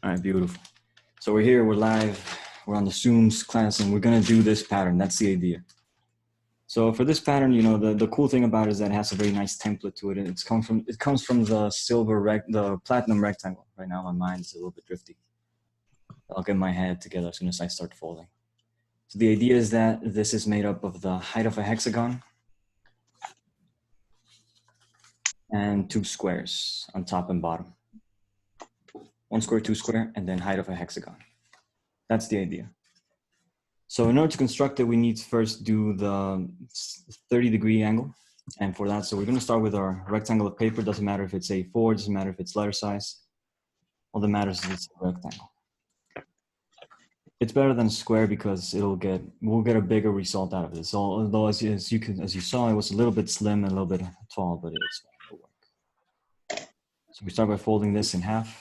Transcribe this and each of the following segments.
All right, beautiful. So we're here, we're live, we're on the Zoom's class, and we're gonna do this pattern. That's the idea. So for this pattern, you know, the cool thing about it is that it has a very nice template to it, and it comes from the platinum rectangle. Right now, my mind is a little bit drifty. I'll get my head together as soon as I start folding. So the idea is that this is made up of the height of a hexagon and two squares on top and bottom. 1 square, 2 square, and then height of a hexagon. That's the idea. So in order to construct it, we need to first do the 30-degree angle. And for that, so we're going to start with our rectangle of paper. Doesn't matter if it's A4, doesn't matter if it's letter size. All that matters is it's a rectangle. It's better than a square because we'll get a bigger result out of it. So although as you saw, it was a little bit slim and a little bit tall, but it'll work. So we start by folding this in half.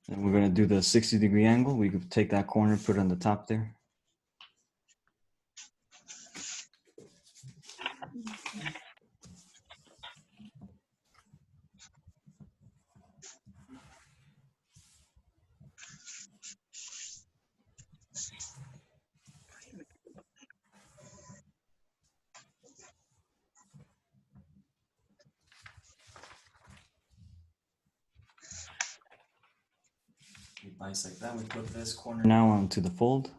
And we're going to do the 60-degree angle. We could take that corner, put it on the top there. We bisect that. We put this corner now onto the fold.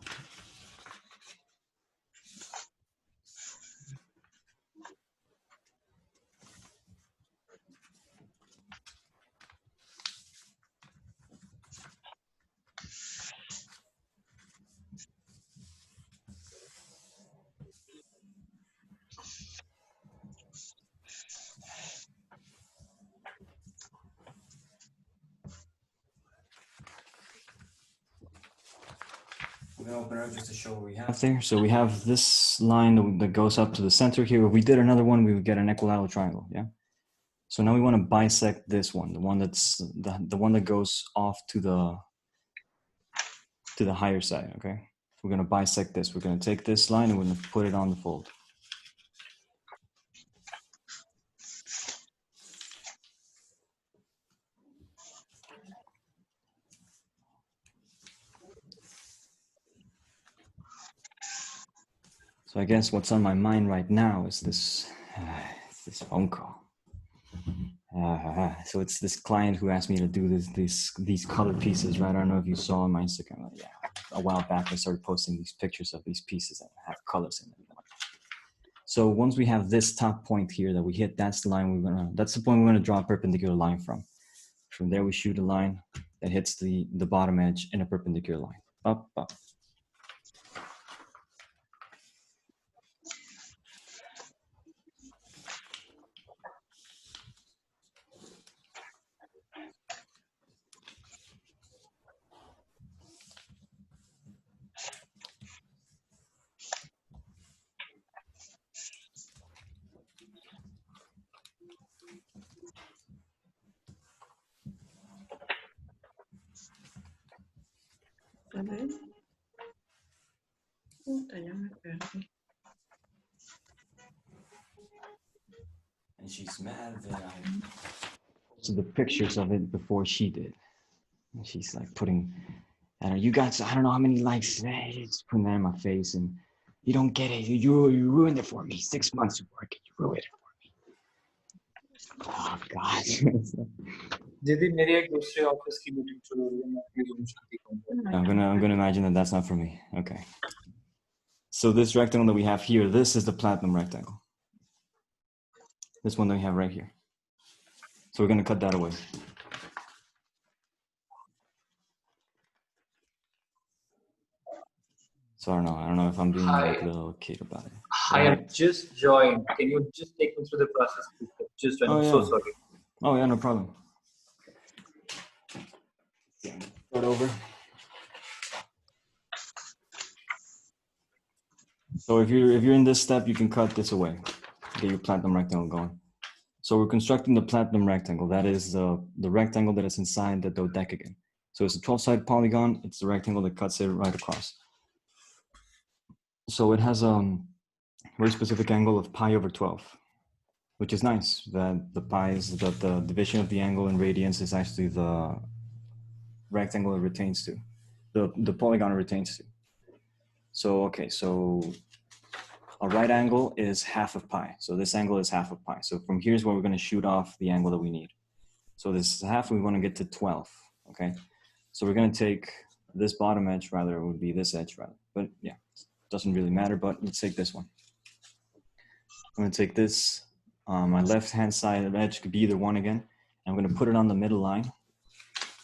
We're going to open it up just to show what we have there. So we have this line that goes up to the center here. If we did another one, we would get an equilateral triangle, yeah? So now we want to bisect this one, the one that's the one that goes off to the higher side, okay? We're going to bisect this. We're going to take this line and we're going to put it on the fold. So I guess what's on my mind right now is this phone call. So it's this client who asked me to do these colored pieces, right? I don't know if you saw on my Instagram. Yeah, a while back I started posting these pictures of these pieces that have colors in them. So once we have this top point here that we hit, that's the line that's the point we're gonna draw a perpendicular line from. From there we shoot a line that hits the bottom edge in a perpendicular line. Up, up. And she's mad that I posted the pictures of it before she did. And she's like putting, I don't know how many likes today. It's putting that in my face, and you don't get it. You ruined it for me. 6 months of work, and you ruined it for me. Oh God. I'm gonna imagine that that's not for me. Okay. So this rectangle that we have here, this is the platinum rectangle. This one that we have right here. So we're gonna cut that away. So I don't know if I'm being like a little kid about it. Hi, I've just joined. Can you just take me through the process? Just joined. I'm so sorry. Oh yeah, no problem. Start over. So if you're in this step, you can cut this away, get your platinum rectangle going. So we're constructing the platinum rectangle. That is the rectangle that is inside the dodecagon. So it's a 12-sided polygon. It's the rectangle that cuts it right across. So it has a very specific angle of pi over 12, which is nice. That the pi is that the division of the angle in radians is actually the rectangle it retains to, the polygon it retains to. So okay, so a right angle is half of pi. So this angle is half of pi. So from here's where we're going to shoot off the angle that we need. So this is half, we want to get to 12, okay? So we're going to take this bottom edge, rather, it would be this edge, rather. But yeah, doesn't really matter, but let's take this one. I'm going to take this, my left-hand side of the edge could be either one again. I'm going to put it on the middle line.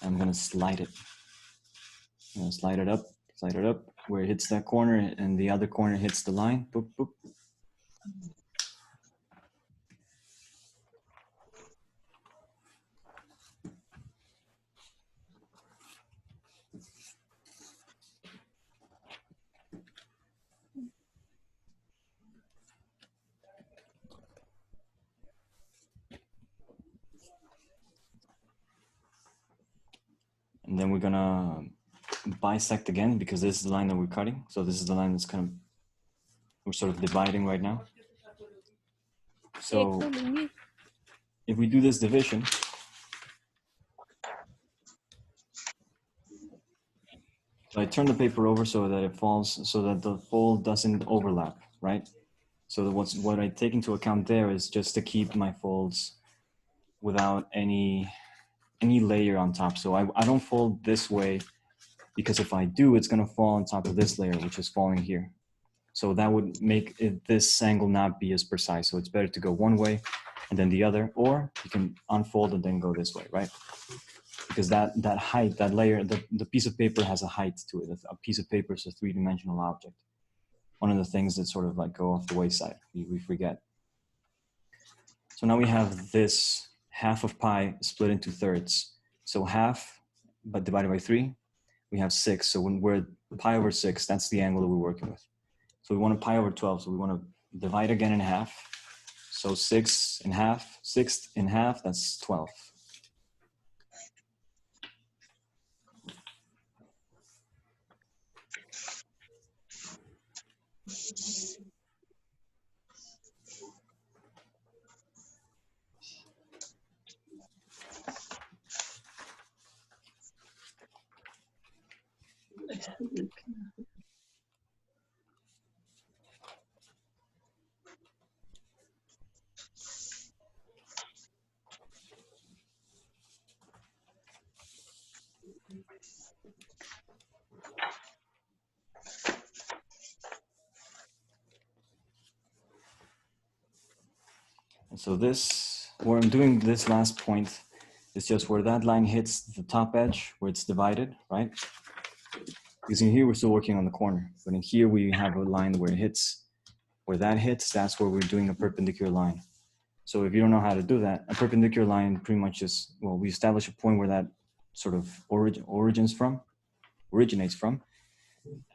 I'm going to slide it. I'm going to slide it up, where it hits that corner, and the other corner hits the line. Boop, boop. And then we're going to bisect again, because this is the line that we're cutting. So this is the line that's we're sort of dividing right now. So if we do this division, so I turn the paper over so that it falls, so that the fold doesn't overlap, right? So what I take into account there is just to keep my folds without any layer on top. So I don't fold this way, because if I do, it's going to fall on top of this layer, which is falling here. So that would make this angle not be as precise. So it's better to go one way and then the other, or you can unfold and then go this way, right? Because that height, that layer, the piece of paper has a height to it. A piece of paper is a three-dimensional object. One of the things that sort of like go off the wayside, we forget. So now we have this half of pi split into thirds. So half, but divided by 3, we have 6. So when we're pi over 6, that's the angle that we're working with. So we want a pi over 12, so we want to divide again in half. So 6 in half, that's 12. And so this, where I'm doing this last point, is just where that line hits the top edge, where it's divided, right? Because in here, we're still working on the corner. But in here, we have a line where it hits, where that hits, that's where we're doing a perpendicular line. So if you don't know how to do that, a perpendicular line pretty much is, well, we establish a point where that sort of originates from,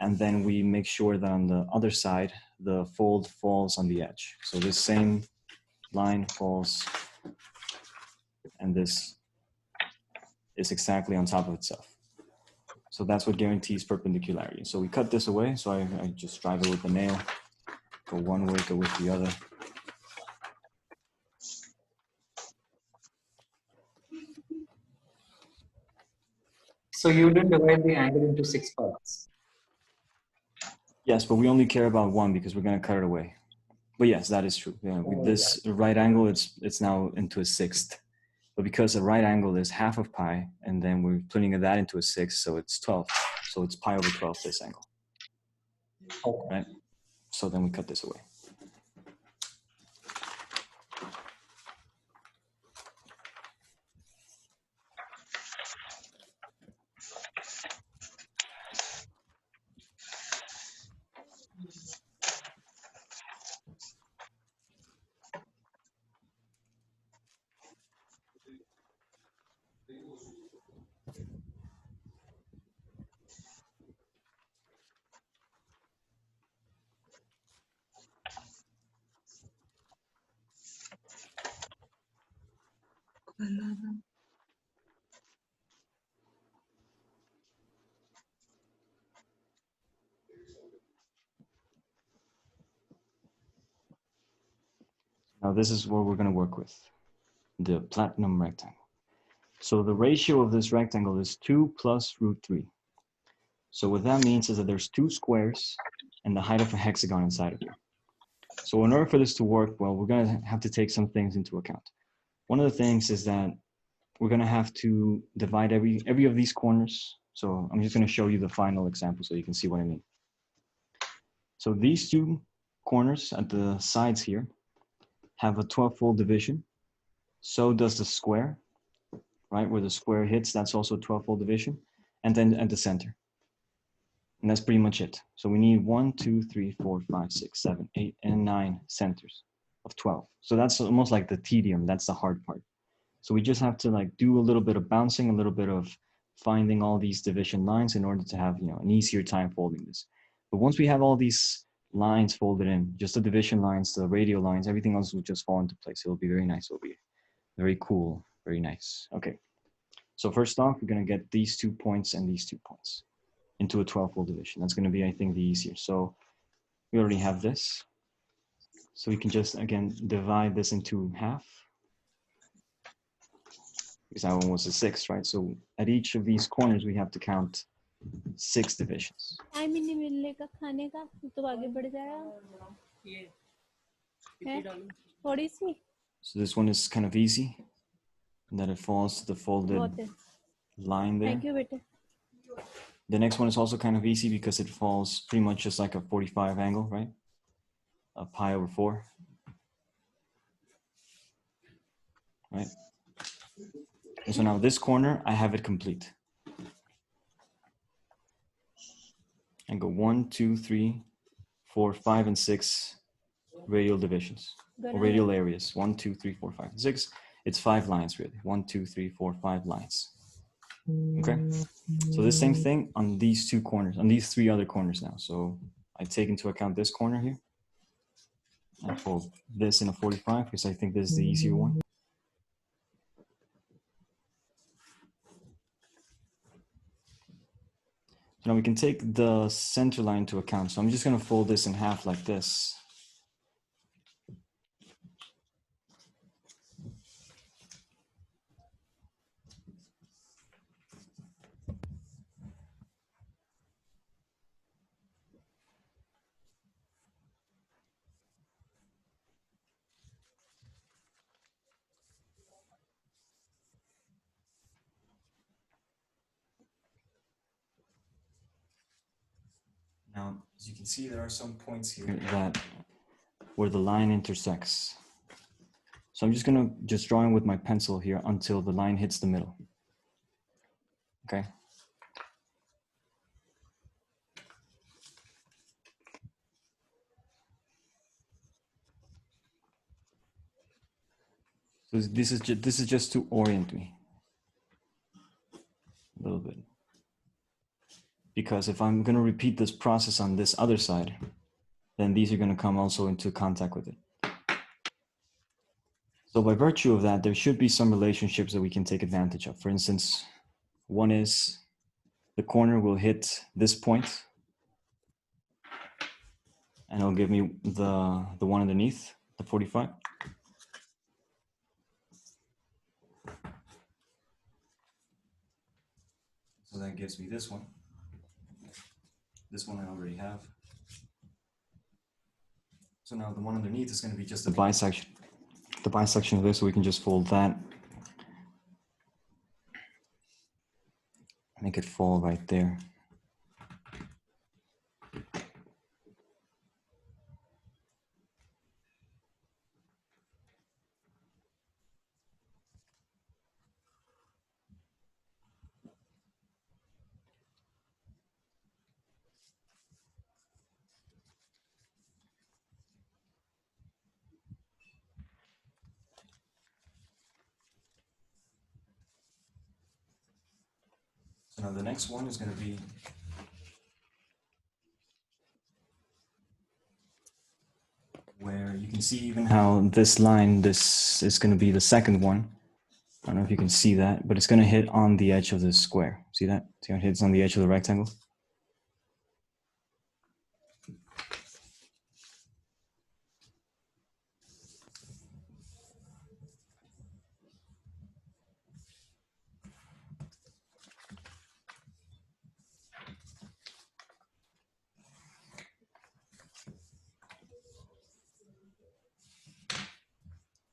and then we make sure that on the other side, the fold falls on the edge. So this same line falls, and this is exactly on top of itself. So that's what guarantees perpendicularity. So we cut this away. So I just drive it with the nail, go one way, go with the other. So you didn't divide the angle into 6 parts. Yes, but we only care about one because we're going to cut it away. But yes, that is true. Yeah, with this right angle, it's now into a sixth. But because a right angle is half of pi, and then we're putting that into a sixth, so it's 12. So it's pi over 12, this angle. Okay. Right? So then we cut this away. Now this is what we're going to work with, the platinum rectangle. So the ratio of this rectangle is 2 plus root 3. So what that means is that there's 2 squares and the height of a hexagon inside of here. So in order for this to work well, we're going to have to take some things into account. One of the things is that we're going to have to divide every of these corners. So I'm just going to show you the final example so you can see what I mean. So these 2 corners at the sides here have a 12-fold division. So does the square, right? Where the square hits, that's also a 12-fold division. And then at the center. And that's pretty much it. So we need 1, 2, 3, 4, 5, 6, 7, 8, and 9 centers of 12. So that's almost like the tedium. That's the hard part. So we just have to like do a little bit of bouncing, a little bit of finding all these division lines in order to have, an easier time folding this. But once we have all these lines folded in, just the division lines, the radial lines, everything else will just fall into place. It'll be very nice. It'll be very cool, very nice. Okay. So first off, we're going to get these 2 points and these 2 points into a 12-fold division. That's going to be, I think, the easier. So we already have this. So we can just, again, divide this into half. Because that one was a 6, right? So at each of these corners, we have to count 6 divisions. So this one is kind of easy, and that it falls to the folded line there. Thank you, beta. The next one is also kind of easy because it falls pretty much just like a 45 angle, right? A pi over 4. Right? And so now this corner, I have it complete. And go 1, 2, 3, 4, 5, and 6 radial divisions, or radial areas. 1, 2, 3, 4, 5, and 6. It's 5 lines really. 1, 2, 3, 4, 5 lines. Okay. So the same thing on these 2 corners, on these 3 other corners now. So I take into account this corner here. I fold this in a 45 because I think this is the easier one. So now we can take the center line into account. So I'm just going to fold this in half like this. Now, as you can see, there are some points here that where the line intersects. So I'm just going to drawing with my pencil here until the line hits the middle. Okay. So this is just to orient me a little bit. Because if I'm going to repeat this process on this other side, then these are going to come also into contact with it. So by virtue of that, there should be some relationships that we can take advantage of. For instance, one is the corner will hit this point, and it'll give me the one underneath, the 45. So that gives me this one. This one I already have. So now the one underneath is going to be just the bisection of this, so we can just fold that. Make it fall right there. So now the next one is going to be where you can see even how this line, this is going to be the second one. don't know if you can see that, but it's going to hit on the edge of this square. See that? See how it hits on the edge of the rectangle?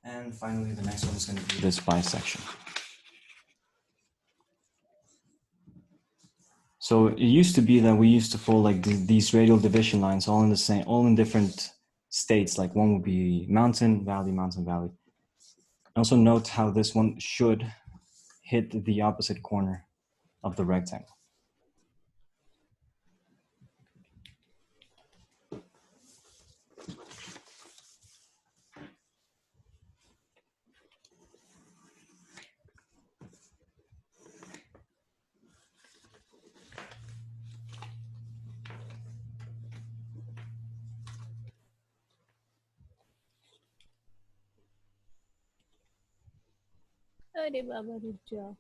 And finally, the next one is going to be this bisection. So it used to be that we used to fold like these radial division lines all in the same, all in different states. Like one would be mountain, valley, mountain, valley. Also note how this one should hit the opposite corner of the rectangle. अरे बाबा रुक जाओ.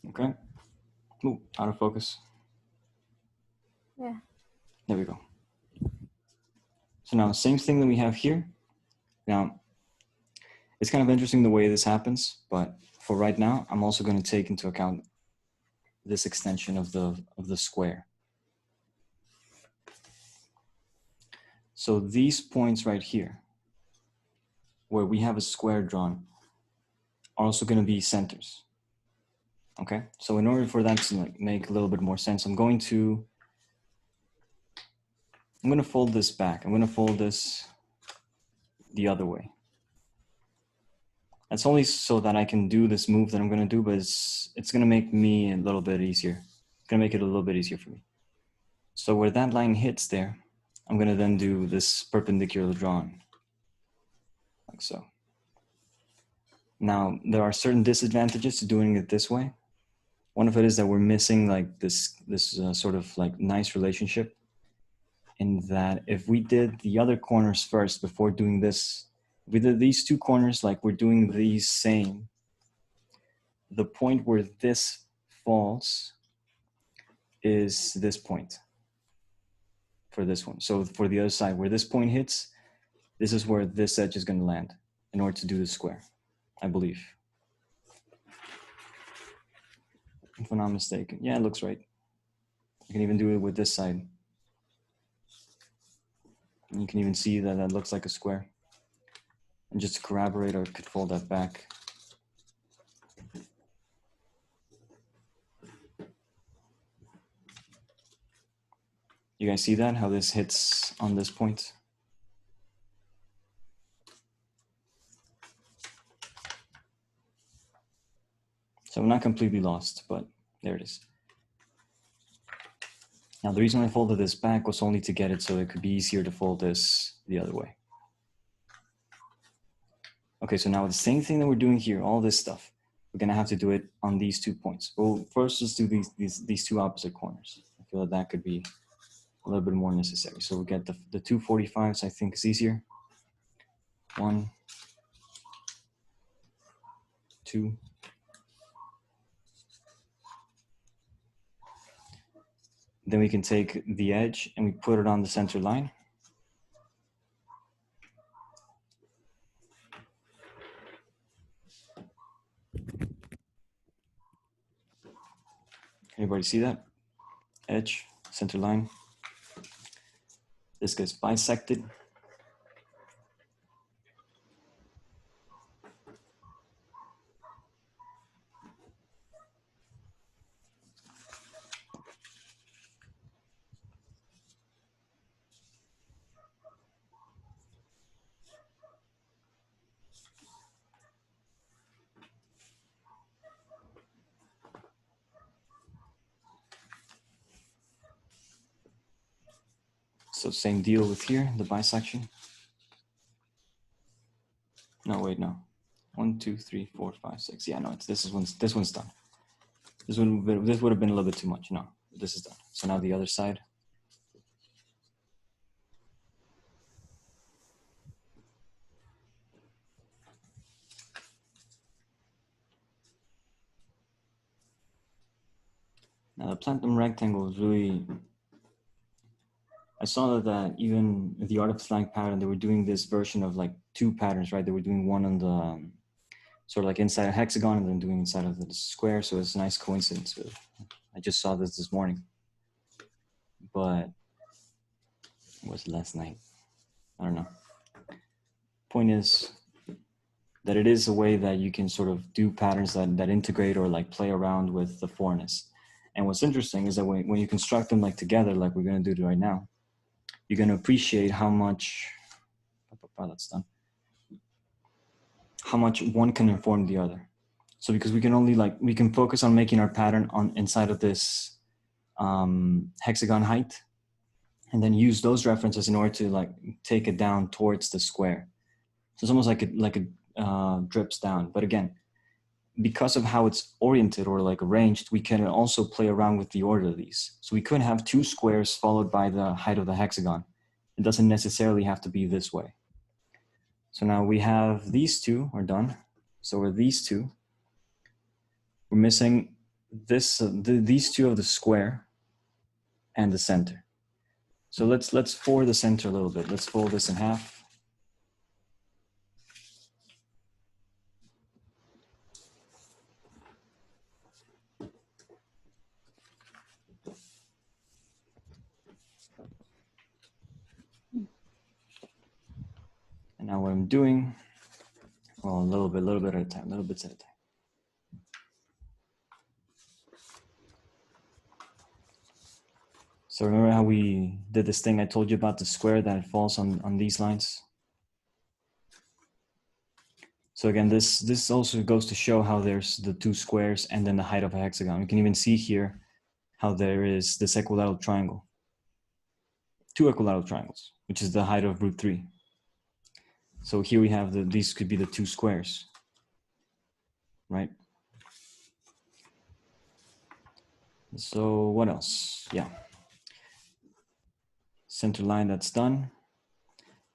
Okay. Ooh, out of focus. Yeah. There we go. So now, same thing that we have here. Now, it's kind of interesting the way this happens, but for right now, I'm also going to take into account this extension of the square. So these points right here, where we have a square drawn, are also going to be centers. Okay, so in order for that to make a little bit more sense, I'm going to fold this back. I'm going to fold this the other way. That's only so that I can do this move that I'm going to do, but it's going to make me a little bit easier. It's going to make it a little bit easier for me. So where that line hits there, I'm going to then do this perpendicular drawing, like so. Now, there are certain disadvantages to doing it this way. One of it is that we're missing like this sort of like nice relationship, in that if we did the other corners first before doing this, if we did these two corners like we're doing these same, the point where this falls is this point for this one. So for the other side, where this point hits, this is where this edge is going to land in order to do the square, I believe. If I'm not mistaken. Yeah, it looks right. You can even do it with this side. And you can even see that that looks like a square. And just to corroborate, I could fold that back. You guys see that, how this hits on this point? So I'm not completely lost, but there it is. Now the reason I folded this back was only to get it so it could be easier to fold this the other way. Okay, so now the same thing that we're doing here, all this stuff, we're gonna have to do it on these 2 points. Well, first let's do these two opposite corners. I feel that that could be a little bit more necessary. So we get the 245s, I think is easier. 1, 2. Then we can take the edge and we put it on the center line. Anybody see that? Edge, center line. This gets bisected. So same deal with here, the bisection. No, wait, no. 1, 2, 3, 4, 5, 6. Yeah, no, this one's done. This would have been a little bit too much. No, this is done. So now the other side. Now the plantum rectangle is really, I saw that even the art of Islamic pattern, they were doing this version of like two patterns, right? They were doing one on the sort of like inside a hexagon and then doing inside of the square. So it's a nice coincidence. I just saw this morning, but it was last night. I don't know. Point is that it is a way that you can sort of do patterns that integrate or like play around with the foreignness. And what's interesting is that when you construct them like together, like we're going to do right now, you're going to appreciate how much, that's done, how much one can inform the other. So because we can focus on making our pattern on inside of this hexagon height, and then use those references in order to like take it down towards the square. So it's almost like it drips down. But again, because of how it's oriented or like arranged, we can also play around with the order of these. So we could have two squares followed by the height of the hexagon. It doesn't necessarily have to be this way. So now we have these two are done. So with these two, we're missing these two of the square and the center. So let's fold the center a little bit. Let's fold this in half. And now what I'm doing, well, a little bit at a time, little bits at a time. So remember how we did this thing I told you about the square that it falls on these lines? So again, this also goes to show how there's the two squares and then the height of a hexagon. You can even see here how there is this equilateral triangle. Two equilateral triangles, which is the height of √3. So here we have these could be the two squares, right? So what else? Yeah. Center line, that's done.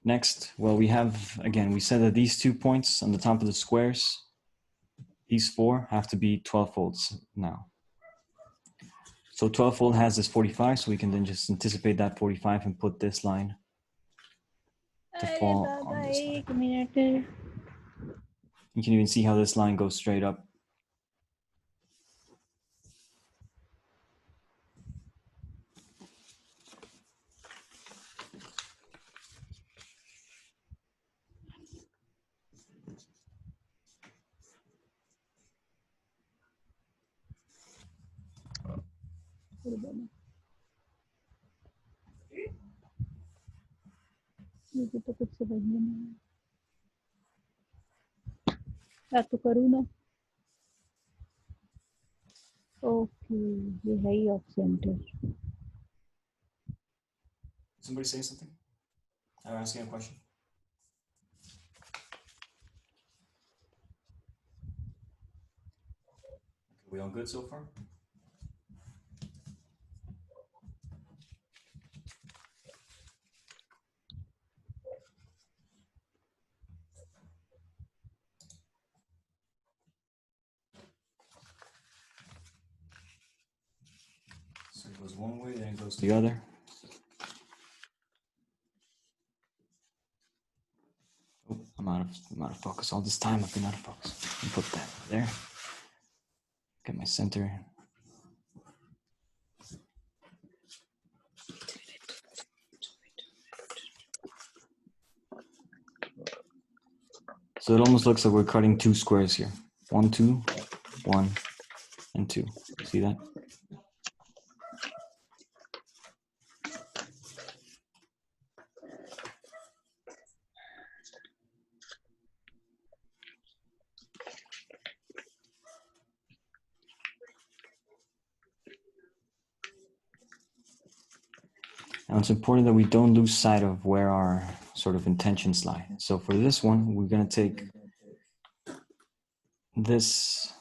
Next, well, we have, again, we said that these 2 points on the top of the squares, these 4 have to be 12 folds now. So 12 fold has this 45, so we can then just anticipate that 45 and put this line to fall on this line. You can even see how this line goes straight up. मुझे तो कुछ समझ में नहीं आया क्या तो करूँ ना ओके ये है ही off centre Somebody say something? I'm asking a question. We all good so far? So it goes one way, then it goes the other. Oh, I'm out of focus. All this time I've been out of focus. I'll put that there. Get my center. So it almost looks like we're cutting 2 squares here. 1, 2, 1, and 2. See that? Now it's important that we don't lose sight of where our sort of intentions lie. So for this one, we're going to take this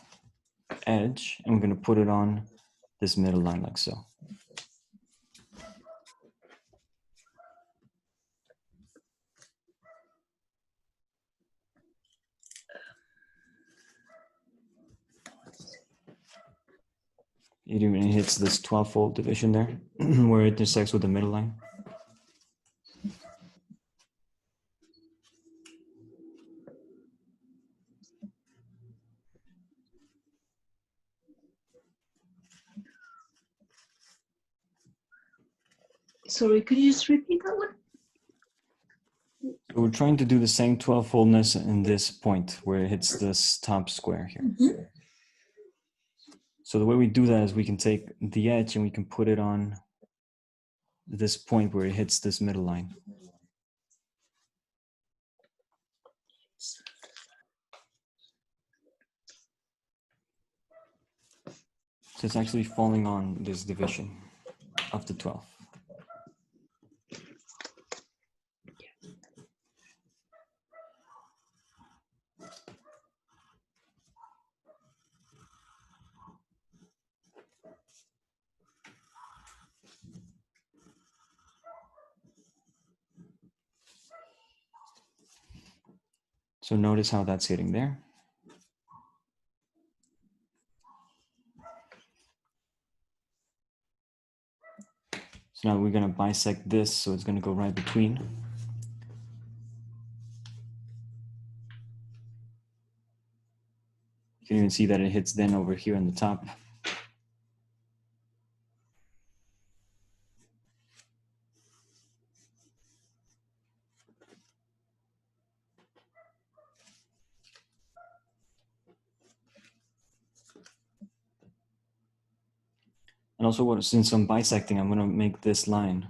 edge, and we're going to put it on this middle line like so. It even hits this 12-fold division there, where it intersects with the middle line. Sorry, could you just repeat that one? So we're trying to do the same 12-foldness in this point where it hits this top square here. Mm-hmm. So the way we do that is we can take the edge and we can put it on this point where it hits this middle line. So it's actually falling on this division of the 12. So notice how that's hitting there. So now we're going to bisect this, so it's going to go right between. You can even see that it hits then over here on the top. And also, since I'm bisecting, I'm going to make this line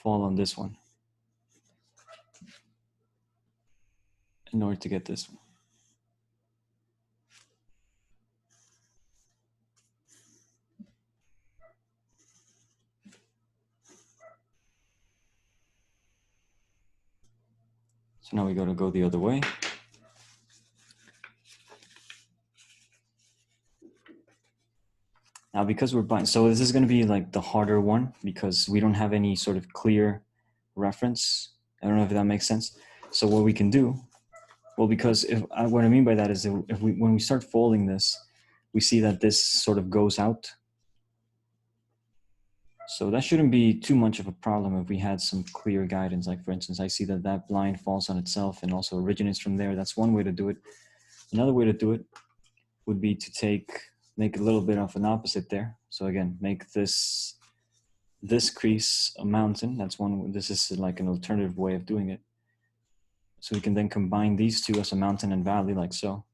fall on this one in order to get this one. So now we got to go the other way. Now, because we're so this is going to be like the harder one because we don't have any sort of clear reference. I don't know if that makes sense. So what we can do, well, because what I mean by that is when we start folding this, we see that this sort of goes out. So that shouldn't be too much of a problem if we had some clear guidance. Like for instance, I see that that line falls on itself and also originates from there. That's one way to do it. Another way to do it would be to make a little bit of an opposite there. So again, make this crease a mountain. That's one. This is like an alternative way of doing it. So we can then combine these two as a mountain and valley like so.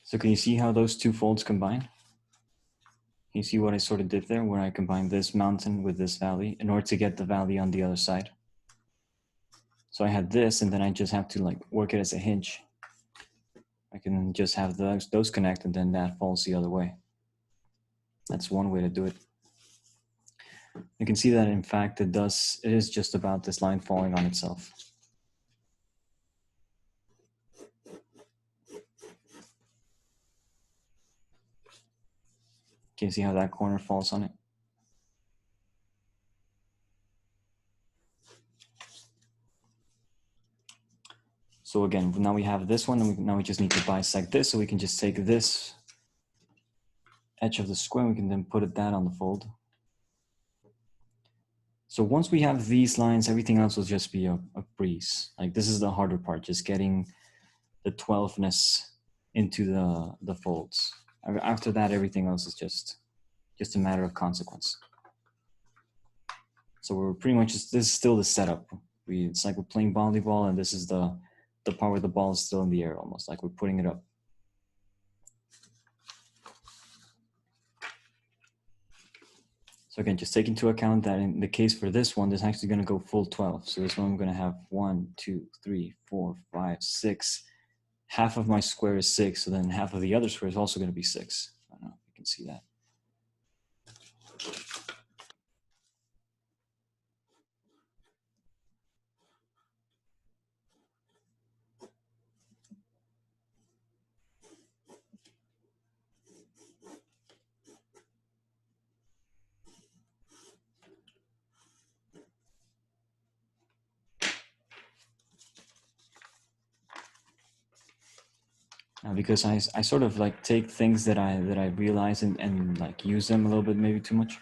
So can you see how those two folds combine? Can you see what I sort of did there where I combined this mountain with this valley in order to get the valley on the other side? So I had this, and then I just have to like work it as a hinge. I can just have those connect, and then that falls the other way. That's one way to do it. You can see that in fact it is just about this line falling on itself. Can you see how that corner falls on it? So again, now we have this one, and now we just need to bisect this, so we can just take this edge of the square, we can then put that on the fold. So once we have these lines, everything else will just be a breeze. Like this is the harder part, just getting the 12ness into the folds. After that, everything else is just a matter of consequence. So we're pretty much, this is still the setup. It's like we're playing volleyball, and this is the part where the ball is still in the air, almost like we're putting it up. So again, just take into account that in the case for this one, this is actually going to go full 12. So this one I'm going to have 1, 2, 3, 4, 5, 6. Half of my square is 6, so then half of the other square is also going to be 6. I don't know if you can see that. Because I sort of like take things that I realize and like use them a little bit, maybe too much.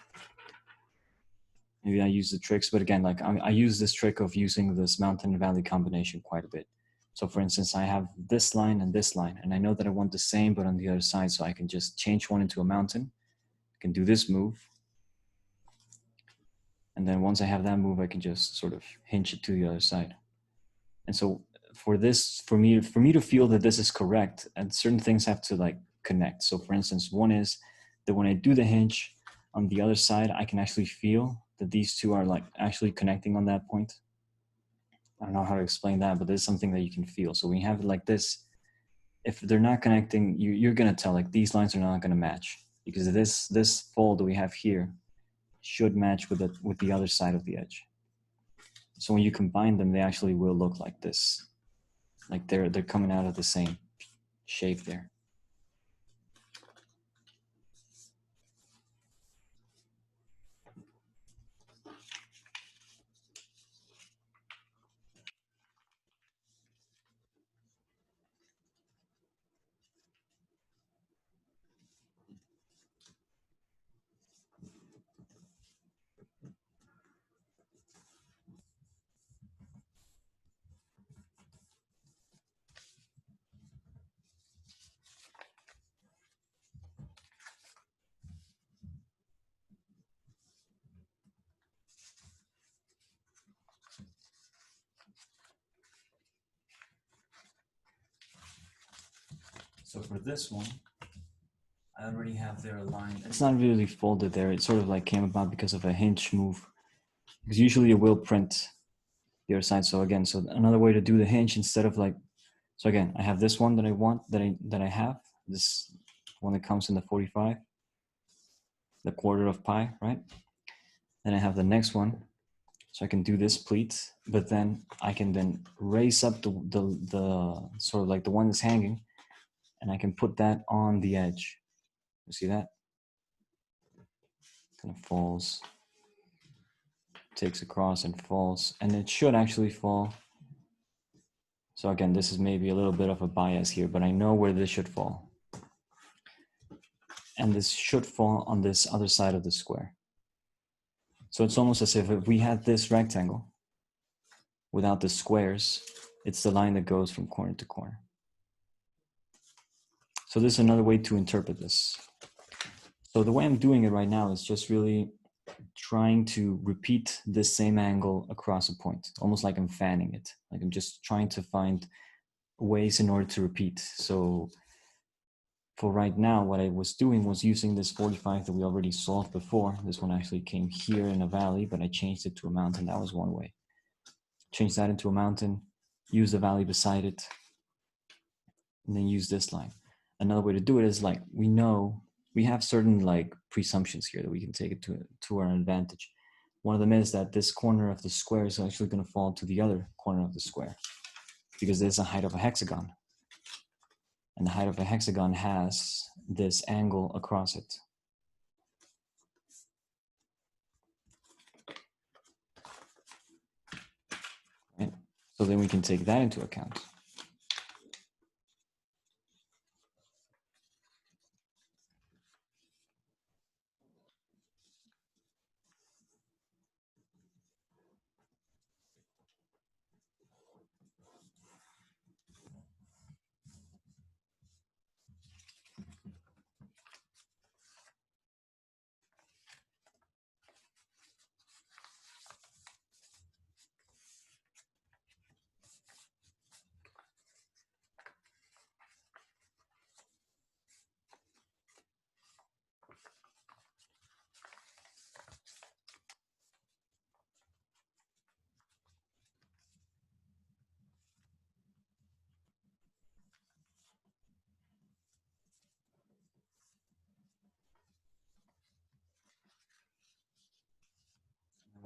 Maybe I use the tricks, but again, like I use this trick of using this mountain and valley combination quite a bit. So for instance, I have this line, and I know that I want the same, but on the other side, so I can just change one into a mountain. I can do this move. And then once I have that move, I can just sort of hinge it to the other side. And so for this, for me to feel that this is correct, and certain things have to like connect. So for instance, one is that when I do the hinge on the other side, I can actually feel that these two are like actually connecting on that point. I don't know how to explain that, but there's something that you can feel. So when you have it like this, if they're not connecting, you're gonna tell like these lines are not gonna match, because this fold that we have here should match with the other side of the edge. So when you combine them, they actually will look like this. Like they're coming out of the same shape there. So for this one, I already have there aligned. It's not really folded there. It sort of like came about because of a hinge move. Because usually it will print the other side. So again, so another way to do the hinge instead of like, so again, I have this one that I want, that I have, this one that comes in the 45, the quarter of pi, right? Then I have the next one. So I can do this pleat, but then I can then raise up the sort of like the one that's hanging, and I can put that on the edge. You see that? Kind of falls, takes across and falls, and it should actually fall. So again, this is maybe a little bit of a bias here, but I know where this should fall. And this should fall on this other side of the square. So it's almost as if we had this rectangle without the squares, it's the line that goes from corner to corner. So this is another way to interpret this. So the way I'm doing it right now is just really trying to repeat this same angle across a point, almost like I'm fanning it. Like I'm just trying to find ways in order to repeat. So for right now, what I was doing was using this 45 that we already solved before. This one actually came here in a valley, but I changed it to a mountain. That was one way. Change that into a mountain, use the valley beside it, and then use this line. Another way to do it is like, we know we have certain like presumptions here that we can take it to our advantage. One of them is that this corner of the square is actually going to fall to the other corner of the square, because there's a height of a hexagon. And the height of a hexagon has this angle across it. Right? So then we can take that into account.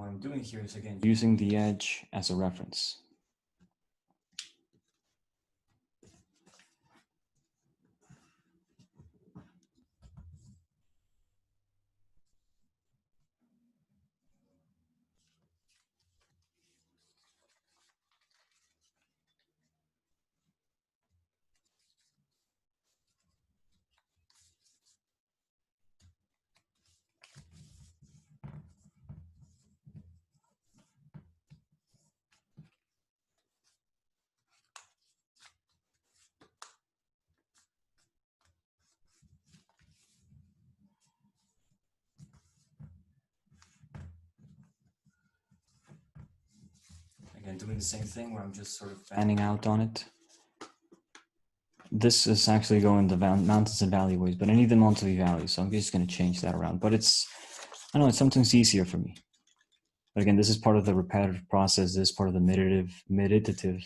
what I'm doing here is, again, using the edge as a reference. Again, doing the same thing where I'm just sort of fanning out on it. This is actually going the mountains and valleyways, but I need them all to be valleys, so I'm just going to change that around. But it's, I don't know, it's sometimes easier for me. But again, this is part of the repetitive process. This is part of the meditative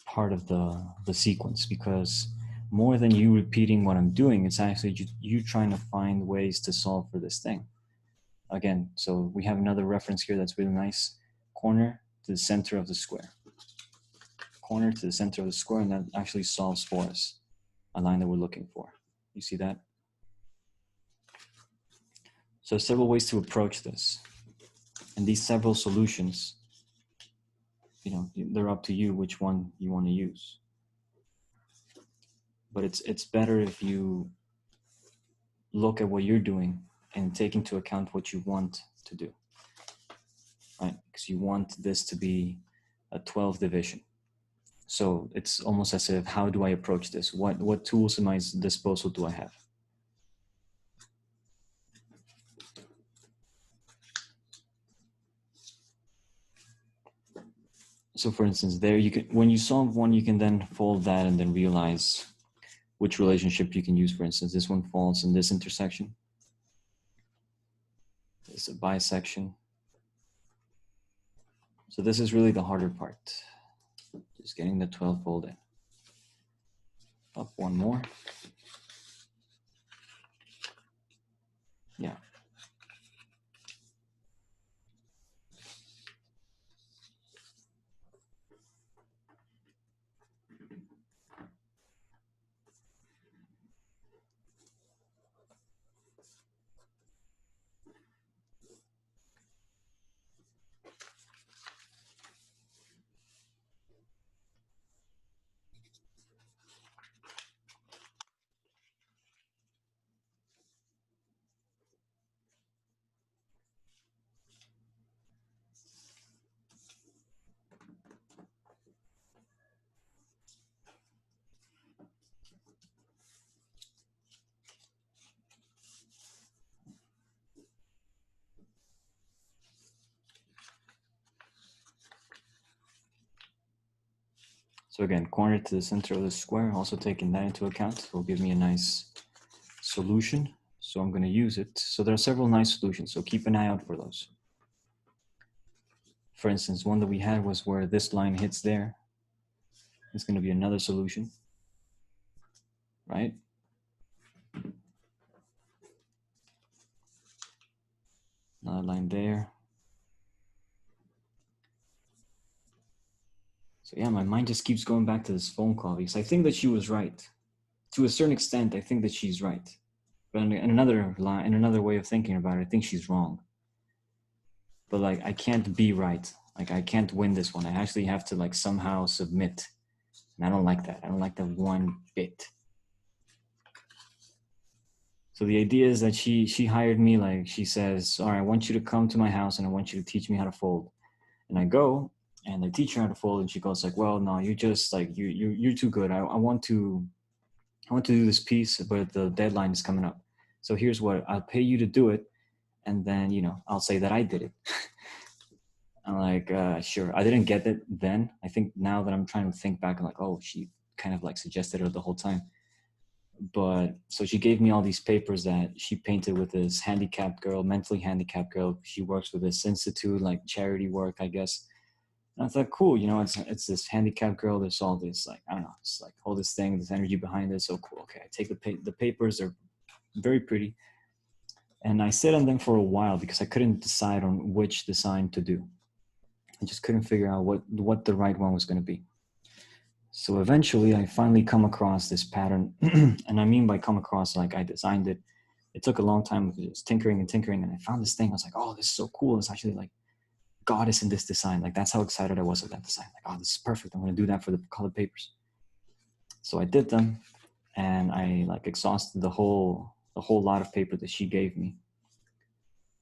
part of the sequence, because more than you repeating what I'm doing, it's actually you trying to find ways to solve for this thing. Again, so we have another reference here that's really nice. Corner to the center of the square. Corner to the center of the square, and that actually solves for us a line that we're looking for. You see that? So several ways to approach this. And these several solutions, you know, they're up to you which one you want to use. But it's better if you look at what you're doing and take into account what you want to do, right? Because you want this to be a 12 division. So it's almost as if, how do I approach this? What tools at my disposal do I have? So for instance, there you can, when you solve one, you can then fold that and then realize which relationship you can use. For instance, this one falls in this intersection. It's a bisection. So this is really the harder part. Just getting the 12 folded. Up one more. Yeah. So again, corner to the center of the square, also taking that into account will give me a nice solution. So I'm going to use it. So there are several nice solutions, so keep an eye out for those. For instance, one that we had was where this line hits there. It's going to be another solution, right? Another line there. So yeah, my mind just keeps going back to this phone call because I think that she was right. To a certain extent, I think that she's right. But in another line, in another way of thinking about it, I think she's wrong. But like, I can't be right. Like, I can't win this one. I actually have to like somehow submit. And I don't like that. I don't like that one bit. So the idea is that she hired me, like she says, all right, I want you to come to my house and I want you to teach me how to fold. And I go and I teach her how to fold and she goes like, well, no, you just like, you're too good. I want to do this piece, but the deadline is coming up. So here's what, I'll pay you to do it. And then, you know, I'll say that I did it. I'm like, sure. I didn't get it then. I think now that I'm trying to think back, I'm like, oh, she kind of like suggested it the whole time. But so she gave me all these papers that she painted with this handicapped girl, mentally handicapped girl. She works with this institute, like charity work, I guess. And I thought, cool, you know, it's this handicapped girl. There's all this, like, I don't know, it's like all this thing, this energy behind it. So cool. Okay, I take the papers. They're very pretty. And I sat on them for a while because I couldn't decide on which design to do. I just couldn't figure out what the right one was going to be. So eventually I finally come across this pattern. And I mean by come across, like I designed it. It took a long time of just tinkering and tinkering. And I found this thing. I was like, oh, this is so cool. It's actually like God is in this design. Like that's how excited I was of that design. Like, oh, this is perfect. I'm going to do that for the colored papers. So I did them and I like exhausted the whole lot of paper that she gave me.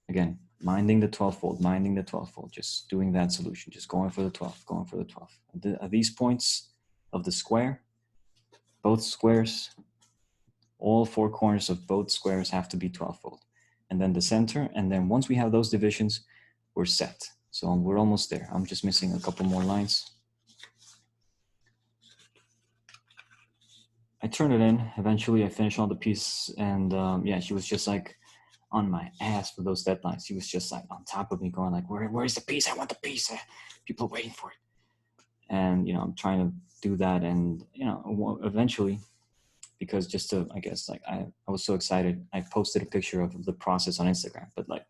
Again, minding the 12th fold, just doing that solution, just going for the 12th. At these points of the square, both squares, all four corners of both squares have to be 12-fold. And then the center, and then once we have those divisions, we're set. So we're almost there. I'm just missing a couple more lines. I turn it in. Eventually, I finish all the piece, and yeah, she was just like on my ass for those deadlines. She was just like on top of me, going like, "Where's the piece? I want the piece. People are waiting for it." And I'm trying to do that, and eventually, because just to, I guess, like I was so excited, I posted a picture of the process on Instagram. But like,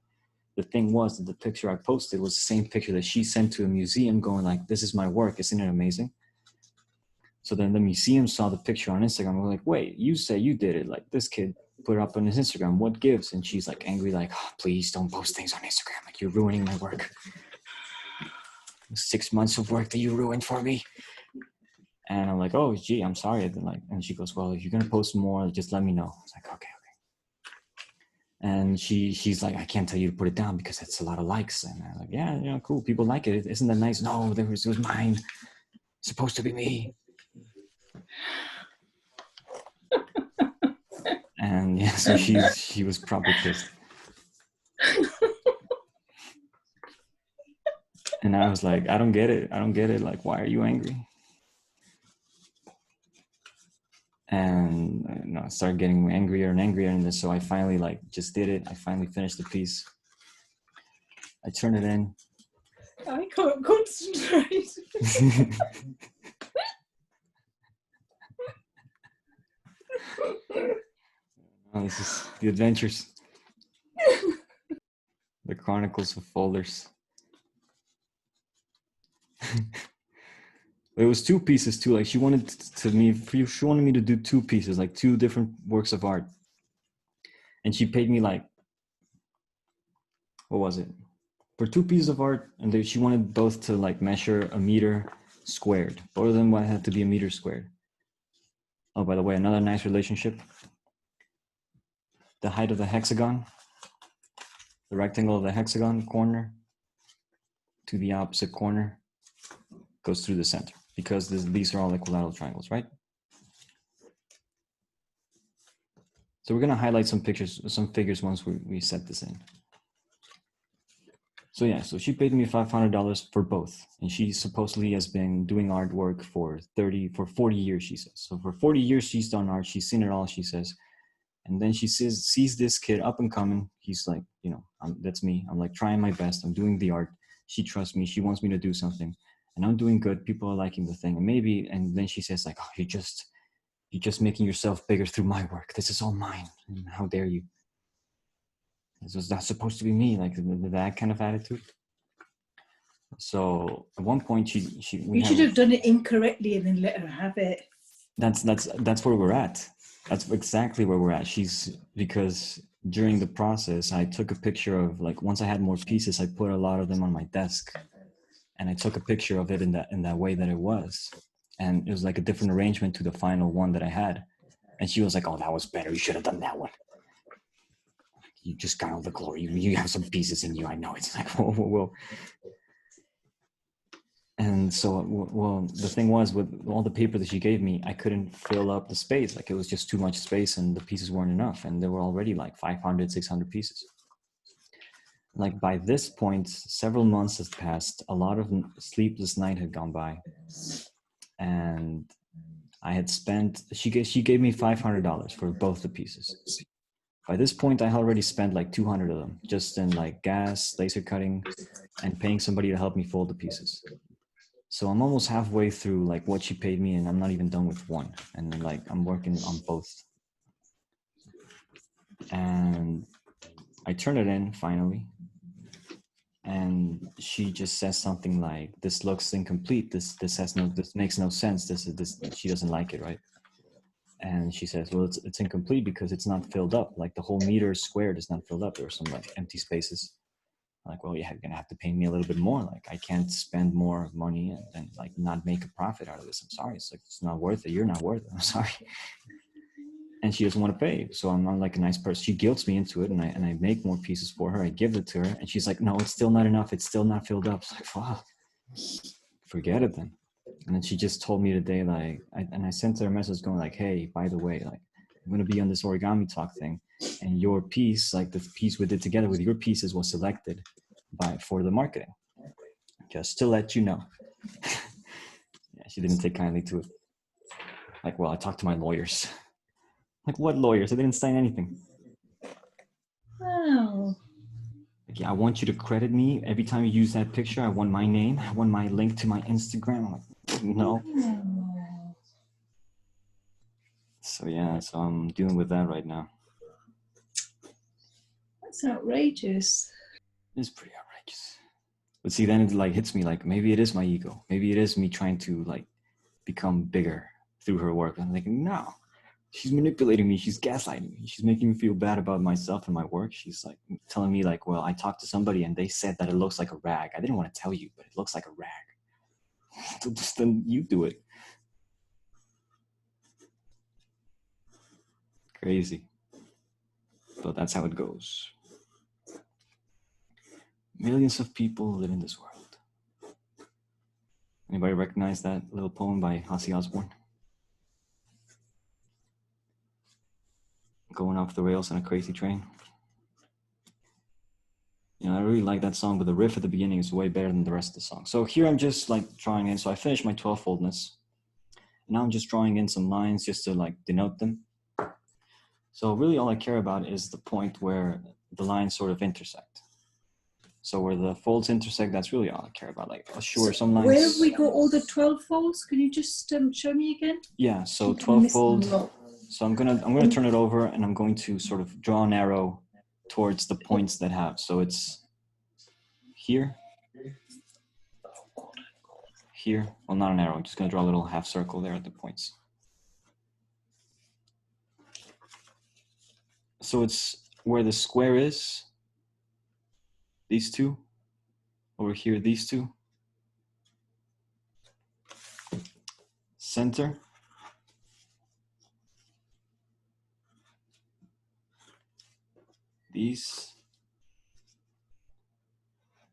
the thing was that the picture I posted was the same picture that she sent to a museum, going like, "This is my work. Isn't it amazing?" So then the museum saw the picture on Instagram. We're like, "Wait, you say you did it. Like this kid put it up on his Instagram. What gives?" And she's like angry, like, "Oh, please don't post things on Instagram. Like you're ruining my work. 6 months of work that you ruined for me." And I'm like, "Oh, gee, I'm sorry." And she goes, "Well, if you're gonna post more, just let me know." I was like, "Okay." And she's like, "I can't tell you to put it down because that's a lot of likes." And I'm like, "Yeah, cool. People like it. Isn't that nice?" "No, it was mine. It's supposed to be me." And yeah, so she was probably pissed. And I was like, I don't get it. Like, why are you angry? And I started getting angrier and angrier. And so I finally like just did it. I finally finished the piece. I turned it in. I can't concentrate. Oh, this is the adventures. The Chronicles of Folders. It was two pieces too. Like she wanted me to do two pieces, like two different works of art. And she paid me like, what was it? For two pieces of art, and she wanted both to like measure a meter squared. Both of them had to be a meter squared. Oh, by the way, another nice relationship. The height of the hexagon, the rectangle of the hexagon corner to the opposite corner goes through the center, because these are all equilateral triangles, right? So we're gonna highlight some figures once we set this in. So yeah, so she paid me $500 for both, and she supposedly has been doing artwork for 40 years, she says. So for 40 years she's done art, she's seen it all, she says. And then she sees this kid up and coming. He's like, that's me. I'm like trying my best. I'm doing the art. She trusts me. She wants me to do something, and I'm doing good. People are liking the thing, and then she says like, "Oh, you're just making yourself bigger through my work. This is all mine. And how dare you? This was not supposed to be me." Like that kind of attitude. So at one point, You should have done it incorrectly and then let her have it. That's where we're at. That's exactly where we're at. Because during the process, I took a picture of, like, once I had more pieces, I put a lot of them on my desk, and I took a picture of it in that way that it was, and it was like a different arrangement to the final one that I had. And she was like, "Oh, that was better. You should have done that one. You just got all the glory. You have some pieces in you. I know." It's like, whoa. And so, well, the thing was, with all the paper that she gave me, I couldn't fill up the space. Like, it was just too much space, and the pieces weren't enough. And there were already like 500, 600 pieces. Like, by this point, several months had passed. A lot of sleepless night had gone by. And I had spent, she gave me $500 for both the pieces. By this point, I had already spent like 200 of them, just in like gas, laser cutting, and paying somebody to help me fold the pieces. So I'm almost halfway through like what she paid me, and I'm not even done with one. And like I'm working on both. And I turn it in finally, and she just says something like, "This looks incomplete. This makes no sense. This." She doesn't like it, right? And she says, "Well, it's incomplete because it's not filled up. Like the whole meter squared is not filled up. There are some like empty spaces." I'm like, "Well, you're gonna have to pay me a little bit more. Like I can't spend more money and then like not make a profit out of this. I'm sorry. It's like it's not worth it. You're not worth it. I'm sorry." And she doesn't want to pay. So I'm not like a nice person. She guilts me into it, and I make more pieces for her. I give it to her, and she's like, "No, it's still not enough. It's still not filled up." It's like, wow, forget it then. And then she just told me today, like, I sent her a message going like, "Hey, by the way, like, I'm gonna be on this origami talk thing, and your piece, like the piece we did together with your pieces, was selected for the marketing. Just to let you know." Yeah, she didn't take kindly to it. Like, well, I talked to my lawyers. Like, what lawyers? I didn't sign anything. Oh. Like, yeah, I want you to credit me every time you use that picture. I want my name. I want my link to my Instagram. I'm like, no. Oh. So yeah, so I'm dealing with that right now. That's outrageous. It's pretty outrageous. But see, then it like hits me like maybe it is my ego. Maybe it is me trying to like become bigger through her work. I'm thinking, no, she's manipulating me. She's gaslighting me. She's making me feel bad about myself and my work. She's like telling me like, well, I talked to somebody and they said that it looks like a rag. I didn't want to tell you, but it looks like a rag. So just then you do it. Crazy. But that's how it goes. Millions of people live in this world. Anybody recognize that little poem by Ozzy Osbourne? Going off the rails on a crazy train. You know, I really like that song, but the riff at the beginning is way better than the rest of the song. So here I'm just like drawing in. So I finished my 12-foldness. Now I'm just drawing in some lines just to like denote them. So really all I care about is the point where the lines sort of intersect. So where the folds intersect, that's really all I care about. Like, sure, some lines. Where have we got all the 12 folds? Can you just show me again? Yeah, so I'm 12 missing fold. a lot. So I'm gonna turn it over and I'm going to sort of draw an arrow towards the points that have. So it's here, here. Well, not an arrow. I'm just gonna draw a little half circle there at the points. So it's where the square is. These two. Over here, these two. Center. These.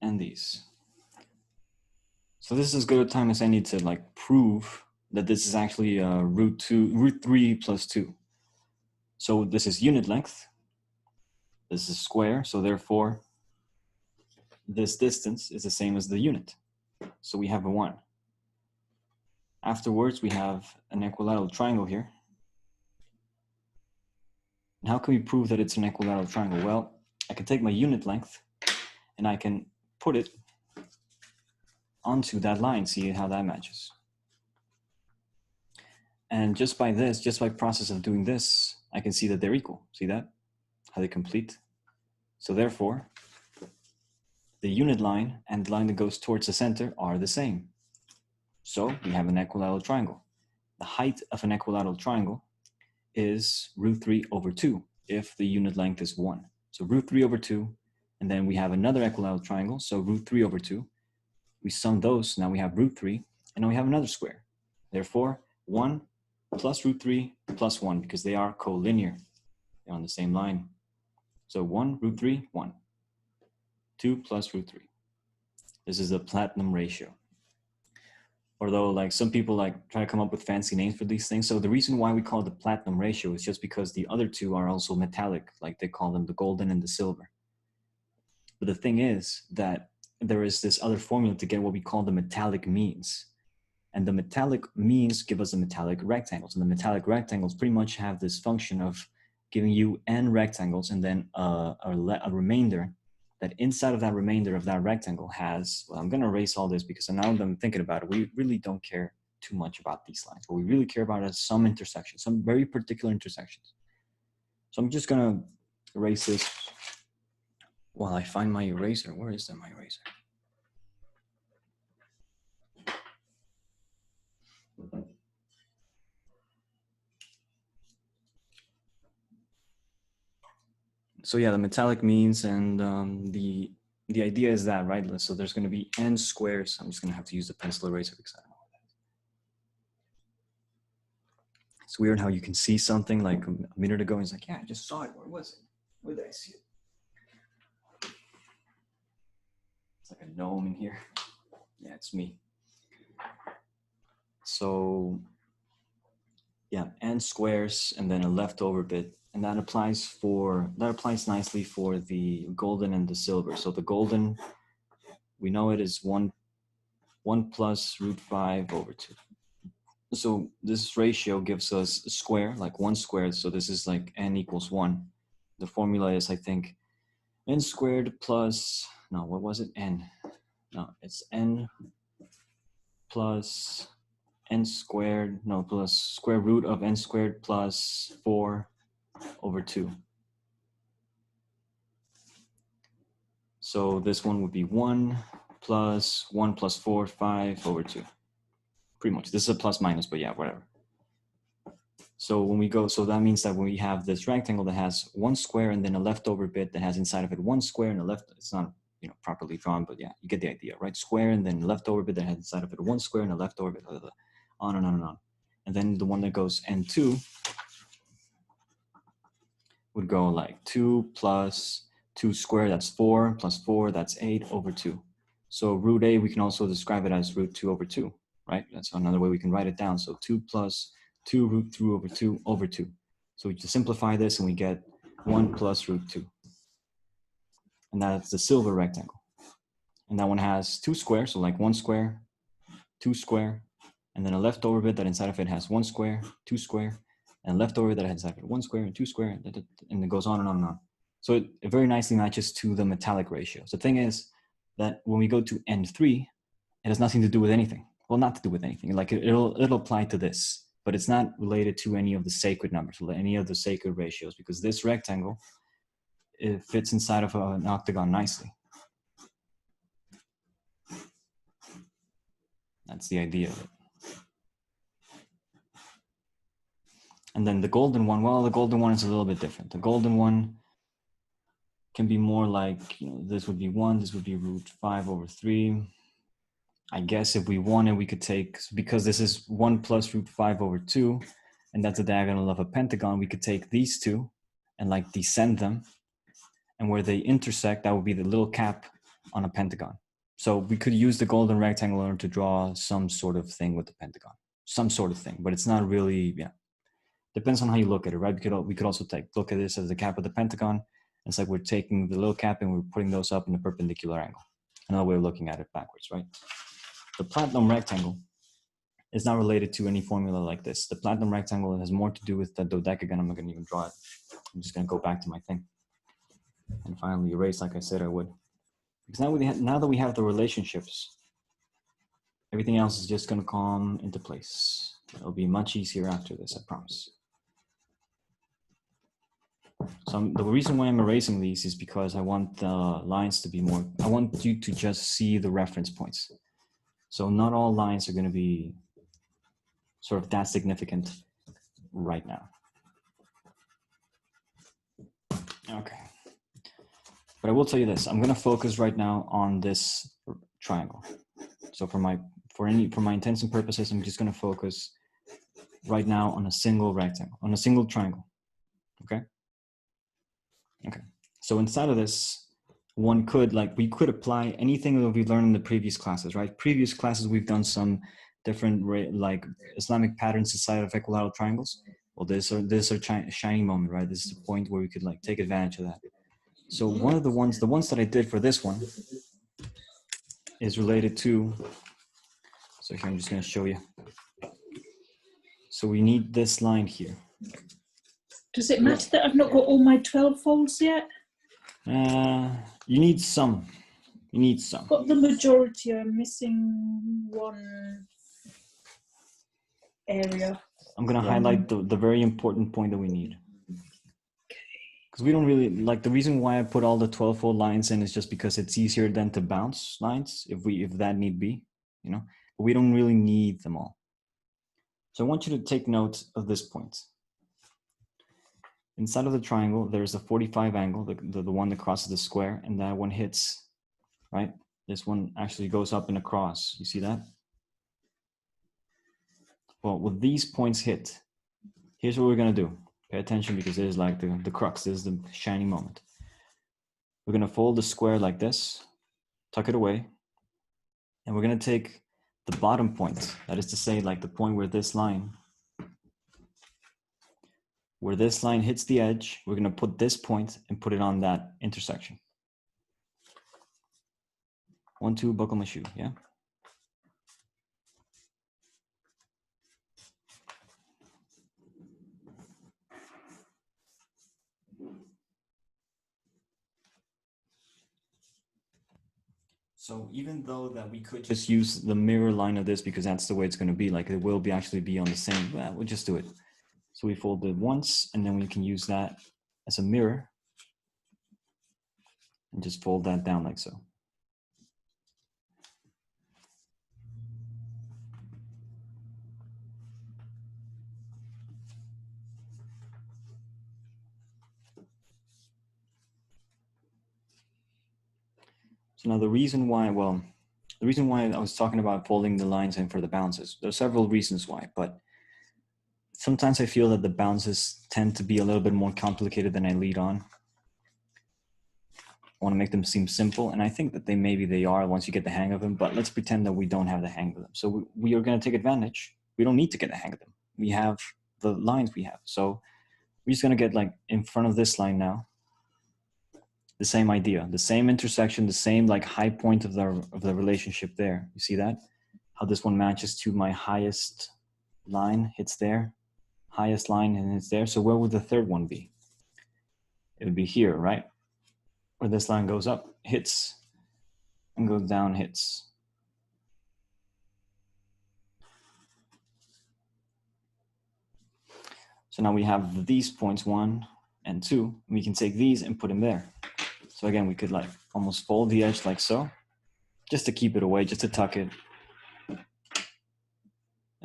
And these. So this is as good a time as any to like prove that this is actually root 3 plus 2. So this is unit length. This is square. So therefore, this distance is the same as the unit. So we have a 1. Afterwards, we have an equilateral triangle here. And how can we prove that it's an equilateral triangle? Well, I can take my unit length and I can put it onto that line, see how that matches. And just by this, just by process of doing this, I can see that they're equal. See that? How they complete. So therefore, the unit line and the line that goes towards the center are the same. So we have an equilateral triangle. The height of an equilateral triangle is root 3 over 2 if the unit length is 1. So root 3 over 2, and then we have another equilateral triangle, so root 3 over 2. We sum those, now we have root 3, and now we have another square. Therefore, 1 plus root 3 plus 1, because they are collinear. They're on the same line. So 1, root 3, 1. 2 plus root 3. This is the platinum ratio. Although like some people like try to come up with fancy names for these things. So the reason why we call it the platinum ratio is just because the other two are also metallic, like they call them the golden and the silver. But the thing is that there is this other formula to get what we call the metallic means. And the metallic means give us the metallic rectangles. And the metallic rectangles pretty much have this function of giving you n rectangles and then a remainder that inside of that remainder of that rectangle has, well, I'm going to erase all this because now that I'm thinking about it, we really don't care too much about these lines. What we really care about is some intersections, some very particular intersections. So I'm just going to erase this While I find my eraser, where is my eraser? So yeah, the metallic means, and the idea is that, right? So there's going to be n squares. I'm just going to have to use the pencil eraser because I don't know what that is. It's weird how you can see something like a minute ago and it's like, yeah, I just saw it. Where was it? Where did I see it? It's like a gnome in here. Yeah, it's me. So yeah, n squares and then a leftover bit. And that applies nicely for the golden and the silver. So the golden, we know it is 1 plus root 5 over 2. So this ratio gives us a square, like 1 squared. So this is like n equals 1. The formula is, I think, n squared plus, no, what was it? N. No, it's n plus n squared, no, plus square root of n squared plus 4 over 2. So this one would be 1 plus 4, 5 over 2. Pretty much. This is a plus minus, but yeah, whatever. So when we go, so that means that when we have this rectangle that has 1 square and then a leftover bit that has inside of it 1 square and a left, it's not, you know, properly drawn, but yeah, you get the idea, right? Square and then leftover bit that has inside of it 1 square and a leftover bit, on and on and on. And then the one that goes n2 would go like 2 plus 2 squared, that's 4, plus 4, that's 8 over 2. So root a, we can also describe it as root 2 over 2, right? That's another way we can write it down. So 2 plus 2 root 3 over 2 over 2. So we just simplify this and we get 1 plus root 2. And that's the silver rectangle. And that one has 2 squares, so like 1 square, 2 square, and then a leftover bit that inside of it has 1 square, 2 square, and leftover that has 1 square and 2 square, and it goes on and on and on. So it very nicely matches to the metallic ratios. The thing is that when we go to n3, it has nothing to do with anything. Well, not to do with anything. Like it'll apply to this, but it's not related to any of the sacred numbers, or any of the sacred ratios, because this rectangle, it fits inside of an octagon nicely. That's the idea of it. And then the golden one, well, the golden one is a little bit different. The golden one can be more like, you know, this would be 1, this would be root 5 over 3. I guess if we wanted, we could take, because this is 1 plus root 5 over 2, and that's a diagonal of a pentagon, we could take these two and like descend them. And where they intersect, that would be the little cap on a pentagon. So we could use the golden rectangle in order to draw some sort of thing with the pentagon. Some sort of thing, but it's not really, yeah. Depends on how you look at it, right? We could also look at this as the cap of the pentagon. It's like we're taking the little cap and we're putting those up in a perpendicular angle. Another way of looking at it backwards, right? The platinum rectangle is not related to any formula like this. The platinum rectangle has more to do with the dodecagon. I'm not going to even draw it. I'm just going to go back to my thing and finally erase, like I said I would. Because now that we have the relationships, everything else is just going to come into place. It'll be much easier after this, I promise. So the reason why I'm erasing these is because I want the lines to be more, I want you to just see the reference points. So not all lines are going to be sort of that significant right now. Okay. But I will tell you this, I'm going to focus right now on this triangle. So for my intents and purposes, I'm just going to focus right now on a single rectangle, on a single triangle. Okay. Okay. So inside of this, we could apply anything that we've learned in the previous classes, right? Previous classes, we've done some different like Islamic patterns inside of equilateral triangles. Well, this is a shining moment, right? This is the point where we could like take advantage of that. So one of the ones that I did for this one is related to, so here I'm just going to show you. So we need this line here. Does it matter that I've not got all my 12 folds yet? You need some. You need some. I've got the majority. I'm missing one area. I'm going to highlight the very important point that we need. Because we don't really, like, the reason why I put all the 12-fold lines in is just because it's easier than to bounce lines if that need be, you know, but we don't really need them all. So I want you to take note of this point. Inside of the triangle, there's a 45 angle, the one that crosses the square, and that one hits, right? This one actually goes up and across. You see that? Well, with these points hit, here's what we're gonna do. Pay attention, because it is like the crux, this is the shining moment. We're gonna fold the square like this, tuck it away, and we're gonna take the bottom point, that is to say, like the point where this line hits the edge, we're gonna put this point and put it on that intersection. 1, 2, buckle my shoe, yeah? So even though that we could just use the mirror line of this because that's the way it's gonna be, like it will be actually be on the same, well, we'll just do it. So we fold it once, and then we can use that as a mirror and just fold that down like so. So now the reason why I was talking about folding the lines in for the bounces, there are several reasons why, but sometimes I feel that the bounces tend to be a little bit more complicated than I lead on. I want to make them seem simple, and I think that maybe they are once you get the hang of them, but let's pretend that we don't have the hang of them. So we are going to take advantage. We don't need to get the hang of them. We have the lines we have. So we're just going to get like in front of this line now. The same idea, the same intersection, the same like high point of the relationship there. You see that? How this one matches to my highest line, hits there, highest line, and it's there. So where would the third one be? It would be here, right? Where this line goes up, hits, and goes down, hits. So now we have these points, 1 and 2. We can take these and put them there. So again, we could like almost fold the edge like so, just to keep it away, just to tuck it. And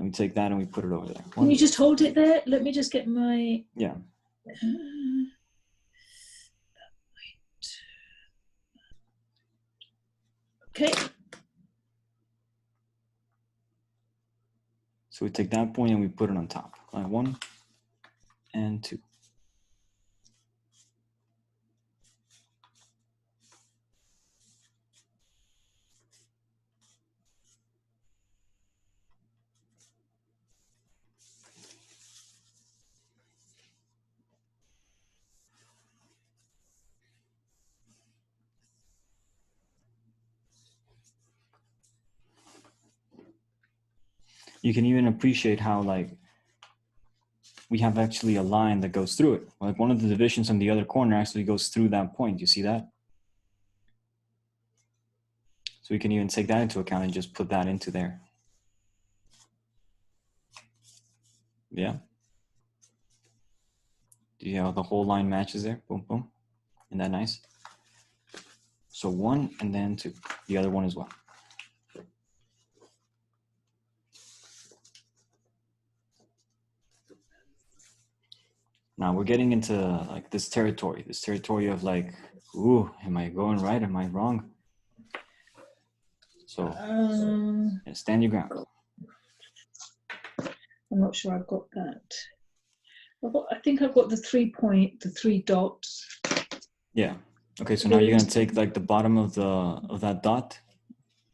we take that and we put it over there. Can you just hold it there? Let me just get my... Yeah. Okay. So we take that point and we put it on top, like 1 and 2. You can even appreciate how like we have actually a line that goes through it. Like one of the divisions on the other corner actually goes through that point. You see that? So we can even take that into account and just put that into there. Yeah. Do you see how the whole line matches there? Boom, boom. Isn't that nice? So 1 and then 2, the other one as well. Now we're getting into like this territory of like, ooh, am I going right? Am I wrong? So yeah, stand your ground. I'm not sure I've got that. I think I've got the 3 dots. Yeah. Okay, so now you're gonna take like the bottom of that dot,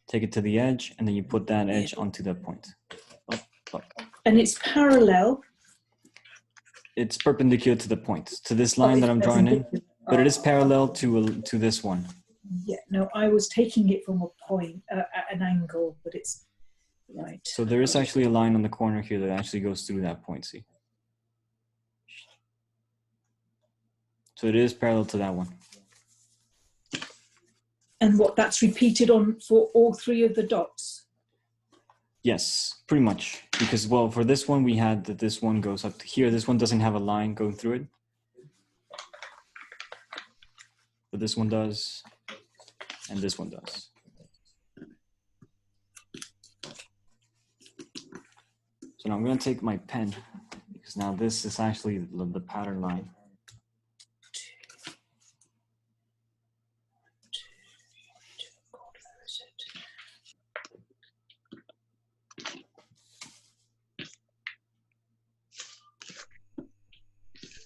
take it to the edge, and then you put that edge onto that point. And it's parallel. It's perpendicular to the point, to this line that I'm drawing in, but it is parallel to this one. Yeah, no, I was taking it from a point, an angle, but it's right. So there is actually a line on the corner here that actually goes through that point, see? So it is parallel to that one. And what, that's repeated on for all 3 of the dots? Yes, pretty much. Because, well, for this one, we had that this one goes up to here. This one doesn't have a line going through it. but this one does, and this one does. So now I'm going to take my pen, because now this is actually the pattern line.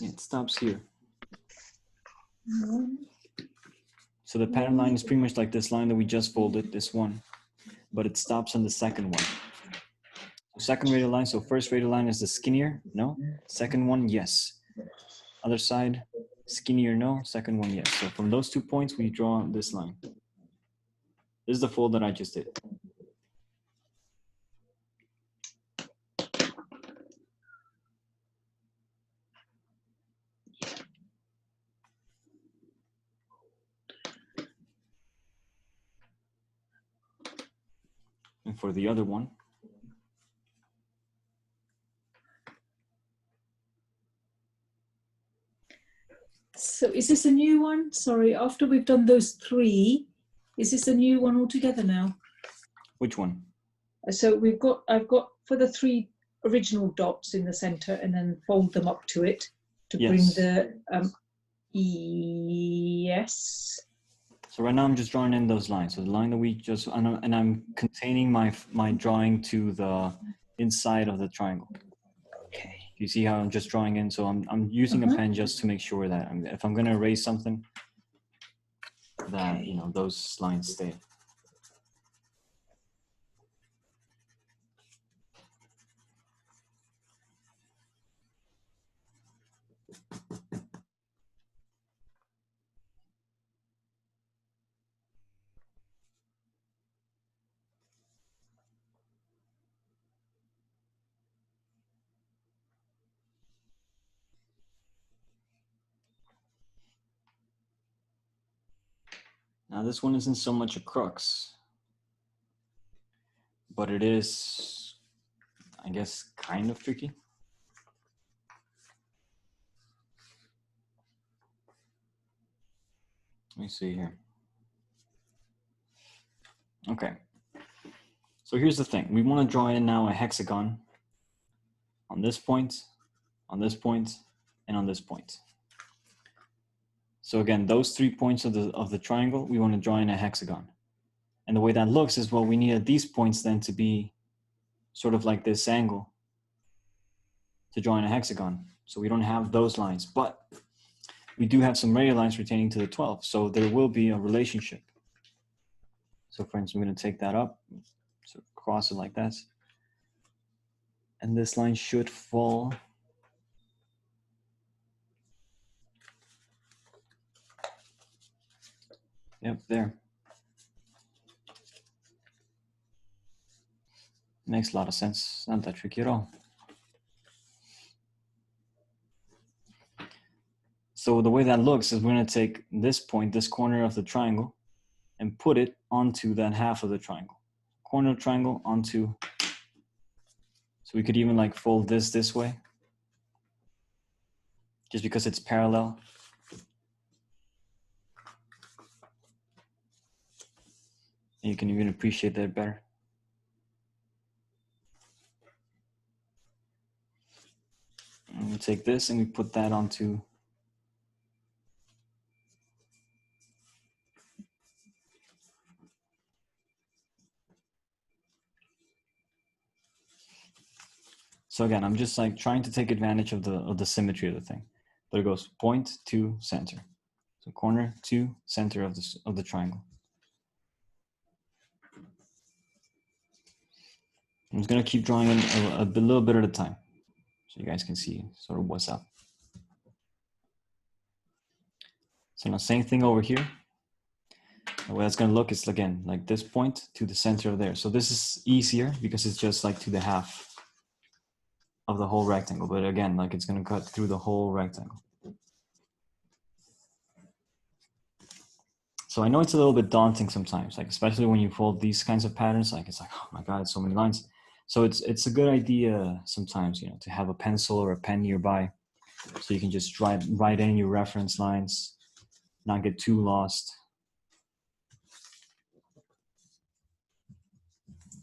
It stops here. So the pattern line is pretty much like this line that we just folded, this one, but it stops on the second one. Second radial line, so first radial line is the skinnier, no. Second one, yes. Other side, skinnier, no. Second one, yes. So from those 2 points, we draw this line. This is the fold that I just did. And for the other one, So is this a new one? Sorry, after we've done those 3, is this a new one altogether now? which one? So I've got for the 3 original dots in the center, and then fold them up to it to bring Yes. the yes. So right now I'm just drawing in those lines. So the line that we just, and I'm containing my drawing to the inside of the triangle. Okay. You see how I'm just drawing in? So I'm using a pen just to make sure that if I'm going to erase something, that, you know, those lines stay. Now this one isn't so much a crux, but it is, I guess, kind of tricky. Let me see here. Okay. So here's the thing. We want to draw in now a hexagon on this point, on this point, and on this point. So again, those 3 points of the triangle, we want to draw in a hexagon. And the way that looks is, well, we needed these points then to be sort of like this angle to draw in a hexagon. So we don't have those lines, but we do have some radial lines pertaining to the 12. So there will be a relationship. So for instance, I'm going to take that up, sort of cross it like that. And this line should fall. Yep, there. Makes a lot of sense. Not that tricky at all. So the way that looks is we're going to take this point, this corner of the triangle, and put it onto that half of the triangle. Corner of triangle onto, so we could even like fold this way, just because it's parallel. And you can even appreciate that better. And we take this and we put that onto so again, I'm just like trying to take advantage of the symmetry of the thing. But it goes point to center. So corner to center of the triangle. I'm just gonna keep drawing in a little bit at a time, so you guys can see sort of what's up. So now same thing over here. The way that's gonna look is again like this point to the center of there. So this is easier because it's just like to the half of the whole rectangle. But again, like it's gonna cut through the whole rectangle. So I know it's a little bit daunting sometimes, like especially when you fold these kinds of patterns, like it's like, oh my God, it's so many lines. So it's a good idea sometimes, you know, to have a pencil or a pen nearby, so you can just write in your reference lines, not get too lost.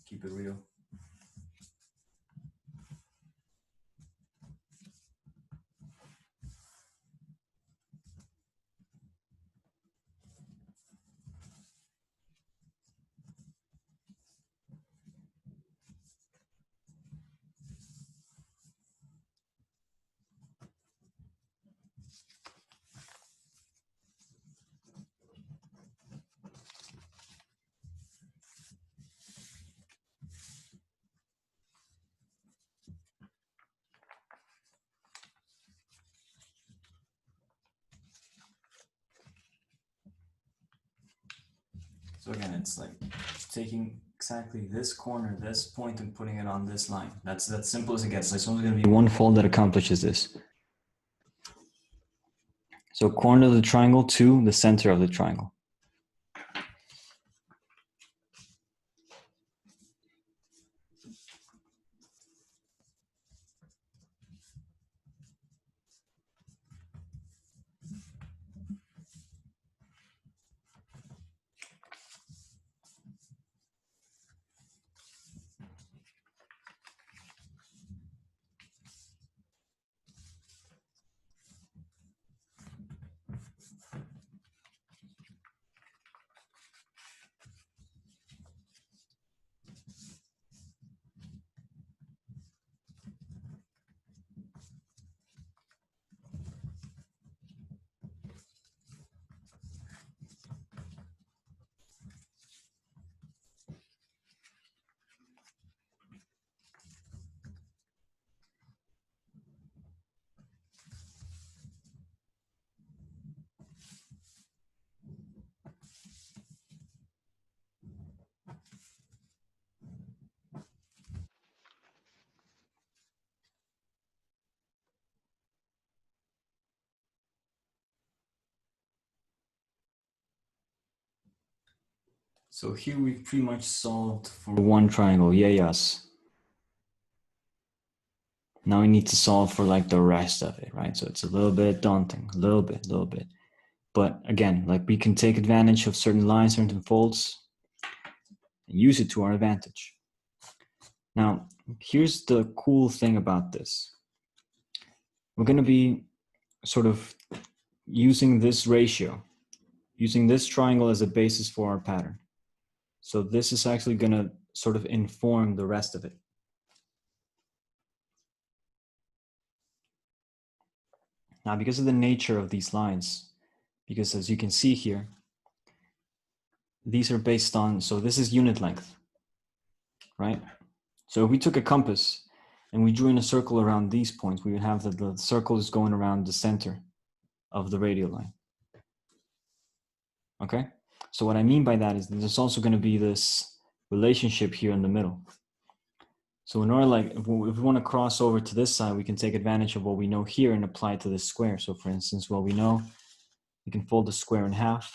Keep it real. So again, it's like taking exactly this corner, this point, and putting it on this line. That's simple as it gets. There's only going to be one fold that accomplishes this. So corner of the triangle to the center of the triangle. So here we've pretty much solved for one triangle, yes. Now we need to solve for like the rest of it, right? So it's a little bit daunting, a little bit. But again, like we can take advantage of certain lines, certain folds, and use it to our advantage. Now, here's the cool thing about this. We're gonna be sort of using this ratio, using this triangle as a basis for our pattern. So this is actually gonna sort of inform the rest of it. Now, because of the nature of these lines, because as you can see here, these are based on, so this is unit length, right? So if we took a compass and we drew in a circle around these points, we would have that the circle is going around the center of the radial line. Okay? So what I mean by that is that there's also going to be this relationship here in the middle. So in order, like, if we want to cross over to this side, we can take advantage of what we know here and apply it to this square. So for instance, what we know, we can fold the square in half.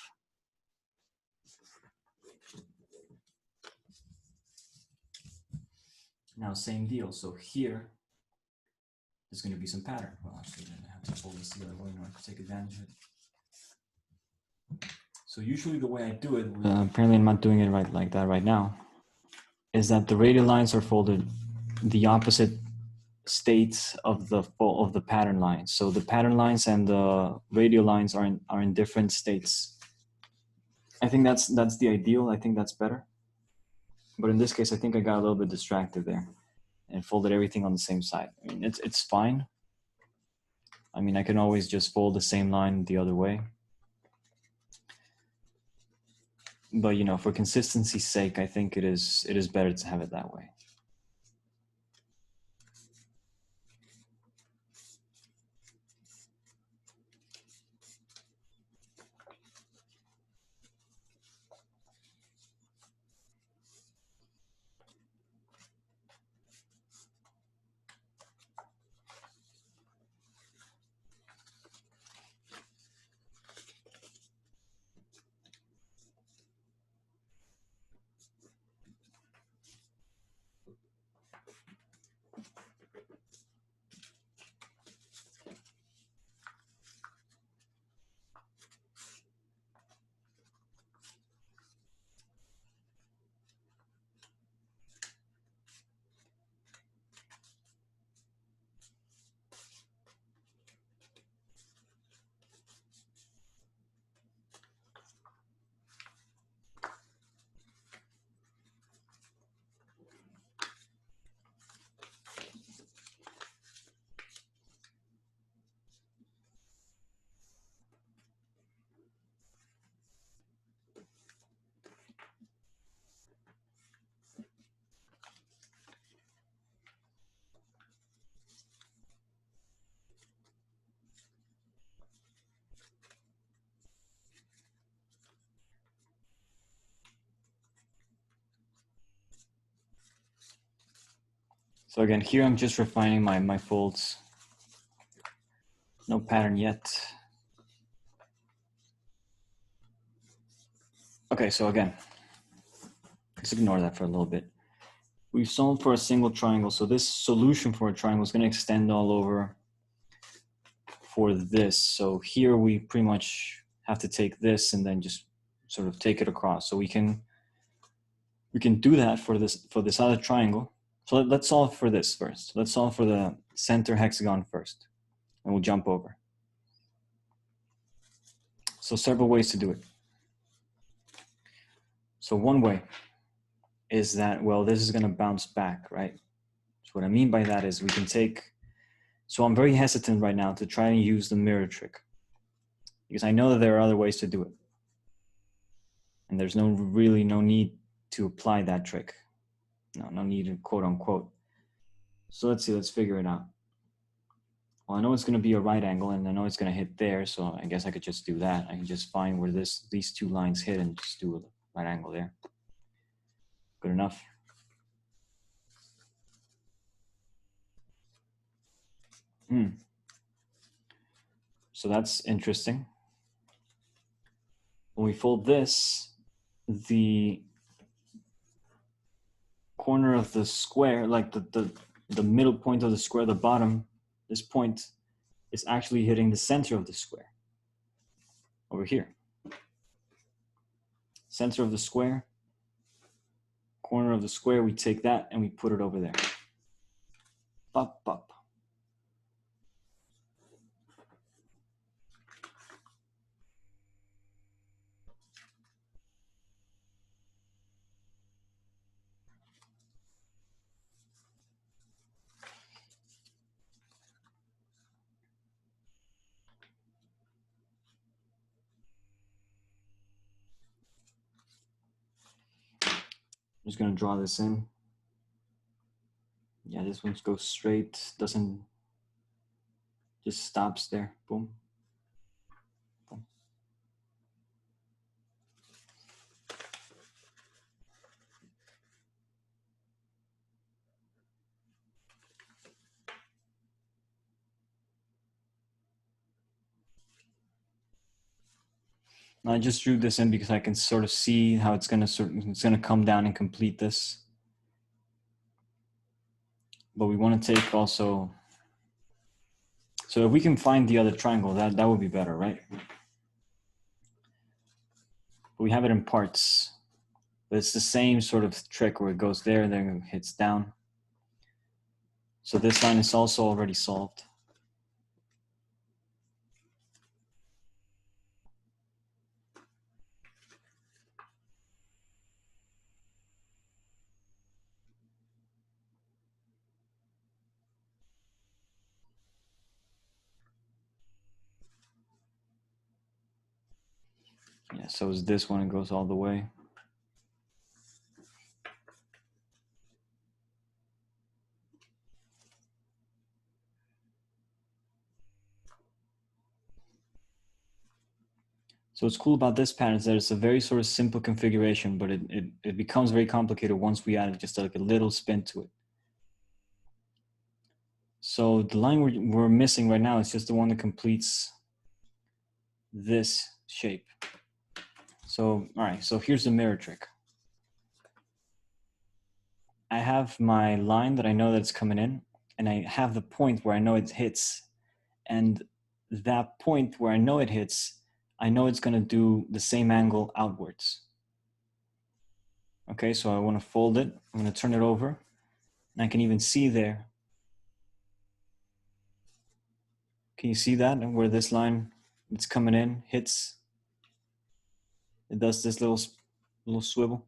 Now, same deal. So here, there's going to be some pattern. Well, actually, I have to fold this the other way in order to take advantage of it. So usually the way I do it, apparently I'm not doing it right like that right now, is that the radial lines are folded the opposite states of the pattern lines. So the pattern lines and the radial lines are in different states. I think that's the ideal. I think that's better. But in this case, I think I got a little bit distracted there and folded everything on the same side. I mean, it's fine. I mean, I can always just fold the same line the other way. But you know, for consistency's sake, I think it is better to have it that way. So again, here I'm just refining my folds. No pattern yet. Okay, so again, let's ignore that for a little bit. We've solved for a single triangle, so this solution for a triangle is going to extend all over for this. So here we pretty much have to take this and then just sort of take it across. So we can do that for this other triangle. So let's solve for this first. Let's solve for the center hexagon first, and we'll jump over. So several ways to do it. So one way is that, well, this is going to bounce back, right? So what I mean by that is we can take, so I'm very hesitant right now to try and use the mirror trick because I know that there are other ways to do it. And there's really no need to apply that trick. No need to quote unquote. So let's see, let's figure it out. Well, I know it's going to be a right angle and I know it's going to hit there. So I guess I could just do that. I can just find where these two lines hit and just do a right angle there. Good enough. So that's interesting. When we fold this, the corner of the square, like the middle point of the square, the bottom, this point is actually hitting the center of the square over here. Center of the square, corner of the square, we take that and we put it over there. Pop, pop. I'm just gonna draw this in. Yeah, this one goes straight, doesn't, just stops there, boom. Boom. I just drew this in because I can sort of see how it's gonna come down and complete this. But we want to take also, so if we can find the other triangle, that would be better, right? But we have it in parts. But it's the same sort of trick where it goes there, then it hits down. So this line is also already solved. Yeah, so is this one, it goes all the way. So what's cool about this pattern is that it's a very sort of simple configuration, but it becomes very complicated once we add just like a little spin to it. So the line we're missing right now is just the one that completes this shape. So, all right, so here's the mirror trick. I have my line that I know that it's coming in, and I have the point where I know it hits. And that point where I know it hits, I know it's gonna do the same angle outwards. Okay, so I wanna fold it, I'm gonna turn it over, and I can even see there. Can you see that? And where this line, it's coming in, hits, it does this little swivel.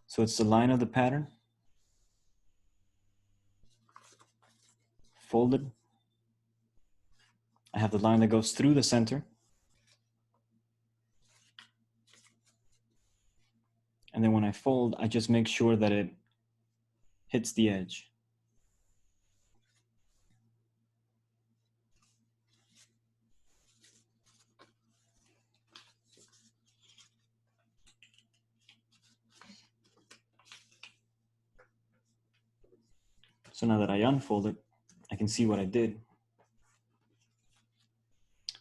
So it's the line of the pattern, folded. I have the line that goes through the center. And then when I fold, I just make sure that it hits the edge. So now that I unfold it, I can see what I did.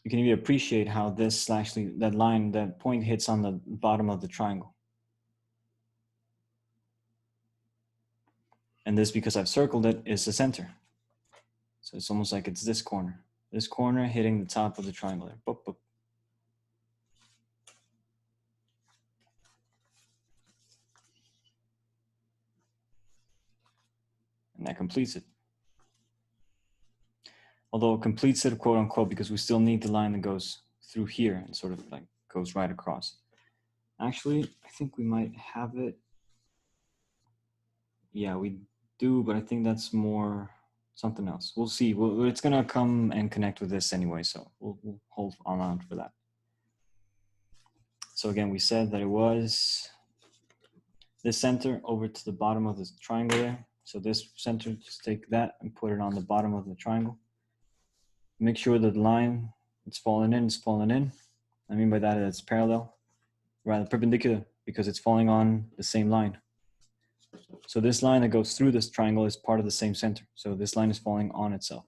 You can even appreciate how this actually, that line, that point hits on the bottom of the triangle. And this, because I've circled it, is the center. So it's almost like it's this corner hitting the top of the triangle there. Boop, boop. And that completes it. Although it completes it, quote unquote, because we still need the line that goes through here and sort of like goes right across. Actually, I think we might have it. Yeah, we do, but I think that's more something else. We'll see. It's gonna come and connect with this anyway, so we'll hold on for that. So again, we said that it was this center over to the bottom of this triangle there. So this center, just take that and put it on the bottom of the triangle. Make sure that the line it's falling in is falling in. I mean by that it's parallel, rather perpendicular, because it's falling on the same line. So this line that goes through this triangle is part of the same center. So this line is falling on itself.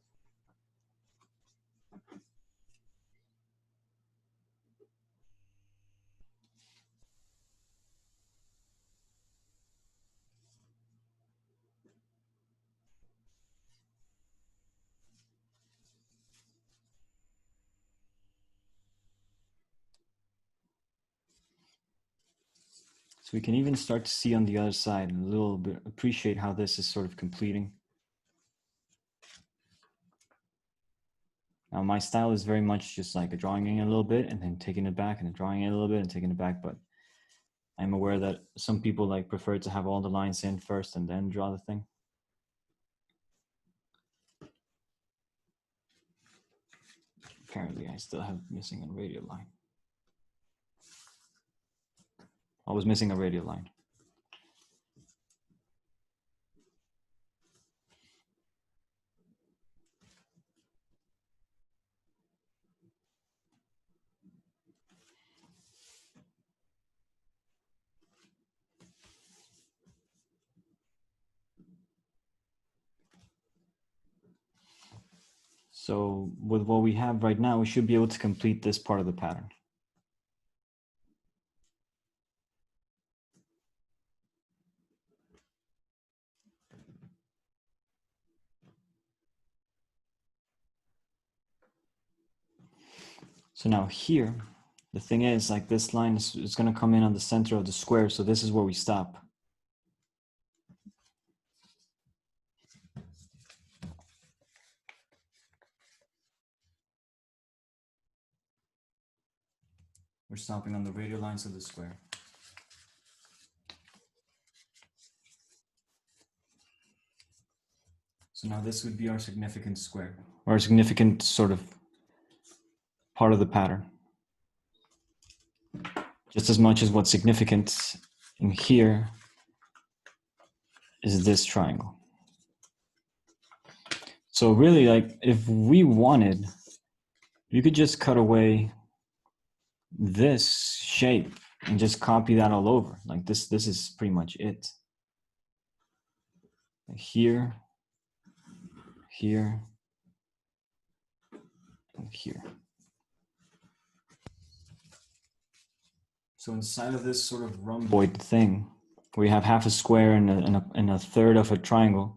So we can even start to see on the other side and a little bit appreciate how this is sort of completing. Now my style is very much just like drawing in a little bit and then taking it back and then drawing in a little bit and taking it back. But I'm aware that some people like prefer to have all the lines in first and then draw the thing. Apparently I still have missing a radial line. I was missing a radial line. So with what we have right now, we should be able to complete this part of the pattern. So now here, the thing is like this line is going to come in on the center of the square. So this is where we stop. We're stopping on the radial lines of the square. So now this would be our significant square, or a significant sort of part of the pattern. Just as much as what's significant in here is this triangle. So really, like, if we wanted, you could just cut away this shape and just copy that all over. Like this is pretty much it. Here, here, and here. So inside of this sort of rhomboid thing, where you have half a square and a third of a triangle,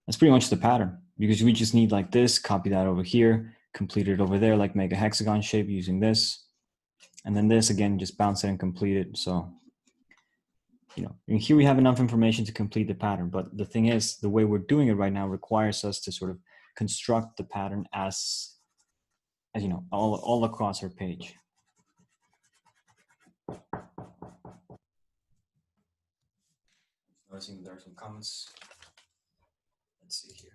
that's pretty much the pattern. Because we just need like this, copy that over here, complete it over there, like make a hexagon shape using this. And then this again, just bounce it and complete it. So, you know, and here we have enough information to complete the pattern. But the thing is, the way we're doing it right now requires us to sort of construct the pattern as you know, all across our page. Noticing there are some comments. Let's see here.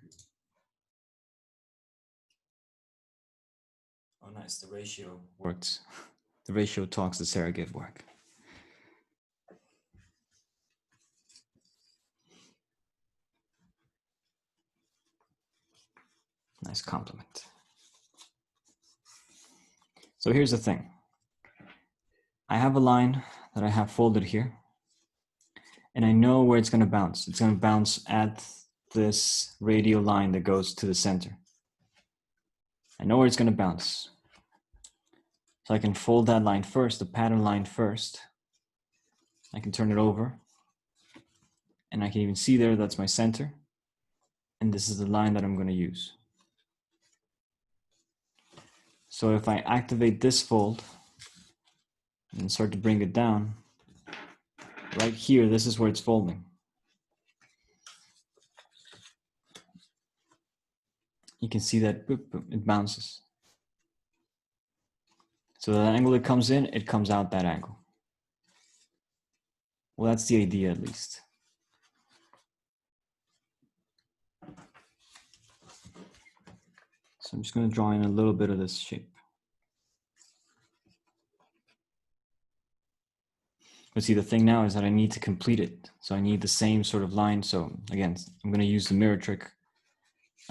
Oh, nice. The ratio works. The ratio talks that Sarah gave work. Nice compliment. So here's the thing. I have a line that I have folded here, and I know where it's going to bounce. It's going to bounce at this radial line that goes to the center. I know where it's going to bounce. So I can fold that line first, the pattern line first. I can turn it over. And I can even see there, that's my center. And this is the line that I'm going to use. So if I activate this fold and start to bring it down, right here, this is where it's folding. You can see that boop, boop, it bounces. So the angle that comes in, it comes out that angle. Well, that's the idea at least. So I'm just going to draw in a little bit of this shape. But see, the thing now is that I need to complete it. So I need the same sort of line. So again, I'm going to use the mirror trick.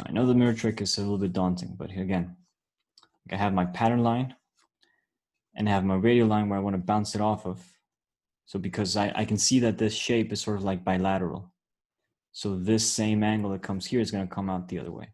I know the mirror trick is a little bit daunting, but again, I have my pattern line and I have my radial line where I want to bounce it off of. So because I can see that this shape is sort of like bilateral. So this same angle that comes here is going to come out the other way.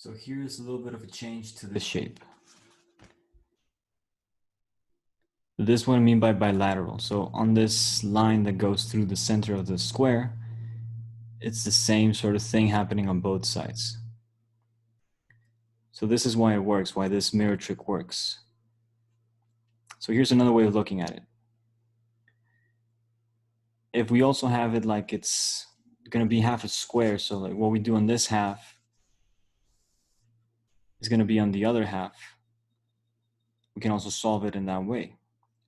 So here's a little bit of a change to this shape. This is what I mean by bilateral. So on this line that goes through the center of the square, it's the same sort of thing happening on both sides. So this is why it works, why this mirror trick works. So here's another way of looking at it. If we also have it like it's going to be half a square, so like what we do on this half is going to be on the other half, we can also solve it in that way.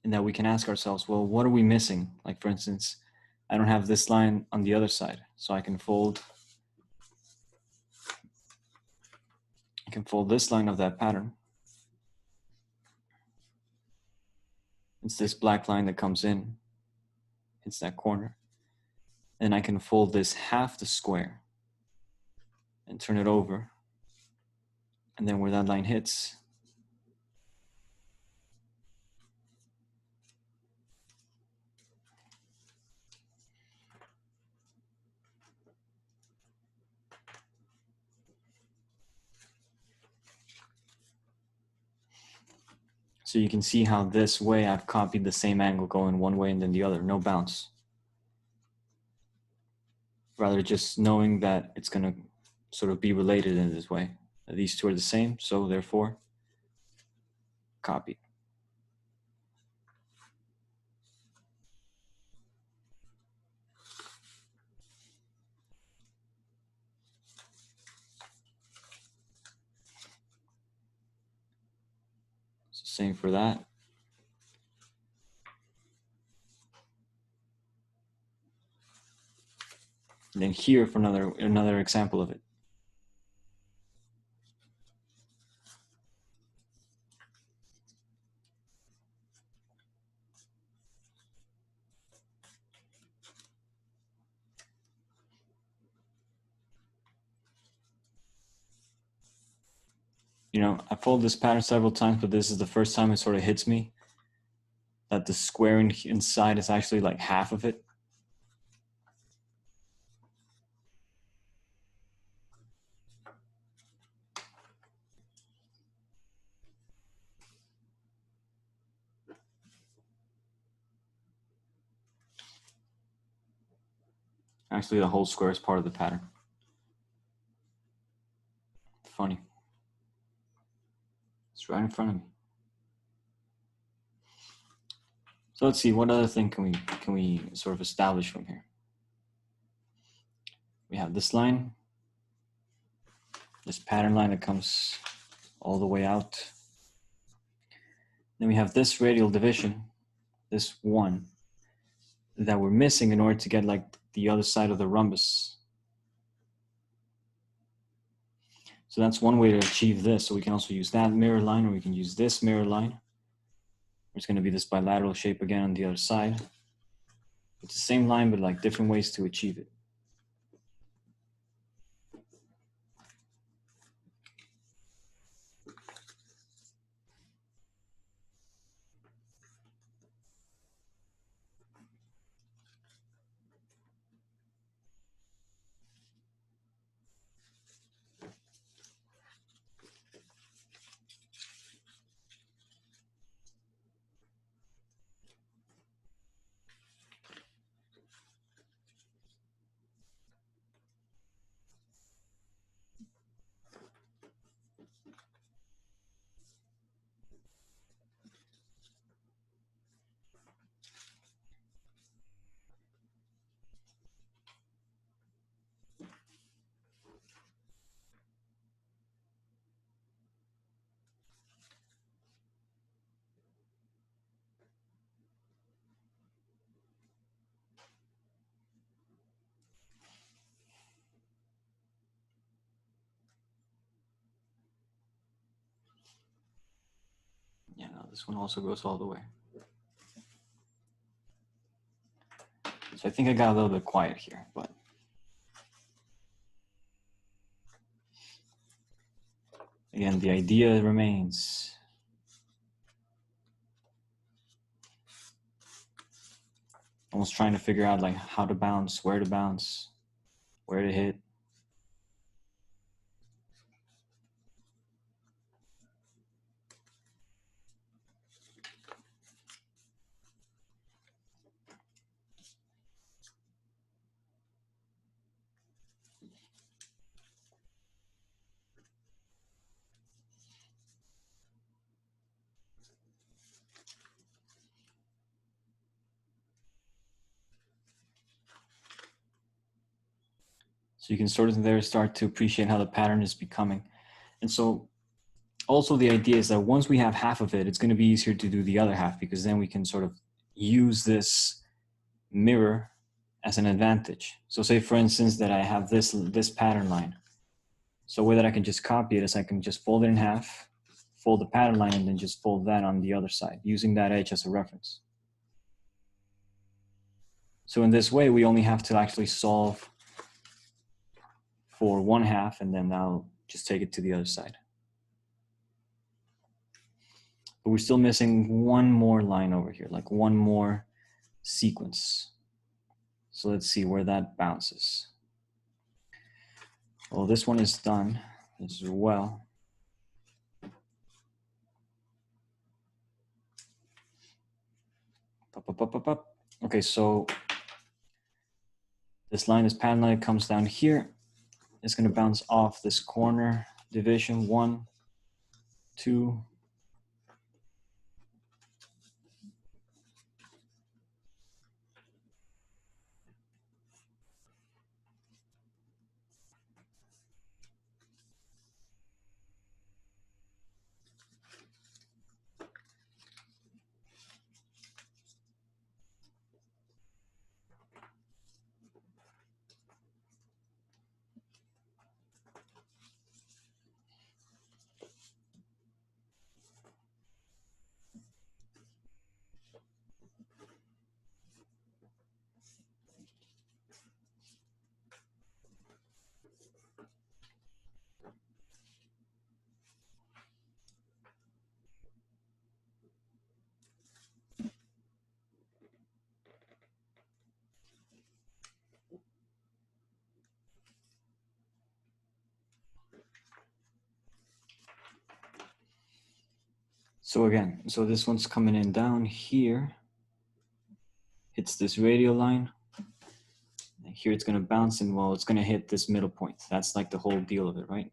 And that we can ask ourselves, well, what are we missing? Like for instance, I don't have this line on the other side, so I can fold this line of that pattern. It's this black line that comes in, it's that corner. And I can fold this half the square and turn it over. And then where that line hits, so you can see how this way I've copied the same angle going one way and then the other, no bounce. Rather just knowing that it's going to sort of be related in this way. These two are the same, so therefore, copy. So same for that. And then here for another example of it. You know, I followed this pattern several times, but this is the first time it sort of hits me that the square inside is actually like half of it. Actually, the whole square is part of the pattern. Funny. It's right in front of me. So let's see, what other thing can we sort of establish from here? We have this line, this pattern line that comes all the way out. Then we have this radial division, this one, that we're missing in order to get like the other side of the rhombus. So that's one way to achieve this. So we can also use that mirror line, or we can use this mirror line. There's going to be this bilateral shape again on the other side. It's the same line, but like different ways to achieve it. Yeah, no, this one also goes all the way. So I think I got a little bit quiet here, but again, the idea remains. Almost trying to figure out like how to bounce, where to hit. So you can sort of there start to appreciate how the pattern is becoming. And so also the idea is that once we have half of it, it's going to be easier to do the other half, because then we can sort of use this mirror as an advantage. So say for instance that I have this pattern line. So a way that I can just copy it is I can just fold it in half, fold the pattern line, and then just fold that on the other side, using that edge as a reference. So in this way, we only have to actually solve for one half, and then I'll just take it to the other side. But we're still missing one more line over here, like one more sequence. So let's see where that bounces. Well, this one is done as well. Okay, so this line, this pattern line comes down here. It's going to bounce off this corner division, 1, 2. So again, so this one's coming in down here, hits this radial line, and here it's going to bounce, and well, it's going to hit this middle point. That's like the whole deal of it, right?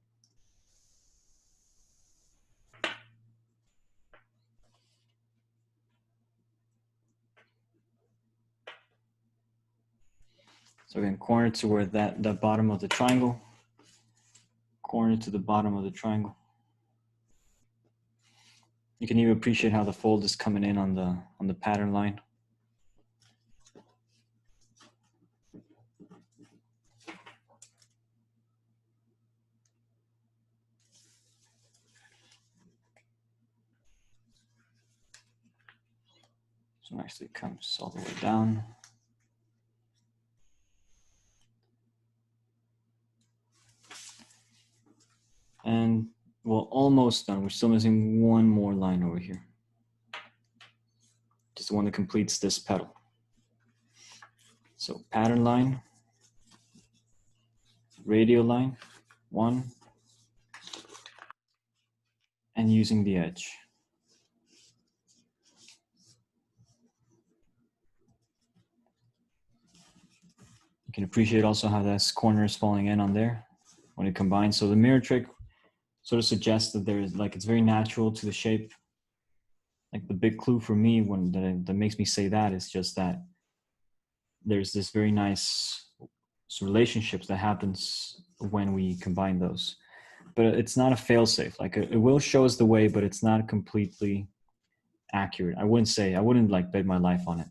So again, corner to where the bottom of the triangle, corner to the bottom of the triangle. You can even appreciate how the fold is coming in on the pattern line. So nicely comes all the way down. And we're almost done. We're still missing one more line over here. Just the one that completes this petal. So pattern line, radial line, one, and using the edge. You can appreciate also how this corner is falling in on there when it combines. So the mirror trick sort of suggests that there is, like, it's very natural to the shape. Like the big clue for me that makes me say that is just that there's this very nice relationships that happens when we combine those. But it's not a fail-safe. Like it will show us the way, but it's not completely accurate. I wouldn't like bet my life on it.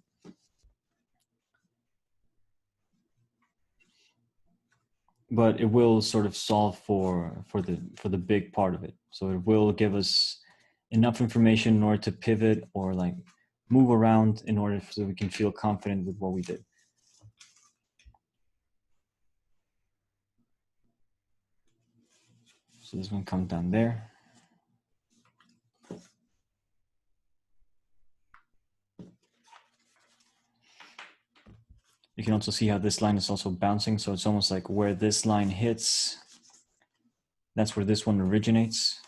But it will sort of solve for the big part of it. So it will give us enough information in order to pivot or like move around in order so we can feel confident with what we did. So this one comes down there. You can also see how this line is also bouncing. So it's almost like where this line hits, that's where this one originates.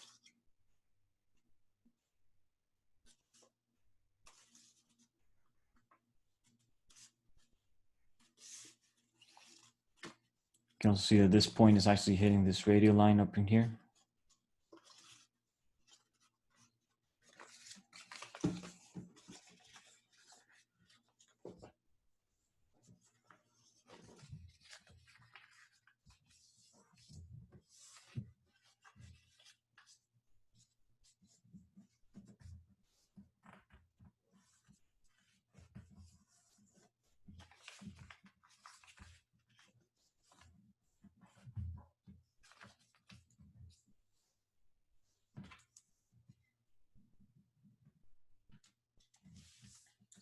You can also see that this point is actually hitting this radial line up in here.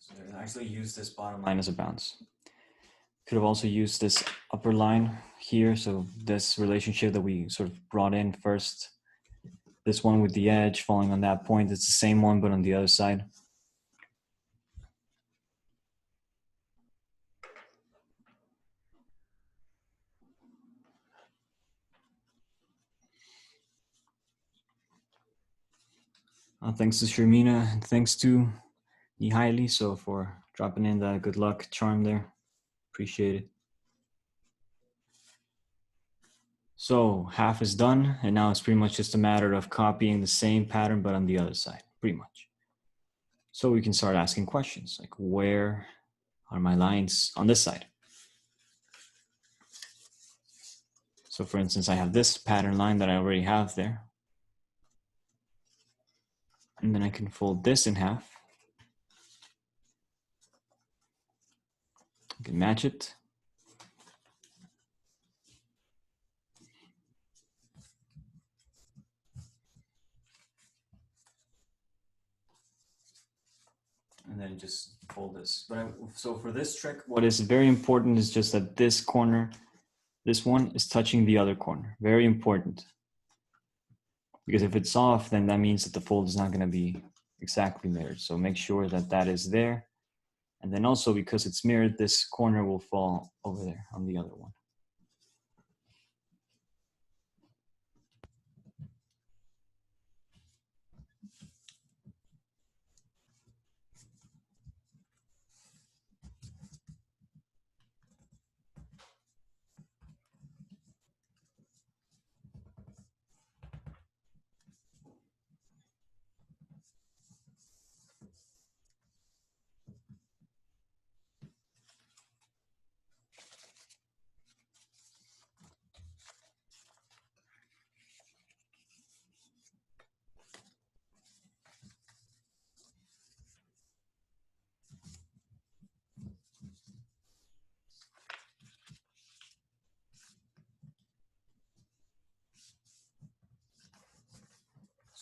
So I actually use this bottom line as a bounce. Could have also used this upper line here. So this relationship that we sort of brought in first, this one with the edge falling on that point, it's the same one, but on the other side. Thanks to Sharmina, and thanks to Nihaili so for dropping in that good luck charm there. Appreciate it. So half is done, and now it's pretty much just a matter of copying the same pattern, but on the other side, pretty much. So we can start asking questions like, where are my lines on this side? So for instance, I have this pattern line that I already have there. And then I can fold this in half. I can match it. And then just fold this. So for this trick, what is very important is just that this corner, this one is touching the other corner. Very important. Because if it's off, then that means that the fold is not going to be exactly mirrored. So make sure that that is there. And then also because it's mirrored, this corner will fall over there on the other one.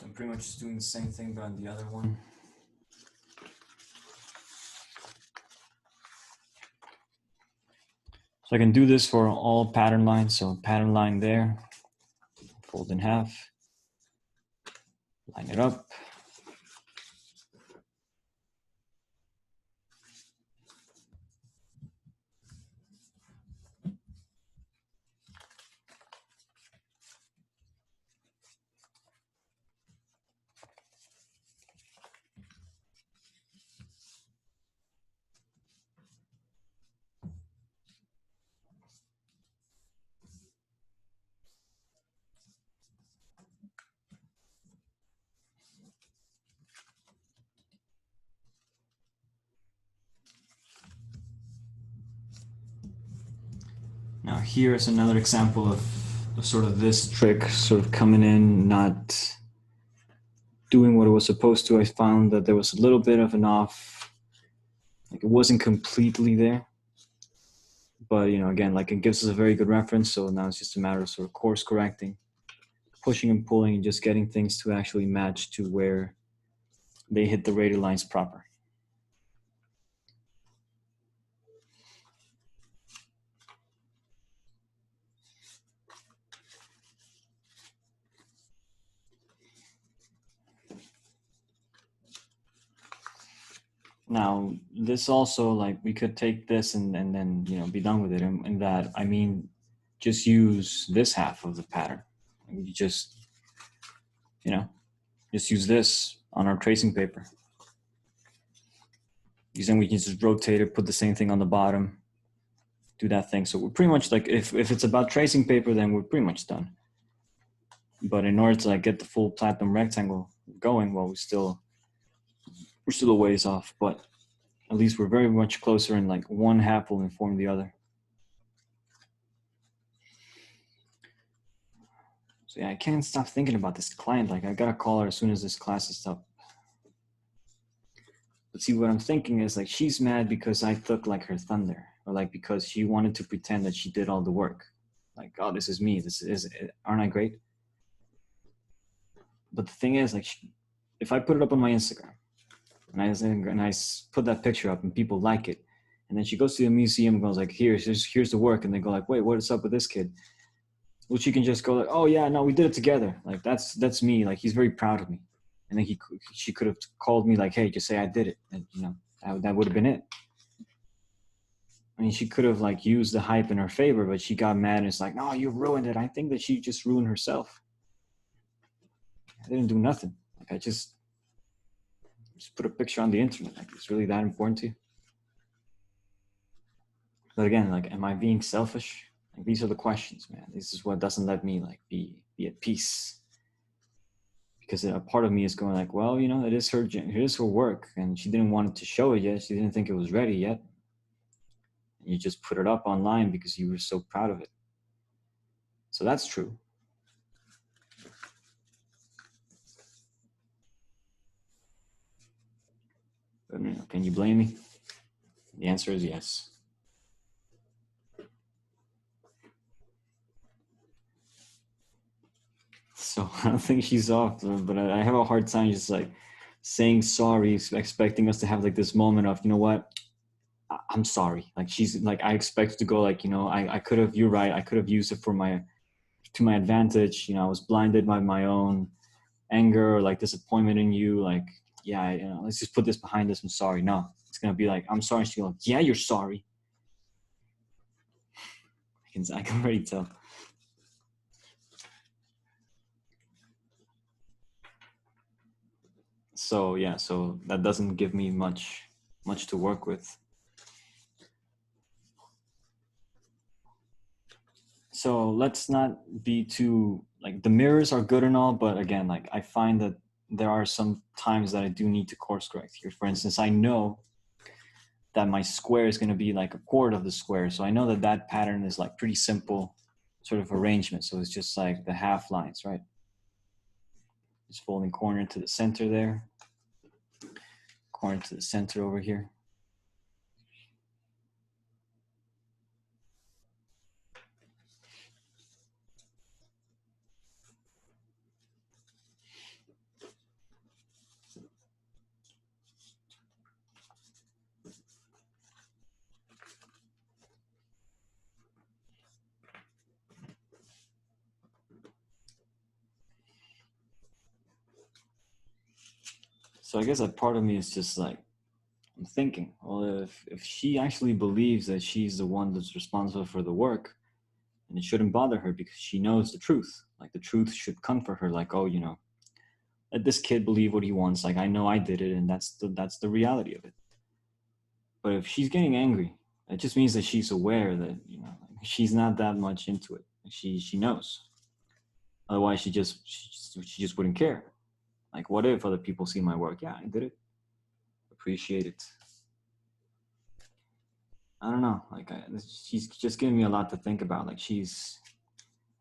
I'm pretty much just doing the same thing but on the other one. So I can do this for all pattern lines. So pattern line there, fold in half, line it up. Now here is another example of sort of this trick sort of coming in, not doing what it was supposed to. I found that there was a little bit of an off, like it wasn't completely there. But, you know, again, like it gives us a very good reference. So now it's just a matter of sort of course correcting, pushing and pulling, and just getting things to actually match to where they hit the radial lines proper. Now, this also, like, we could take this and then, you know, be done with it. And that, I mean, just use this half of the pattern. You just, you know, just use this on our tracing paper. Because then we can just rotate it, put the same thing on the bottom, do that thing. So we're pretty much like, if it's about tracing paper, then we're pretty much done. But in order to like get the full platinum rectangle going, well, we're still a ways off, but at least we're very much closer, and like one half will inform the other. So yeah, I can't stop thinking about this client. Like I gotta call her as soon as this class is up. But see, what I'm thinking is like, she's mad because I took like her thunder, or like because she wanted to pretend that she did all the work. Like, oh, this is me. Aren't I great? But the thing is, like, if I put it up on my Instagram, and I put that picture up and people like it, and then she goes to the museum and goes like, here's the work, and they go like, wait, what's up with this kid? Well, she can just go like, oh yeah, no, we did it together. Like that's me. Like he's very proud of me. And then she could have called me like, hey, just say I did it, and you know, that would have been it. I mean, she could have like used the hype in her favor, but she got mad and it's like, no, you ruined it. I think that she just ruined herself. I didn't do nothing. Like I just put a picture on the internet. Like it's really that important to you? But again, like, am I being selfish? Like these are the questions, man. This is what doesn't let me like be at peace. Because a part of me is going like, well, you know, it is her work, and she didn't want to show it yet. She didn't think it was ready yet. And you just put it up online because you were so proud of it. So that's true. But, you know, can you blame me? The answer is yes. So I don't think she's off, but I have a hard time just like saying sorry, expecting us to have like this moment of, you know what, I'm sorry. Like she's like, I expect to go like, you know, I could have, you're right, I could have used it to my advantage. You know, I was blinded by my own anger or like disappointment in you. Like, yeah, you know, let's just put this behind us. I'm sorry. No, it's gonna be like, I'm sorry. She's like, yeah, you're sorry. I can already tell. So yeah, so that doesn't give me much to work with. So let's not be too, like, the mirrors are good and all, but again, like I find that there are some times that I do need to course correct here. For instance, I know that my square is going to be like a chord of the square. So I know that that pattern is like pretty simple sort of arrangement. So it's just like the half lines, right? Just folding corner to the center there, corner to the center over here. So I guess that part of me is just like, I'm thinking, well, if she actually believes that she's the one that's responsible for the work, and it shouldn't bother her because she knows the truth. Like the truth should comfort her. Like, oh, you know, let this kid believe what he wants. Like I know I did it, and that's the reality of it. But if she's getting angry, it just means that she's aware that, you know, like, she's not that much into it. She knows. Otherwise, she just wouldn't care. Like, what if other people see my work? Yeah, I did it. Appreciate it. I don't know. Like, she's just giving me a lot to think about. Like, I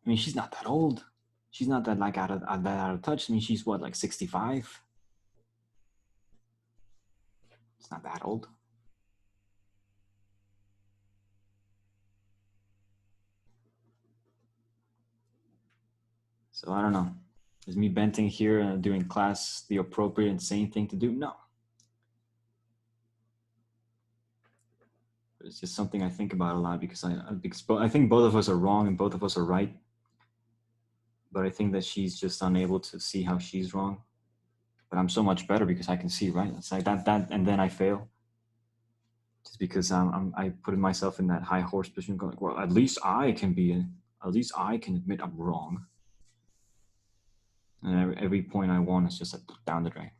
mean, she's not that old. She's not that like out of touch. I mean, she's what, like 65? It's not that old. So I don't know. Is me venting here and doing class the appropriate and sane thing to do? No. But it's just something I think about a lot because I think both of us are wrong and both of us are right. But I think that she's just unable to see how she's wrong. But I'm so much better because I can see right. It's like that, and then I fail. Just because I put myself in that high horse position, going, well, at least I can admit I'm wrong. And every point I want is just like down the drain.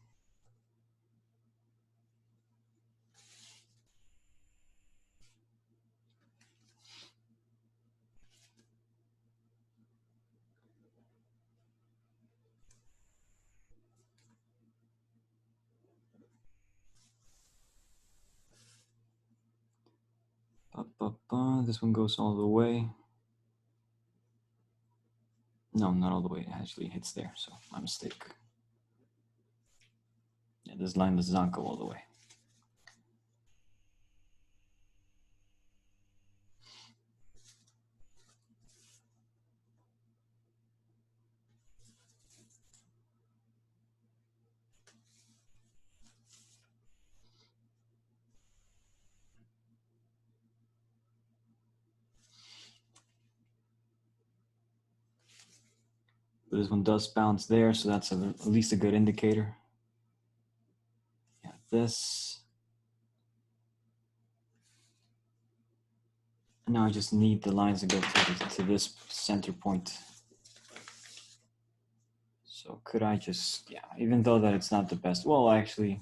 This one goes all the way. No, not all the way. It actually hits there, so my mistake. Yeah, this line does not go all the way. But this one does bounce there, so that's at least a good indicator. Yeah, this. And now I just need the lines to go to this center point. So could I just, yeah, even though that it's not the best, well, actually,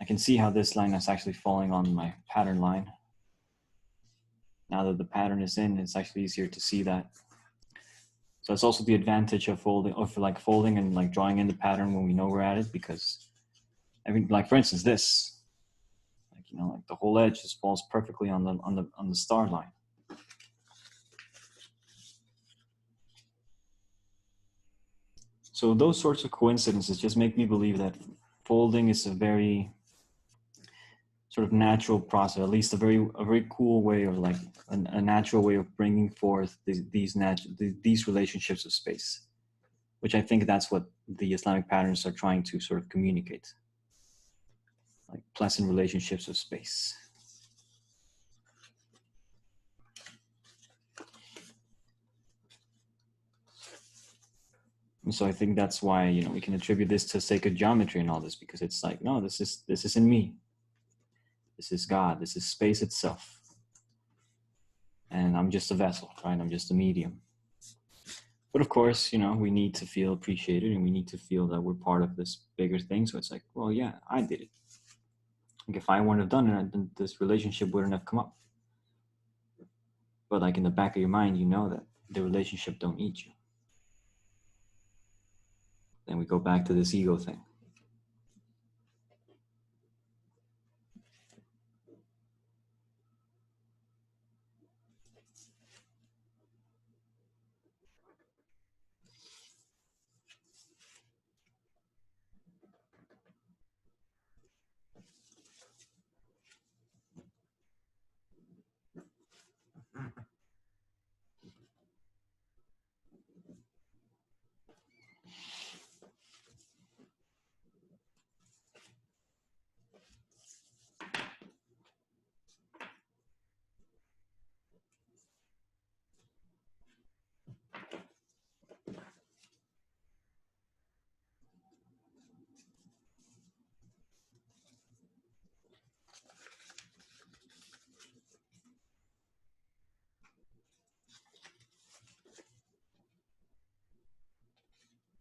I can see how this line is actually falling on my pattern line. Now that the pattern is in, it's actually easier to see that. So it's also the advantage of folding and like drawing in the pattern when we know we're at it, because I mean, like for instance, this, like, you know, like the whole edge just falls perfectly on the star line. So those sorts of coincidences just make me believe that folding is a very sort of natural process, at least a very cool way of like a natural way of bringing forth these relationships of space, which I think that's what the Islamic patterns are trying to sort of communicate, like pleasant relationships of space. And so I think that's why, you know, we can attribute this to sacred geometry and all this, because it's like, no, this is in me. This is God. This is space itself. And I'm just a vessel, right? I'm just a medium. But of course, you know, we need to feel appreciated and we need to feel that we're part of this bigger thing. So it's like, well, yeah, I did it. Like if I wouldn't have done it, then this relationship wouldn't have come up. But like in the back of your mind, you know that the relationship don't need you. Then we go back to this ego thing.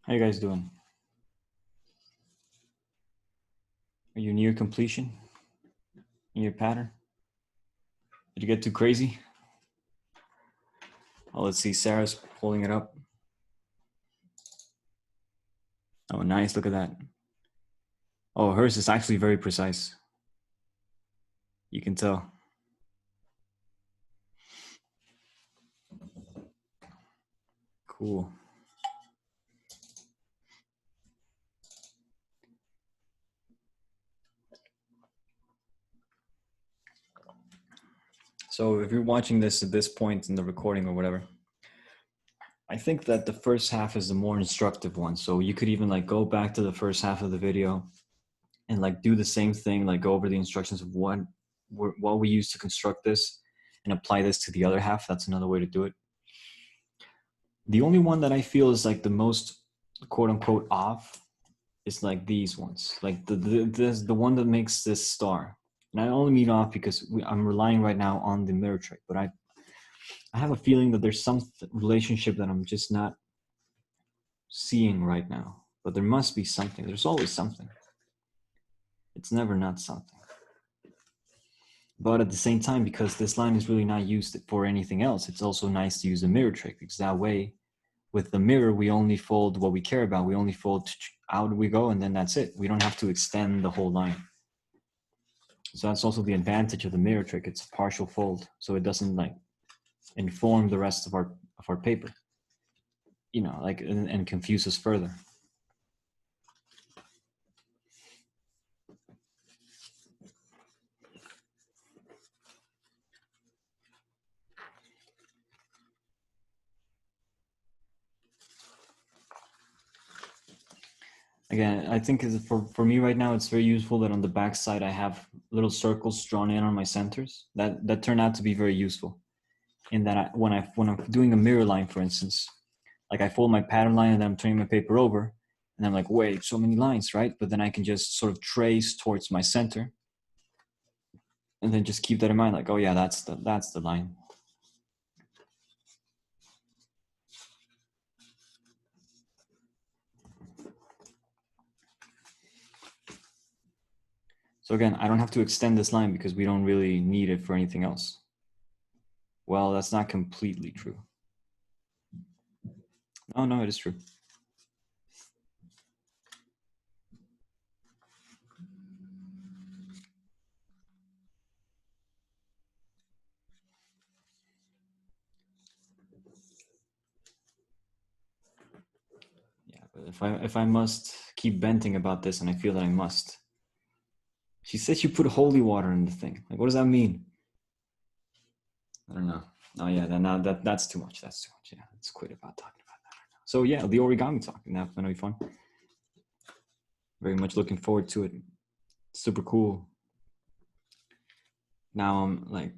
How you guys doing? Are you near completion in your pattern? Did you get too crazy? Oh, let's see. Sarah's pulling it up. Oh, nice. Look at that. Oh, hers is actually very precise. You can tell. Cool. So if you're watching this at this point in the recording or whatever, I think that the first half is the more instructive one. So you could even like go back to the first half of the video and like do the same thing, like go over the instructions of what we use to construct this and apply this to the other half. That's another way to do it. The only one that I feel is like the most quote unquote off is like these ones, like the one that makes this star. And I only mean off because I'm relying right now on the mirror trick, but I have a feeling that there's some relationship that I'm just not seeing right now, but there must be something. There's always something. It's never not something. But at the same time, because this line is really not used for anything else, it's also nice to use the mirror trick, because that way with the mirror, we only fold what we care about. We only fold out we go, and then that's it. We don't have to extend the whole line. So that's also the advantage of the mirror trick. It's a partial fold, so it doesn't like inform the rest of our paper, you know, like and confuse us further. Again, I think for me right now, it's very useful that on the back side I have little circles drawn in on my centers. That turned out to be very useful. In that when I'm doing a mirror line, for instance, like I fold my pattern line and then I'm turning my paper over, and I'm like, wait, so many lines, right? But then I can just sort of trace towards my center, and then just keep that in mind, like, oh yeah, that's the line. So again, I don't have to extend this line because we don't really need it for anything else. Well, that's not completely true. Oh, no, it is true. Yeah, but if I must keep venting about this, and I feel that I must. She said you put holy water in the thing. Like, what does that mean? I don't know. Oh yeah, that's too much. That's too much. Yeah, let's quit about talking about that right now. So yeah, the origami talk. That's gonna be fun. Very much looking forward to it. Super cool. Now I'm like,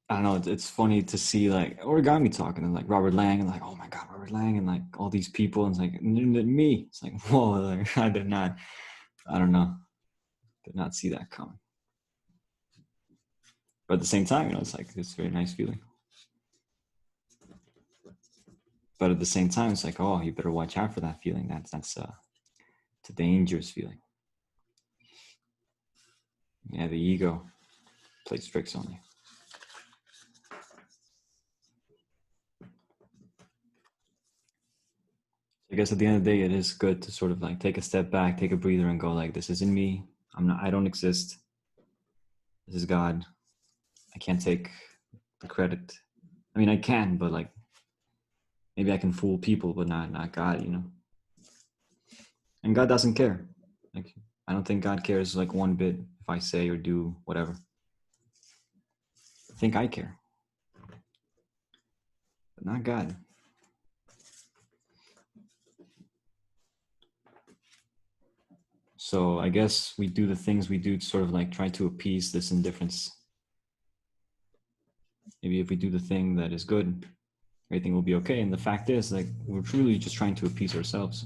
I don't know. It's funny to see like origami talking and like Robert Lang and like, oh my god, Robert Lang and like all these people and it's like me. It's like, whoa, like, I did not. I don't know. Did not see that coming. But at the same time, you know, it's like this very nice feeling. But at the same time, it's like, oh, you better watch out for that feeling. That's a dangerous feeling. Yeah, the ego plays tricks on you. I guess at the end of the day, it is good to sort of like take a step back, take a breather, and go like, this isn't me. I don't exist. This is God. I can't take the credit. I mean, I can, but like, maybe I can fool people, but not God, you know. And God doesn't care. Like, I don't think God cares like one bit if I say or do whatever. I think I care, but not God. So I guess we do the things we do to sort of like try to appease this indifference. Maybe if we do the thing that is good, everything will be okay. And the fact is, like, we're truly just trying to appease ourselves.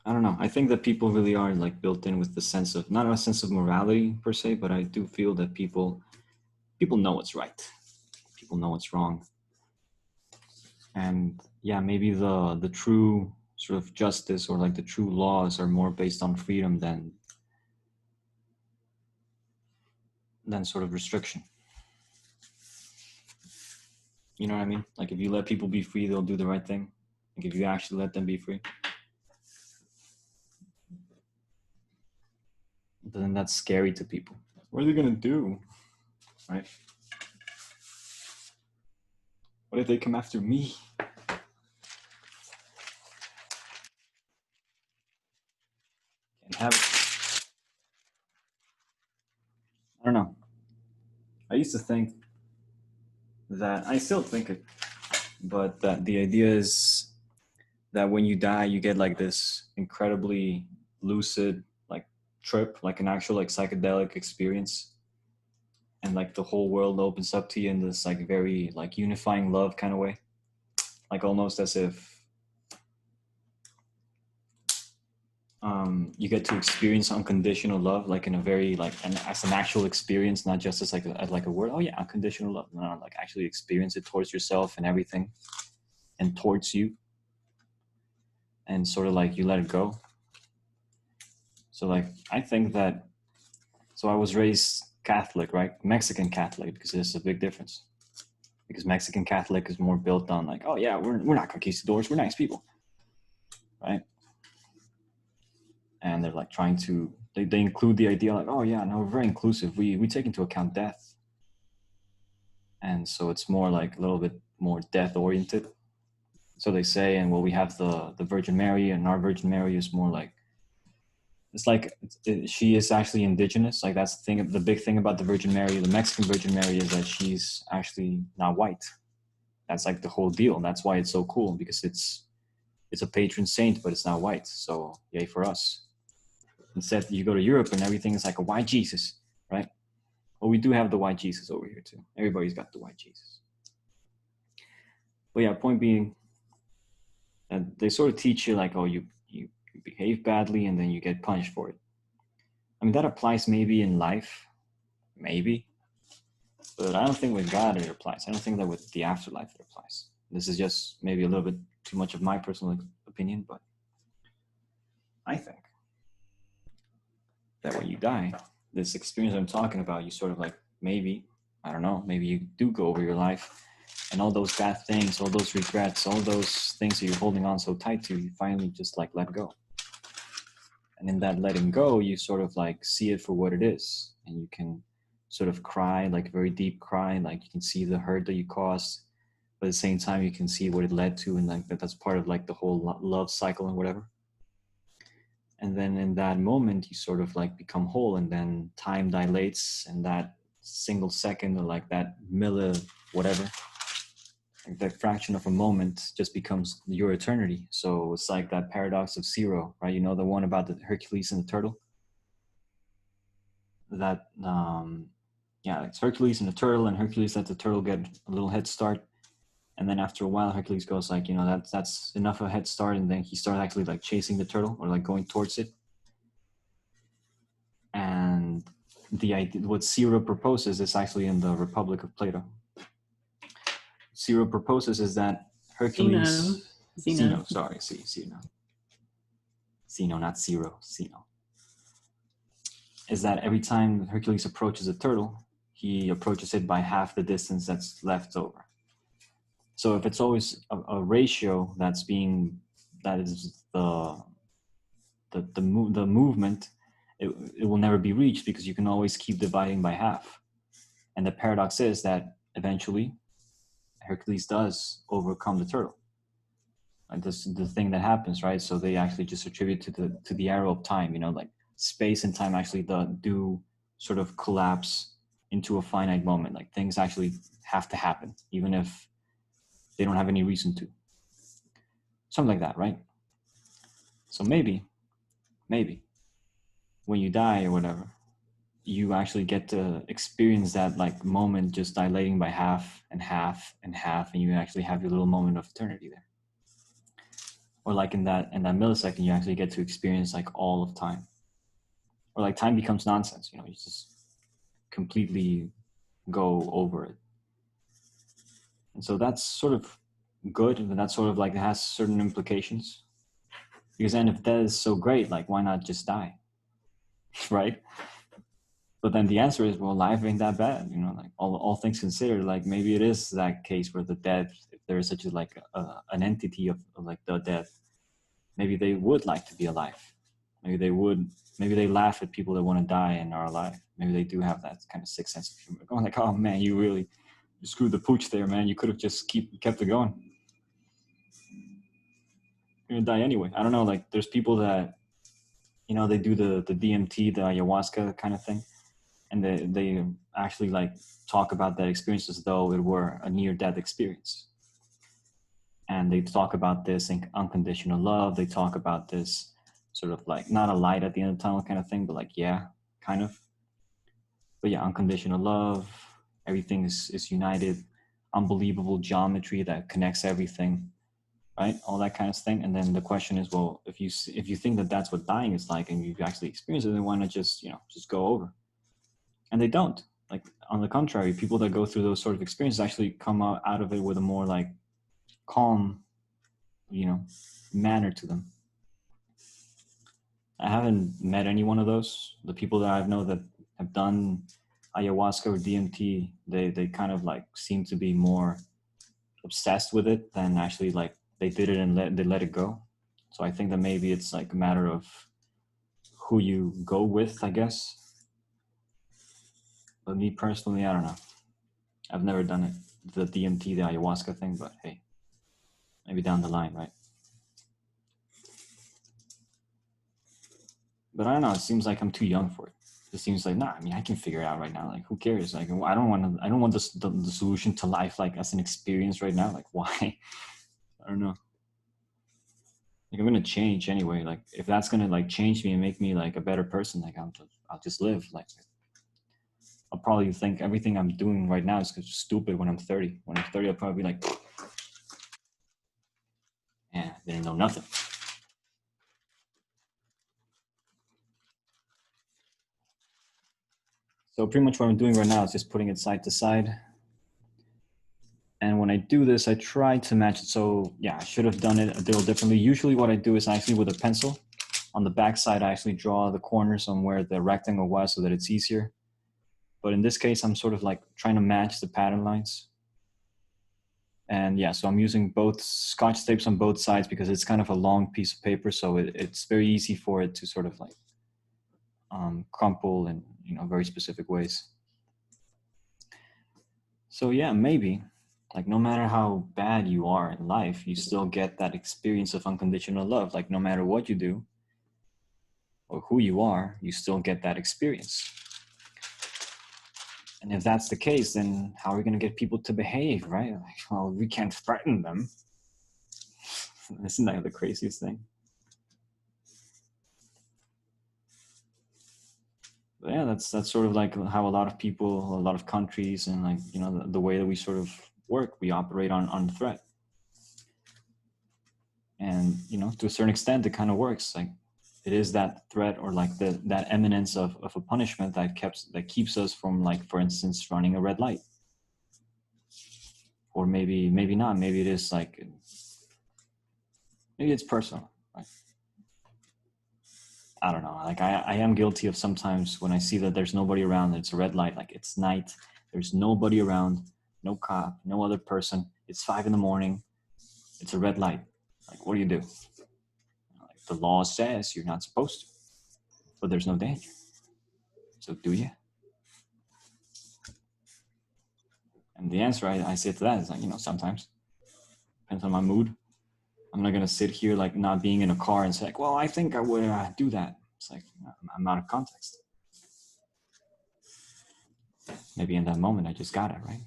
I don't know. I think that people really are like built in with the sense of, not a sense of morality per se, but I do feel that people know what's right. people know what's wrong. And yeah, maybe the true sort of justice or like the true laws are more based on freedom than sort of restriction. You know what I mean? Like if you let people be free, they'll do the right thing. Like if you actually let them be free, then that's scary to people. What are they gonna do? Right? What if they come after me? Can't have it. I don't know. I used to think that, I still think it, but that the idea is that when you die, you get like this incredibly lucid like trip, like an actual like psychedelic experience. And like the whole world opens up to you in this like very like unifying love kind of way. Like almost as if you get to experience unconditional love, like in a very like as an actual experience, not just as like a word. Oh yeah, unconditional love. No, like actually experience it towards yourself and everything, and towards you, and sort of like you let it go. So like I think that. So I was raised Catholic, right? Mexican Catholic, because there's a big difference. Because Mexican Catholic is more built on like, oh yeah, we're not conquistadors, we're nice people, right? And they're like trying to, they include the idea like, oh yeah, no, we're very inclusive. We take into account death. And so it's more like a little bit more death oriented. So they say, and well, we have the Virgin Mary, and our Virgin Mary is more like, it's like she is actually indigenous. Like that's the thing, the big thing about the Virgin Mary, the Mexican Virgin Mary, is that she's actually not white. That's like the whole deal. And that's why it's so cool, because it's a patron saint, but it's not white. So yay for us. Instead, you go to Europe and everything is like a white Jesus, right? Well, we do have the white Jesus over here too. Everybody's got the white Jesus. But yeah, point being that they sort of teach you like, oh, you behave badly and then you get punished for it. I mean, that applies maybe in life, maybe. But I don't think with God it applies. I don't think that with the afterlife it applies. This is just maybe a little bit too much of my personal opinion, but I think that when you die, this experience I'm talking about, you sort of like, maybe, I don't know, maybe you do go over your life and all those bad things, all those regrets, all those things that you're holding on so tight to, you finally just like let go. And in that letting go, you sort of like see it for what it is. And you can sort of cry, like very deep cry, like you can see the hurt that you caused, but at the same time, you can see what it led to. And like that's part of like the whole love cycle and whatever. And then in that moment, you sort of like become whole, and then time dilates, and that single second or like that whatever, like that fraction of a moment just becomes your eternity. So it's like that paradox of zero, right? You know, the one about the Hercules and the turtle? That, yeah, it's Hercules and the turtle, and Hercules lets the turtle get a little head start. And then after a while, Hercules goes like, you know, that's enough of a head start. And then he starts actually like chasing the turtle or like going towards it. And the idea, what Zero proposes is actually in the Republic of Plato. Zero proposes is that Hercules, Zeno, not Zero, Zeno. Is that every time Hercules approaches a turtle, he approaches it by half the distance that's left over. So if it's always a ratio that is the movement, it will never be reached, because you can always keep dividing by half. And the paradox is that eventually Hercules does overcome the turtle. And this is the thing that happens, right? So they actually just attribute to the arrow of time, you know, like space and time actually do sort of collapse into a finite moment. Like things actually have to happen, even if they don't have any reason to. Something like that, right? So maybe when you die or whatever, you actually get to experience that like moment just dilating by half and half and half, and you actually have your little moment of eternity there. Or like in that millisecond, you actually get to experience like all of time. Or like time becomes nonsense, you know, you just completely go over it. And so that's sort of good, and that's sort of like, it has certain implications. Because then if that is so great, like, why not just die? Right? But then the answer is, well, life ain't that bad, you know, like all things considered, like maybe it is that case where the dead, if there is such a, like an entity of like the dead, maybe they would like to be alive. Maybe they laugh at people that want to die and are alive. Maybe they do have that kind of sick sense of humor, going like, oh man, you screwed the pooch there, man. You could have just kept it going. You're gonna die anyway. I don't know, like there's people that, you know, they do the DMT, the ayahuasca kind of thing, and they actually like talk about that experience as though it were a near-death experience. And they talk about this unconditional love. They talk about this sort of like, not a light at the end of the tunnel kind of thing, but like, yeah, kind of. But yeah, unconditional love, everything is united, unbelievable geometry that connects everything, right? All that kind of thing. And then the question is, well, if you think that that's what dying is like, and you've actually experienced it, then why not just go over? And they don't. Like, on the contrary, people that go through those sort of experiences actually come out of it with a more like calm, manner to them. I haven't met any one of those. The people that I know that have done ayahuasca or DMT, they kind of like seem to be more obsessed with it than actually like they did it and they let it go. So I think that maybe it's like a matter of who you go with, I guess. But me personally, I don't know. I've never done it, the DMT, the ayahuasca thing, but hey, maybe down the line, right? But I don't know, it seems like I'm too young for it. It seems like, I mean, I can figure it out right now. Like, who cares? Like, I don't want the solution to life, like, as an experience right now. Like, why? I don't know. Like, I'm going to change anyway. Like, if that's going to like change me and make me like a better person, like I'll just live. Like, I'll probably think everything I'm doing right now is stupid when I'm 30. When I'm 30, I'll probably be like, yeah, didn't know nothing. So pretty much what I'm doing right now is just putting it side to side. And when I do this, I try to match it. So yeah, I should have done it a little differently. Usually what I do is actually with a pencil. On the back side, I actually draw the corners on where the rectangle was so that it's easier. But in this case, I'm sort of like trying to match the pattern lines. And yeah, so I'm using both Scotch tapes on both sides because it's kind of a long piece of paper. So it's very easy for it to sort of like crumple in very specific ways. So yeah, maybe like no matter how bad you are in life, you still get that experience of unconditional love. Like no matter what you do or who you are, you still get that experience. And if that's the case, then how are we going to get people to behave, right? Like, well, we can't threaten them. Isn't that the craziest thing? But yeah, that's sort of like how a lot of people, a lot of countries, and like the way that we sort of work, we operate on threat. And to a certain extent, it kind of works. Like it is that threat or like that eminence of a punishment that keeps us from, like, for instance, running a red light. Or maybe not. Maybe it is like, maybe it's personal. Right? I don't know. Like I am guilty of sometimes when I see that there's nobody around, it's a red light, like it's night, there's nobody around, no cop, no other person. It's 5 a.m. It's a red light. Like, what do you do? Like, the law says you're not supposed to, but there's no danger. So do you? And the answer I say to that is like, sometimes. Depends on my mood. I'm not going to sit here like not being in a car and say like, well, I think I would do that. It's like, I'm out of context. Maybe in that moment I just got it, right?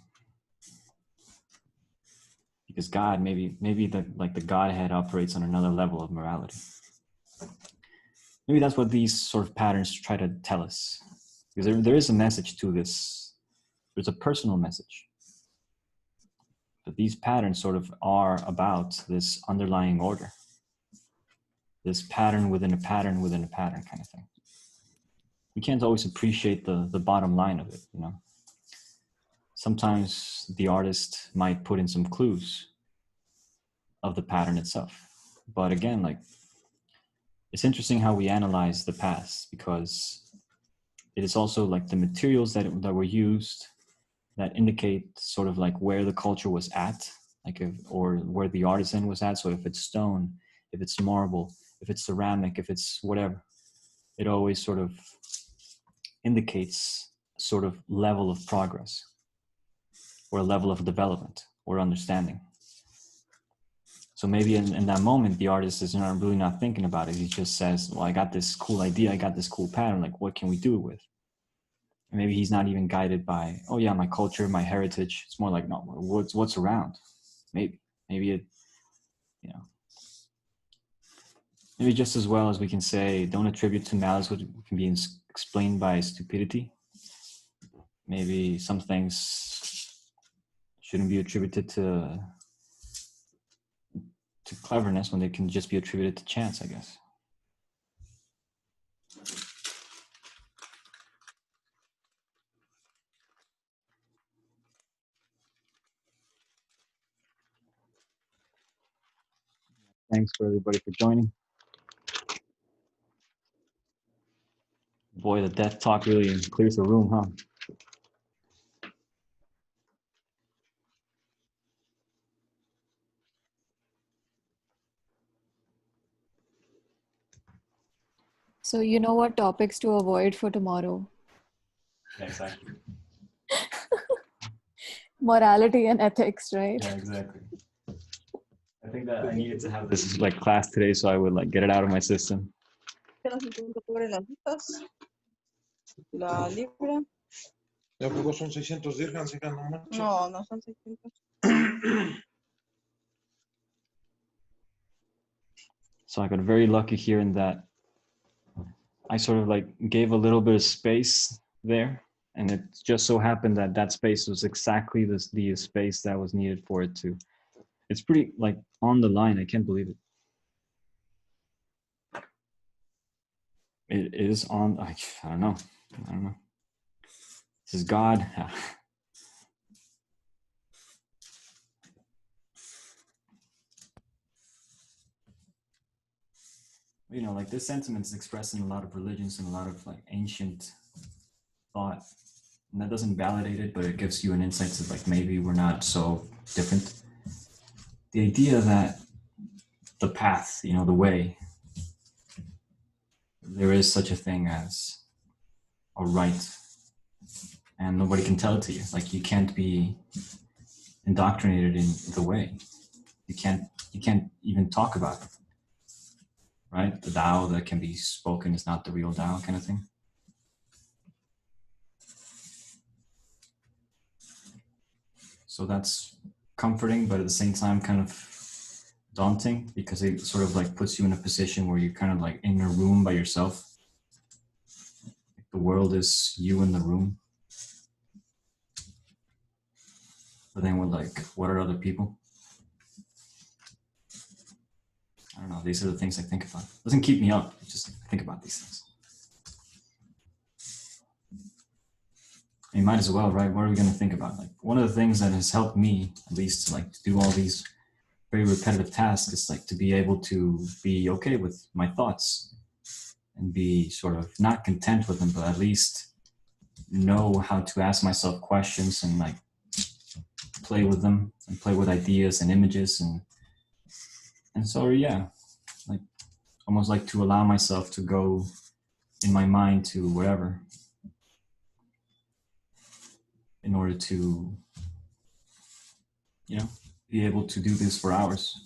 Because God, maybe the Godhead operates on another level of morality. Maybe that's what these sort of patterns try to tell us. Because there is a message to this. There's a personal message. But these patterns sort of are about this underlying order. This pattern within a pattern within a pattern kind of thing. We can't always appreciate the bottom line of it, sometimes the artist might put in some clues of the pattern itself. But again, like, it's interesting how we analyze the past, because it is also like the materials that were used that indicate sort of like where the culture was at, like or where the artisan was at. So if it's stone, if it's marble, if it's ceramic, if it's whatever, it always sort of indicates a sort of level of progress or a level of development or understanding. So maybe in that moment, the artist is really not thinking about it. He just says, well, I got this cool idea. I got this cool pattern. Like, what can we do it with? And maybe he's not even guided by, oh yeah, my culture, my heritage. It's more like, no, what's around? Maybe it, you know, maybe just as well as we can say, don't attribute to malice what can be explained by stupidity. Maybe some things shouldn't be attributed to cleverness when they can just be attributed to chance, I guess. Thanks for everybody for joining. Boy, the death talk really clears the room, huh? So you know what topics to avoid for tomorrow? Yeah, exactly. Morality and ethics, right? Yeah, exactly. I think that I needed to have this like class today, so I would like get it out of my system. La libra. ¿Ya poco son 600 dirhams y ganó mucho? No, no son 600. So I got very lucky here in that I sort of like gave a little bit of space there, and it just so happened that that space was exactly the space that was needed for it to. It's pretty like on the line. I can't believe it. It is on. I don't know. This is God. You know, like this sentiment is expressed in a lot of religions and a lot of like ancient thought, and that doesn't validate it, but it gives you an insight to like maybe we're not so different. The idea that the path, you know, the way, there is such a thing as a right, and nobody can tell it to you. Like you can't be indoctrinated in the way. You can't even talk about it. Right? The Tao that can be spoken is not the real Tao, kind of thing. So that's comforting, but at the same time kind of daunting, because it sort of like puts you in a position where you're kind of like in a room by yourself. The world is you in the room. But then we're like, what are other people? I don't know. These are the things I think about. It doesn't keep me up. It's just I think about these things. You might as well, right? What are we going to think about? Like one of the things that has helped me, at least, to like to do all these very repetitive tasks, is like to be able to be okay with my thoughts and be sort of not content with them, but at least know how to ask myself questions and like play with them and play with ideas and images and so yeah, like almost like to allow myself to go in my mind to wherever in order to, you know, be able to do this for hours.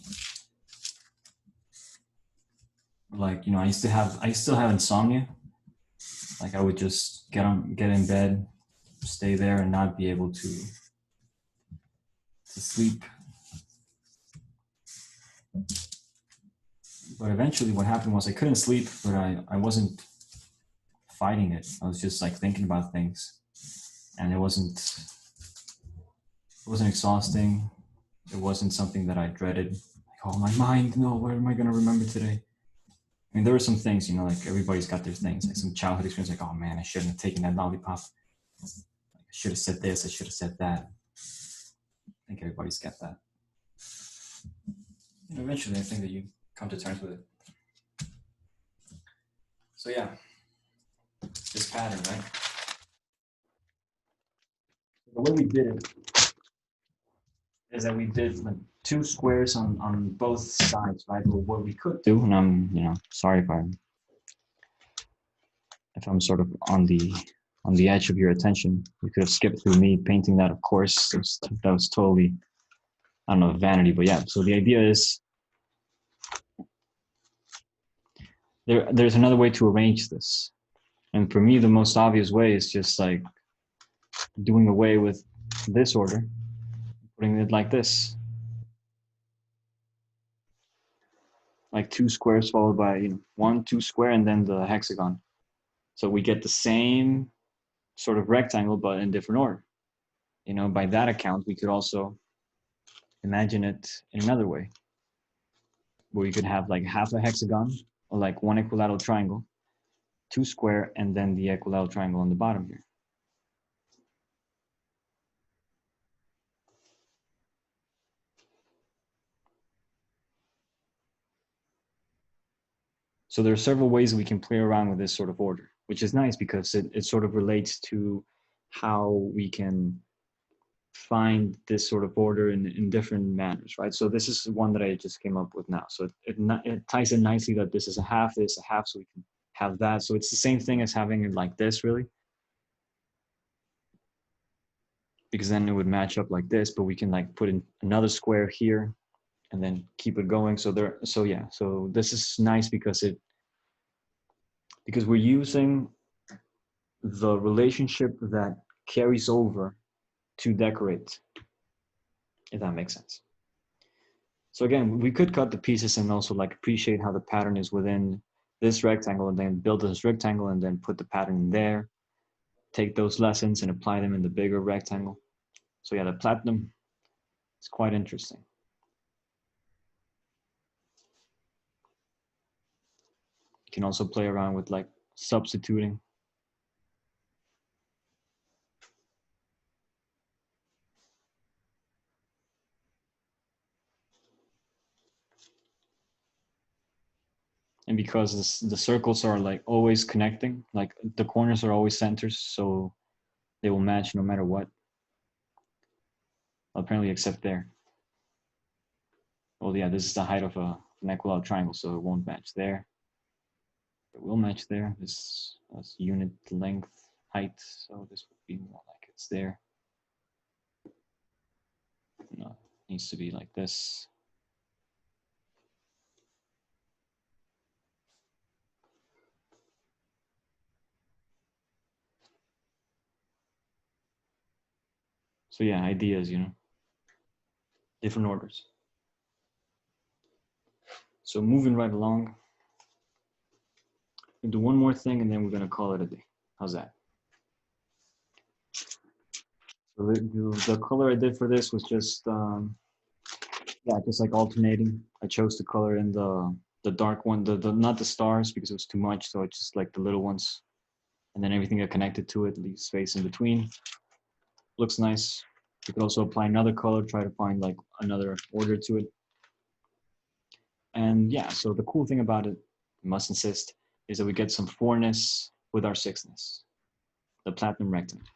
Like, you know, I still have insomnia. Like I would just get in bed, stay there and not be able to sleep. But eventually what happened was I couldn't sleep, but I wasn't fighting it. I was just like thinking about things, and it wasn't exhausting. It wasn't something that I dreaded. Like, oh, my mind, no, what am I going to remember today? I mean, there were some things, you know, like everybody's got their things, like some childhood experience, like, oh man, I shouldn't have taken that lollipop. Like, should have said this, I should have said that. I think everybody's got that. And eventually, I think that you come to terms with it. So yeah, this pattern, right? The way we did it is that we did like 2 squares on both sides, right? But what we could do, and I'm sorry if I'm sort of on the edge of your attention, you could have skipped through me painting that. Of course, that was totally, I don't know, vanity, but yeah. So the idea is there's another way to arrange this, and for me, the most obvious way is just like doing away with this order, putting it like this. Like 2 squares followed by 1, 2 square, and then the hexagon. So we get the same sort of rectangle, but in different order. By that account, we could also imagine it in another way, where you could have like half a hexagon, or like 1 equilateral triangle, 2 square, and then the equilateral triangle on the bottom here. So there are several ways that we can play around with this sort of order, which is nice because it sort of relates to how we can find this sort of order in different manners, right? So this is one that I just came up with now. So it ties in nicely that this is a half, this a half, so we can have that. So it's the same thing as having it like this, really. Because then it would match up like this, but we can like put in another square here and then keep it going. So this is nice because we're using the relationship that carries over to decorate, if that makes sense. So again, we could cut the pieces and also like appreciate how the pattern is within this rectangle, and then build this rectangle and then put the pattern in there, take those lessons and apply them in the bigger rectangle. So yeah, the platinum is quite interesting. You can also play around with like substituting. And because the circles are like always connecting, like the corners are always centers, so they will match no matter what. Apparently except there. Well, yeah, this is the height of an equilateral triangle, so it won't match there. It will match there. This is unit length height, so this would be more like it's there. No, it needs to be like this. So yeah, ideas, different orders. So moving right along, we'll do one more thing and then we're gonna call it a day. How's that? So the color I did for this was just, just like alternating. I chose to color in the dark one, not the stars because it was too much, so it's just like the little ones. And then everything that connected to it leaves space in between. Looks nice. You could also apply another color, try to find like another order to it. And yeah, so the cool thing about it, I must insist, is that we get some 4-ness with our 6-ness, the platinum rectangle.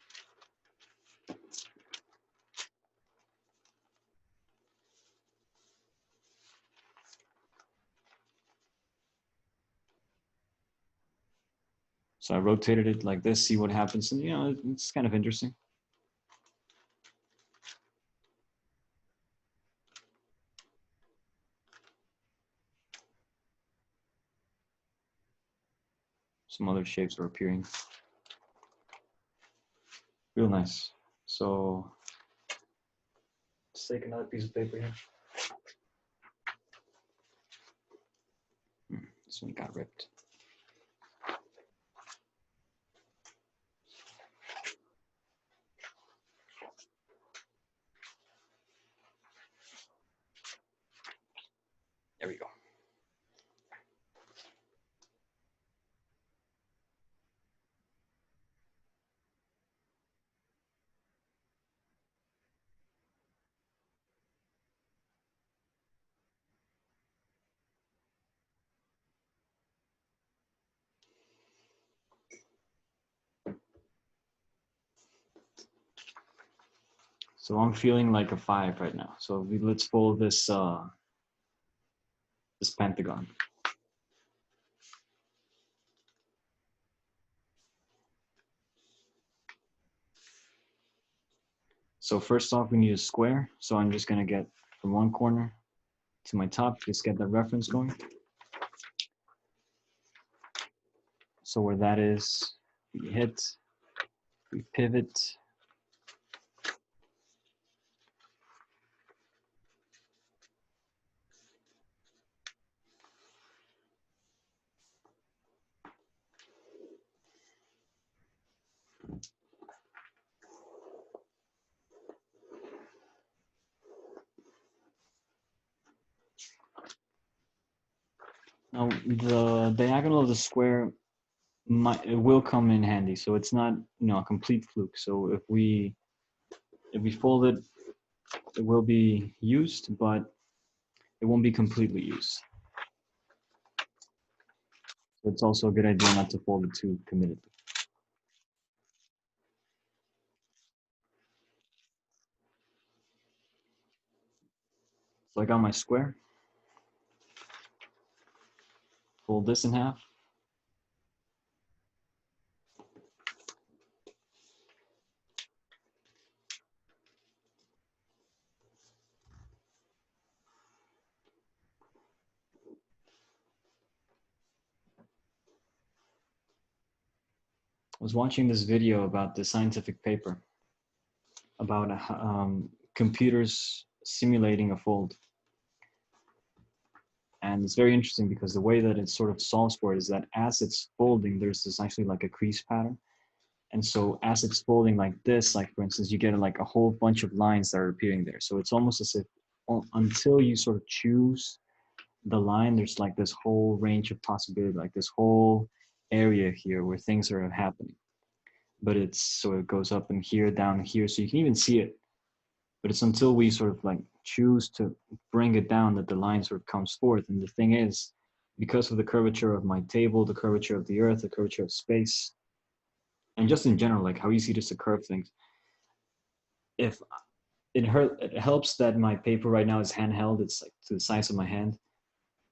So I rotated it like this, see what happens. And it's kind of interesting. Some other shapes are appearing. Real nice. So let's take another piece of paper here. This one got ripped. There we go. So I'm feeling like a 5 right now. So let's fold this this pentagon. So first off, we need a square. So I'm just gonna get from one corner to my top, just get that reference going. So where that is, we hit, we pivot. Now the diagonal of the square it will come in handy. So it's not, you know, a complete fluke. So if we fold it, it will be used, but it won't be completely used. So it's also a good idea not to fold it too committedly. So I got my square. Fold this in half. I was watching this video about the scientific paper about computers simulating a fold. And it's very interesting because the way that it sort of solves for it is that as it's folding, there's this actually like a crease pattern. And so as it's folding like this, like for instance, you get like a whole bunch of lines that are appearing there. So it's almost as if until you sort of choose the line, there's like this whole range of possibility, like this whole area here where things are happening. But it's, so it goes up and here, down here, so you can even see it. But it's until we sort of like choose to bring it down that the line sort of comes forth. And the thing is, because of the curvature of my table, the curvature of the earth, the curvature of space, and just in general, like how easy it is to curve things, if it helps that my paper right now is handheld, it's like to the size of my hand.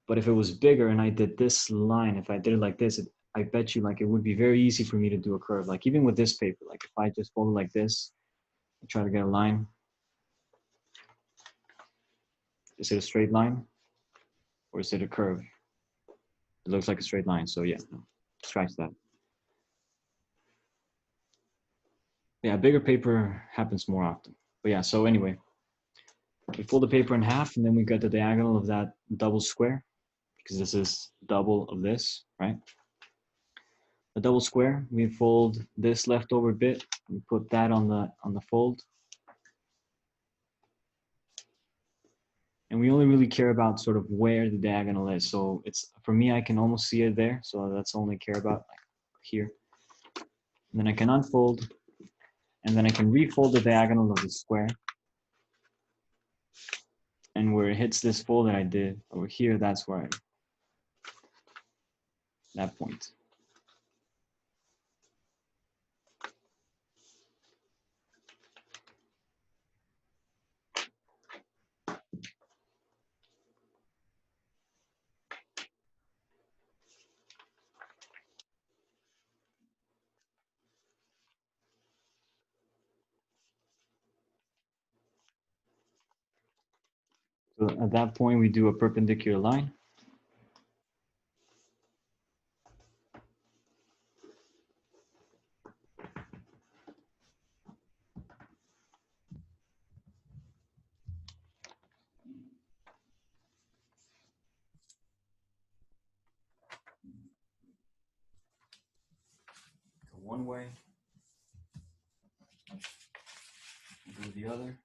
But if it was bigger and I did this line, if I did it like this, I bet you like it would be very easy for me to do a curve. Like even with this paper, like if I just fold it like this, and try to get a line. Is it a straight line? Or is it a curve? It looks like a straight line, so yeah, no, scratch that. Yeah, bigger paper happens more often. But yeah, so anyway, we fold the paper in half and then we got the diagonal of that double square, because this is double of this, right? The double square, we fold this leftover bit, we put that on the fold. And we only really care about sort of where the diagonal is. So it's, for me, I can almost see it there. So that's all I care about, like here. And then I can unfold, and then I can refold the diagonal of the square. And where it hits this fold that I did over here, that's where that point. So at that point, we do a perpendicular line. Go one way, go the other.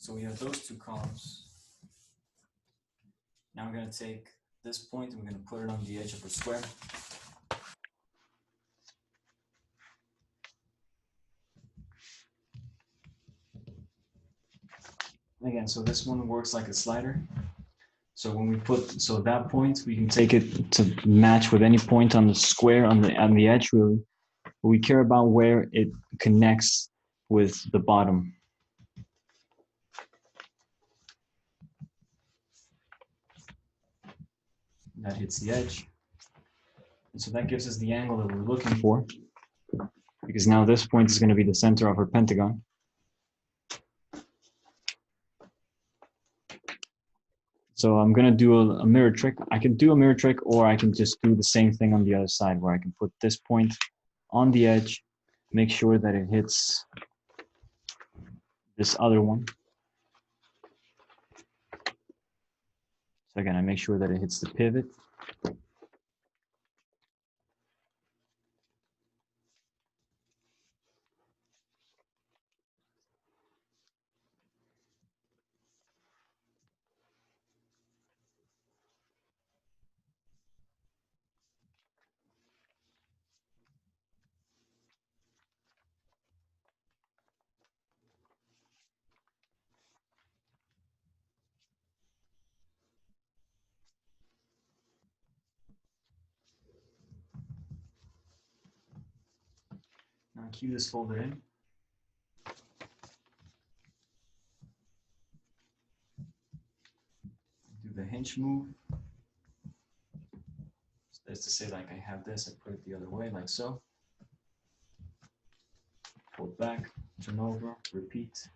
So we have those two columns. Now we're going to take this point and we're going to put it on the edge of our square. Again, so this one works like a slider. So when we put, so that point, we can take it to match with any point on the square on the edge really. But we care about where it connects with the bottom. That hits the edge. And so that gives us the angle that we're looking for, because now this point is going to be the center of our pentagon. So I'm going to do a mirror trick. I can do a mirror trick, or I can just do the same thing on the other side, where I can put this point on the edge, make sure that it hits this other one. So again, I make sure that it hits the pivot. Now cue this folder in. Do the hinge move. So that's to say, like I have this, I put it the other way, like so. Fold back, turn over, repeat.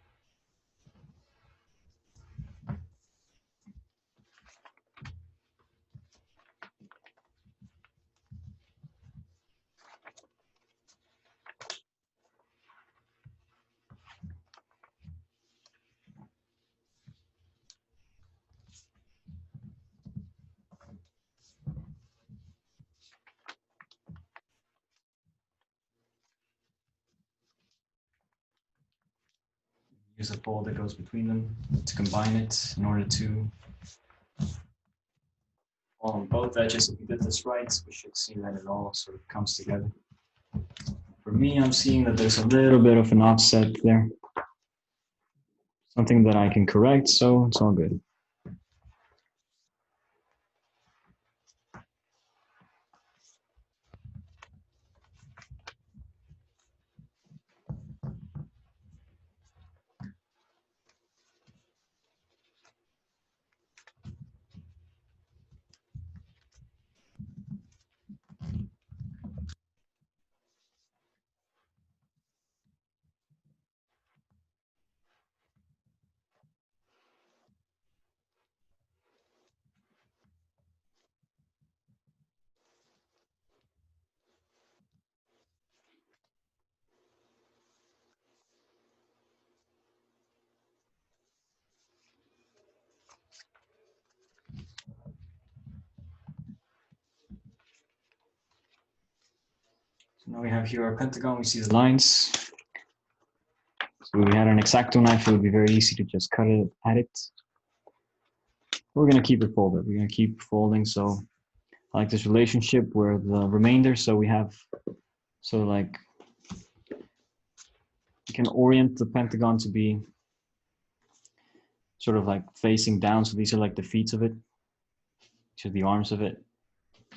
Use a fold that goes between them to combine it in order to fall on both edges. If we did this right, we should see that it all sort of comes together. For me, I'm seeing that there's a little bit of an offset there. Something that I can correct, so it's all good. So now we have here our pentagon, we see the lines. So if we had an X-Acto knife, it would be very easy to just cut it at it. We're gonna keep it folded. We're gonna keep folding. So I like this relationship where the remainder, so we have, so like, you can orient the pentagon to be sort of like facing down. So these are like the feet of it, to the arms of it.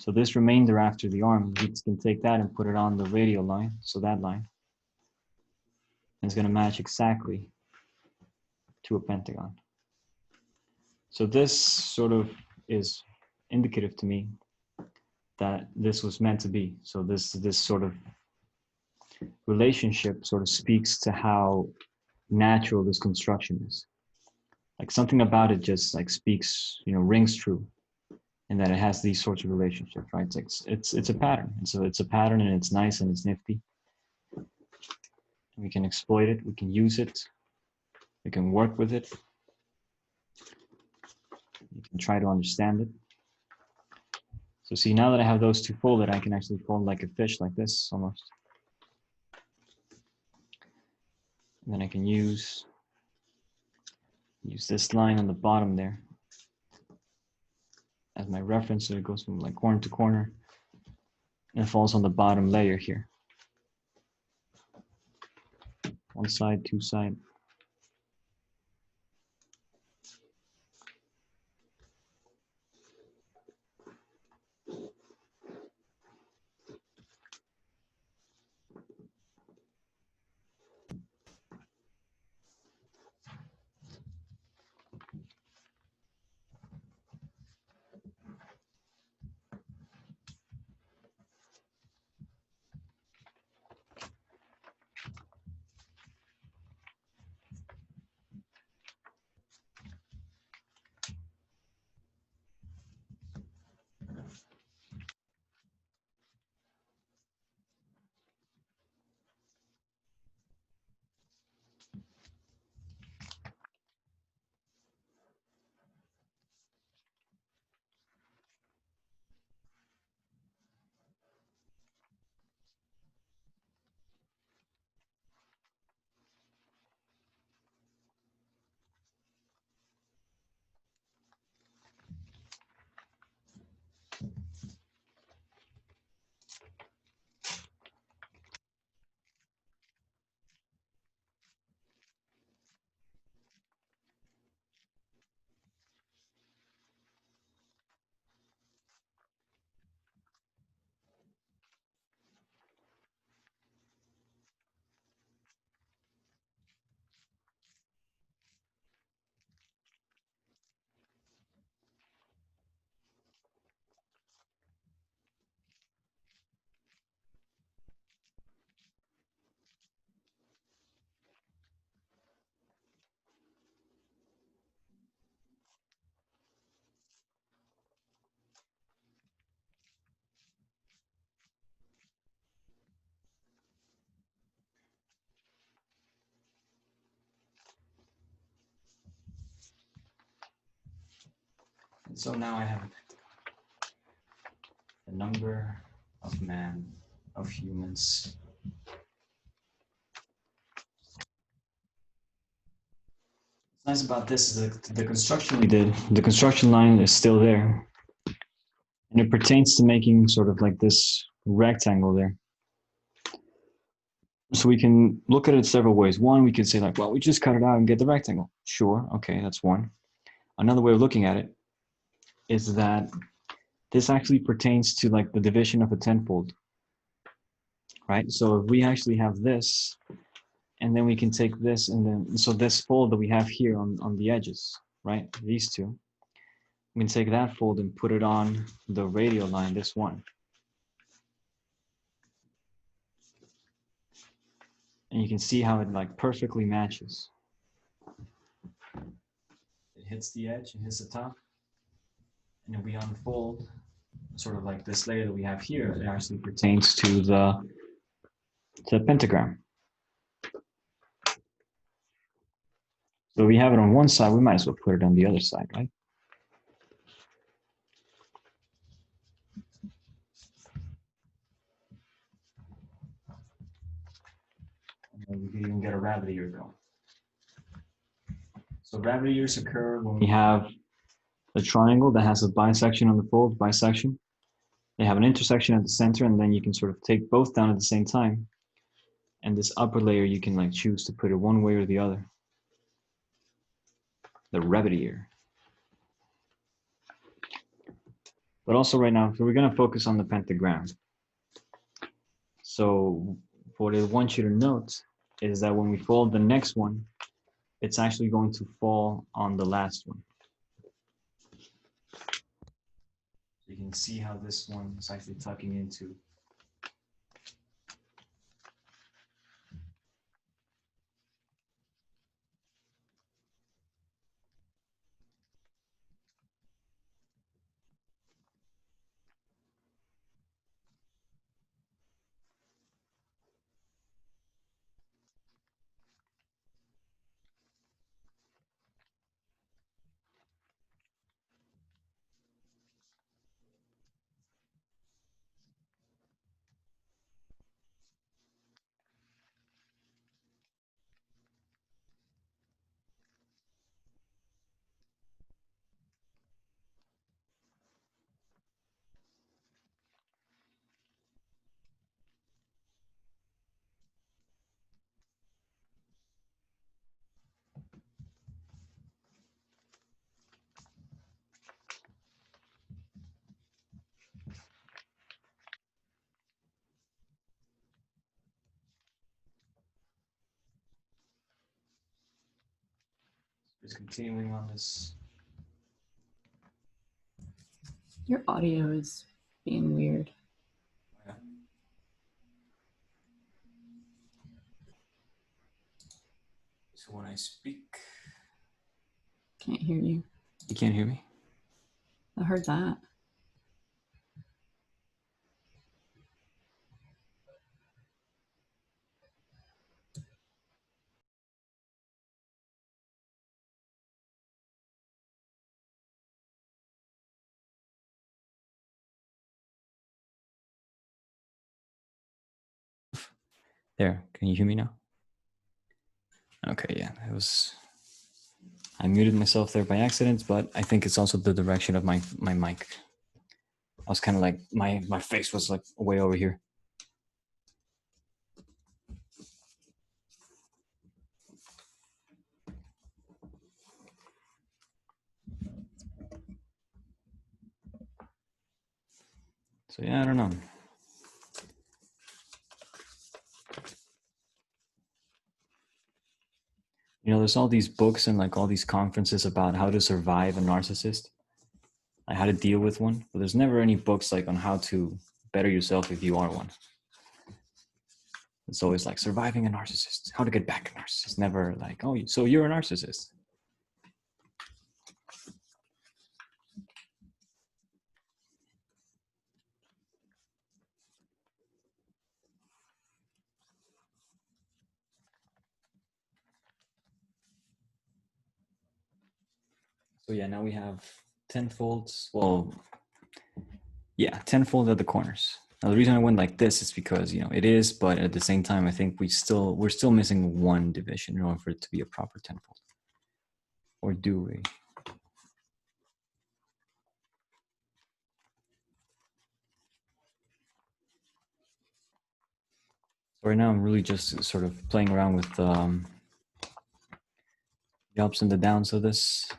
So this remainder after the arm, we can take that and put it on the radial line. So that line. And it's gonna match exactly to a pentagon. So this sort of is indicative to me that this was meant to be. So this sort of relationship sort of speaks to how natural this construction is. Like something about it just like speaks, you know, rings true, and that it has these sorts of relationships, right? It's a pattern, and so it's a pattern, and it's nice and it's nifty. We can exploit it, we can use it, we can work with it, you can try to understand it. So see, now that I have those two folded, I can actually fold like a fish, like this almost. And then I can use use this line on the bottom there as my reference, so it goes from like corner to corner, and it falls on the bottom layer here. One side, two side. And so now I have the number of man, of humans. What's nice about this is that the construction we did, the construction line is still there. And it pertains to making sort of like this rectangle there. So we can look at it several ways. One, we could say like, well, we just cut it out and get the rectangle. Sure, okay, that's one. Another way of looking at it is that this actually pertains to like the division of a tenfold, right? So if we actually have this, and then we can take this and then, so this fold that we have here on the edges, right? These two, we can take that fold and put it on the radial line, this one. And you can see how it like perfectly matches. It hits the edge, it hits the top. And if we unfold sort of like this layer that we have here, it actually pertains to the pentagram. So we have it on one side, we might as well put it on the other side, right? And we could even get a rabbit ear going. So rabbit ears occur when we have a triangle that has a bisection on the fold, bisection. They have an intersection at the center, and then you can sort of take both down at the same time. And this upper layer, you can like choose to put it one way or the other. The rabbit ear. But also right now, so we're gonna focus on the pentagram. So what I want you to note is that when we fold the next one, it's actually going to fall on the last one. You can see how this one is actually tucking into. Just continuing on this. Your audio is being weird. Yeah. So when I speak, Can't hear you. you can't hear me? I heard that. There, can you hear me now? Okay, yeah, it was, I muted myself there by accident, but I think it's also the direction of my mic. I was kind of like, my face was like way over here. So yeah, I don't know. You know, there's all these books and like all these conferences about how to survive a narcissist, like how to deal with one, but there's never any books like on how to better yourself if you are one. It's always like surviving a narcissist, how to get back a narcissist. Never like, oh, so you're a narcissist. So yeah, now we have 10 folds. Well, yeah, 10 fold at the corners. Now the reason I went like this is because, you know, it is, but at the same time, I think we're still missing one division in order for it to be a proper 10 fold. Or do we? So right now I'm really just sort of playing around with the ups and the downs of this.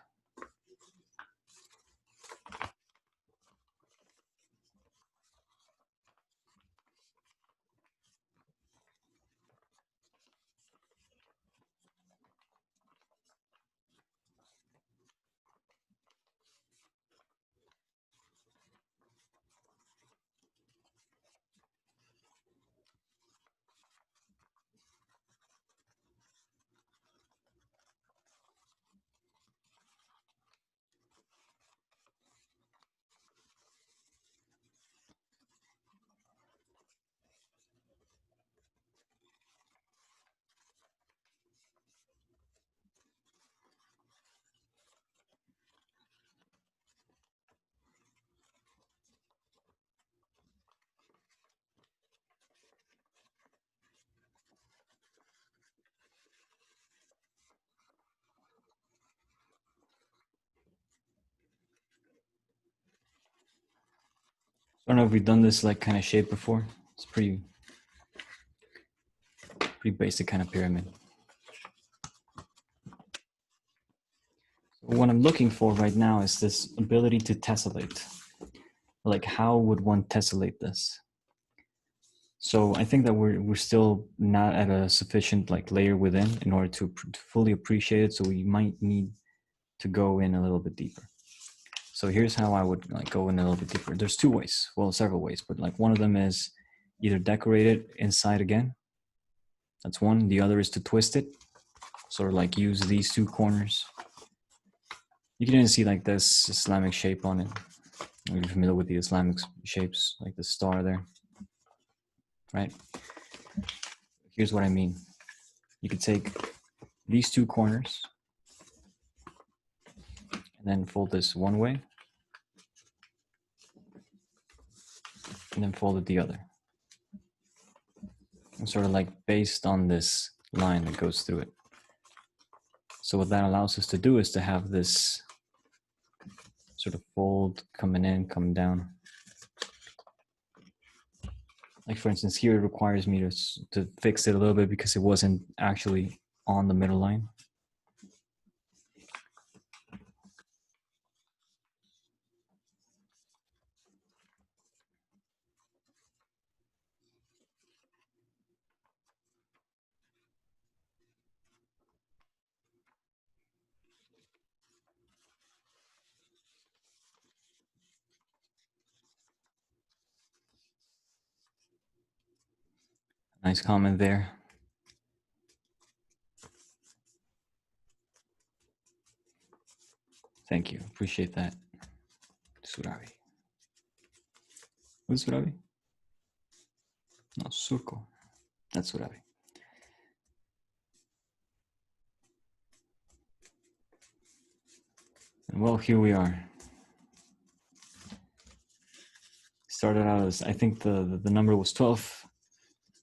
I don't know if we've done this like kind of shape before. It's pretty basic kind of pyramid. So what I'm looking for right now is this ability to tessellate. Like how would one tessellate this? So I think that we're still not at a sufficient like layer within in order to fully appreciate it. So we might need to go in a little bit deeper. So here's how I would like go in a little bit deeper. There's two ways, well, several ways, but like one of them is either decorate it inside again. That's one. The other is to twist it. Sort of like use these two corners. You can even see like this Islamic shape on it. Are you familiar with the Islamic shapes, like the star there? Right? Here's what I mean. You could take these two corners and then fold this one way and then fold it the other. And sort of like based on this line that goes through it. So what that allows us to do is to have this sort of fold coming in, coming down. Like for instance, here it requires me to fix it a little bit because it wasn't actually on the middle line. Nice comment there. Thank you. Appreciate that. Surabi. Who's Surabi? No, Surko. That's Surabi. And well, here we are. Started out as, I think the number was 12.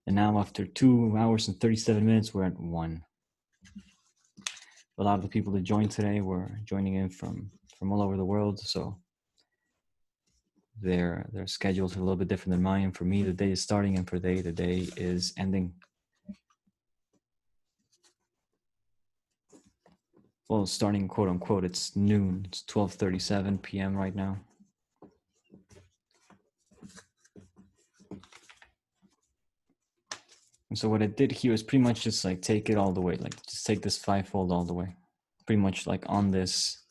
And now after 2 hours and 37 minutes, we're at 1. A lot of the people that joined today were joining in from all over the world. So their schedules are a little bit different than mine. For me, the day is starting, and for they, the day is ending. Well, starting quote unquote, it's noon. It's 12:37 p.m. right now. And so what I did here is pretty much just like take it all the way, like just take this fivefold all the way. Pretty much like on this.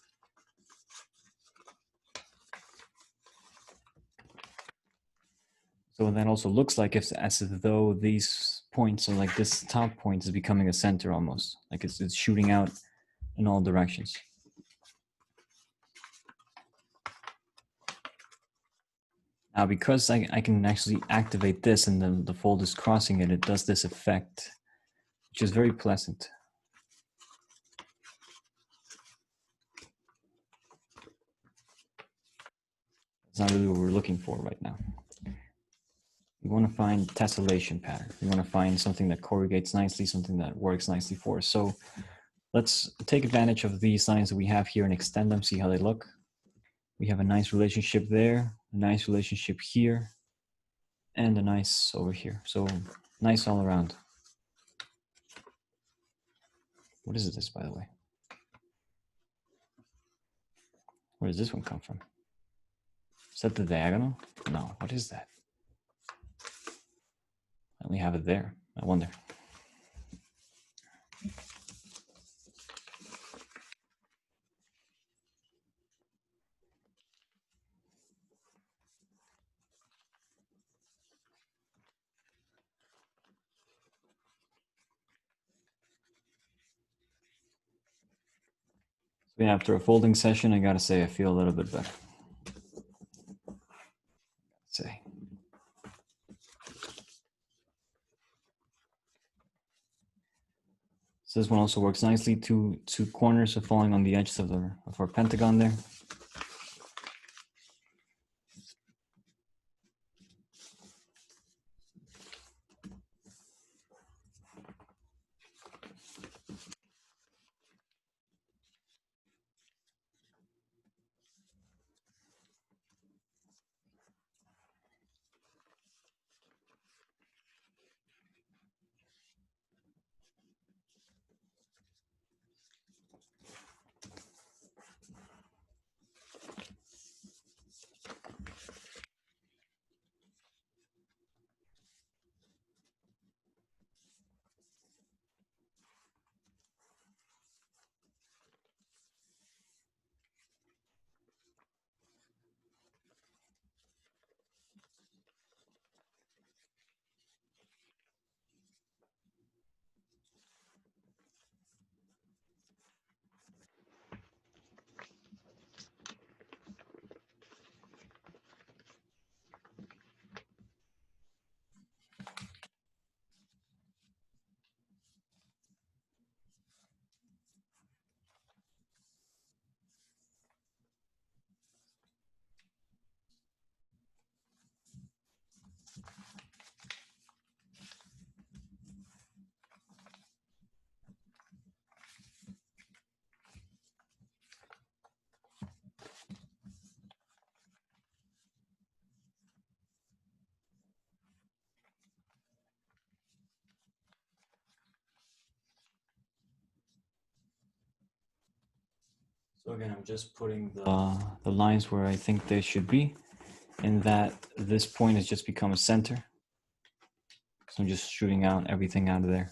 So that also looks like as if though these points are like this top point is becoming a center almost. Like it's shooting out in all directions. Now, because I can actually activate this and then the fold is crossing it, it does this effect, which is very pleasant. It's not really what we're looking for right now. We want to find tessellation pattern. We want to find something that corrugates nicely, something that works nicely for us. So let's take advantage of these lines that we have here and extend them, see how they look. We have a nice relationship there, a nice relationship here, and a nice over here. So nice all around. What is this, by the way? Where does this one come from? Is that the diagonal? No, what is that? I only have it there. I wonder. So yeah, after a folding session, I gotta say I feel a little bit better. Let's say. So this one also works nicely. Two corners are falling on the edges of our pentagon there. So again, I'm just putting the lines where I think they should be, and that this point has just become a center. So I'm just shooting out everything out of there.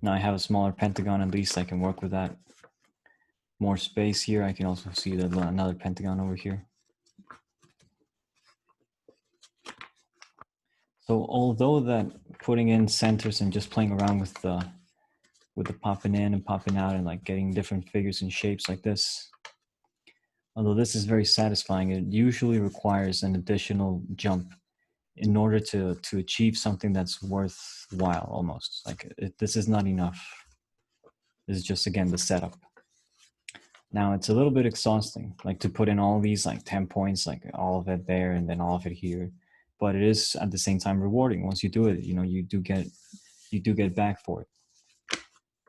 Now I have a smaller pentagon, at least I can work with that. More space here, I can also see another pentagon over here. So although that putting in centers and just playing around with the popping in and popping out and like getting different figures and shapes like this, although this is very satisfying, it usually requires an additional jump in order to achieve something that's worthwhile almost. Like this is not enough. This is just, again, the setup. Now it's a little bit exhausting, like to put in all these like 10 points, like all of it there and then all of it here. But it is at the same time rewarding. Once you do it, you know, you do get back for it.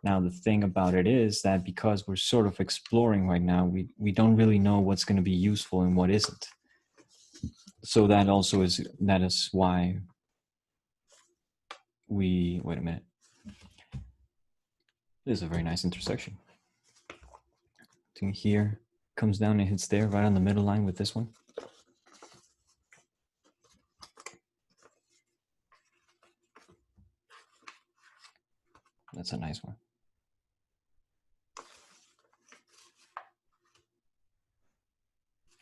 Now, the thing about it is that because we're sort of exploring right now, we don't really know what's going to be useful and what isn't. So that is why wait a minute. This is a very nice intersection. Thing here comes down and hits there right on the middle line with this one. That's a nice one.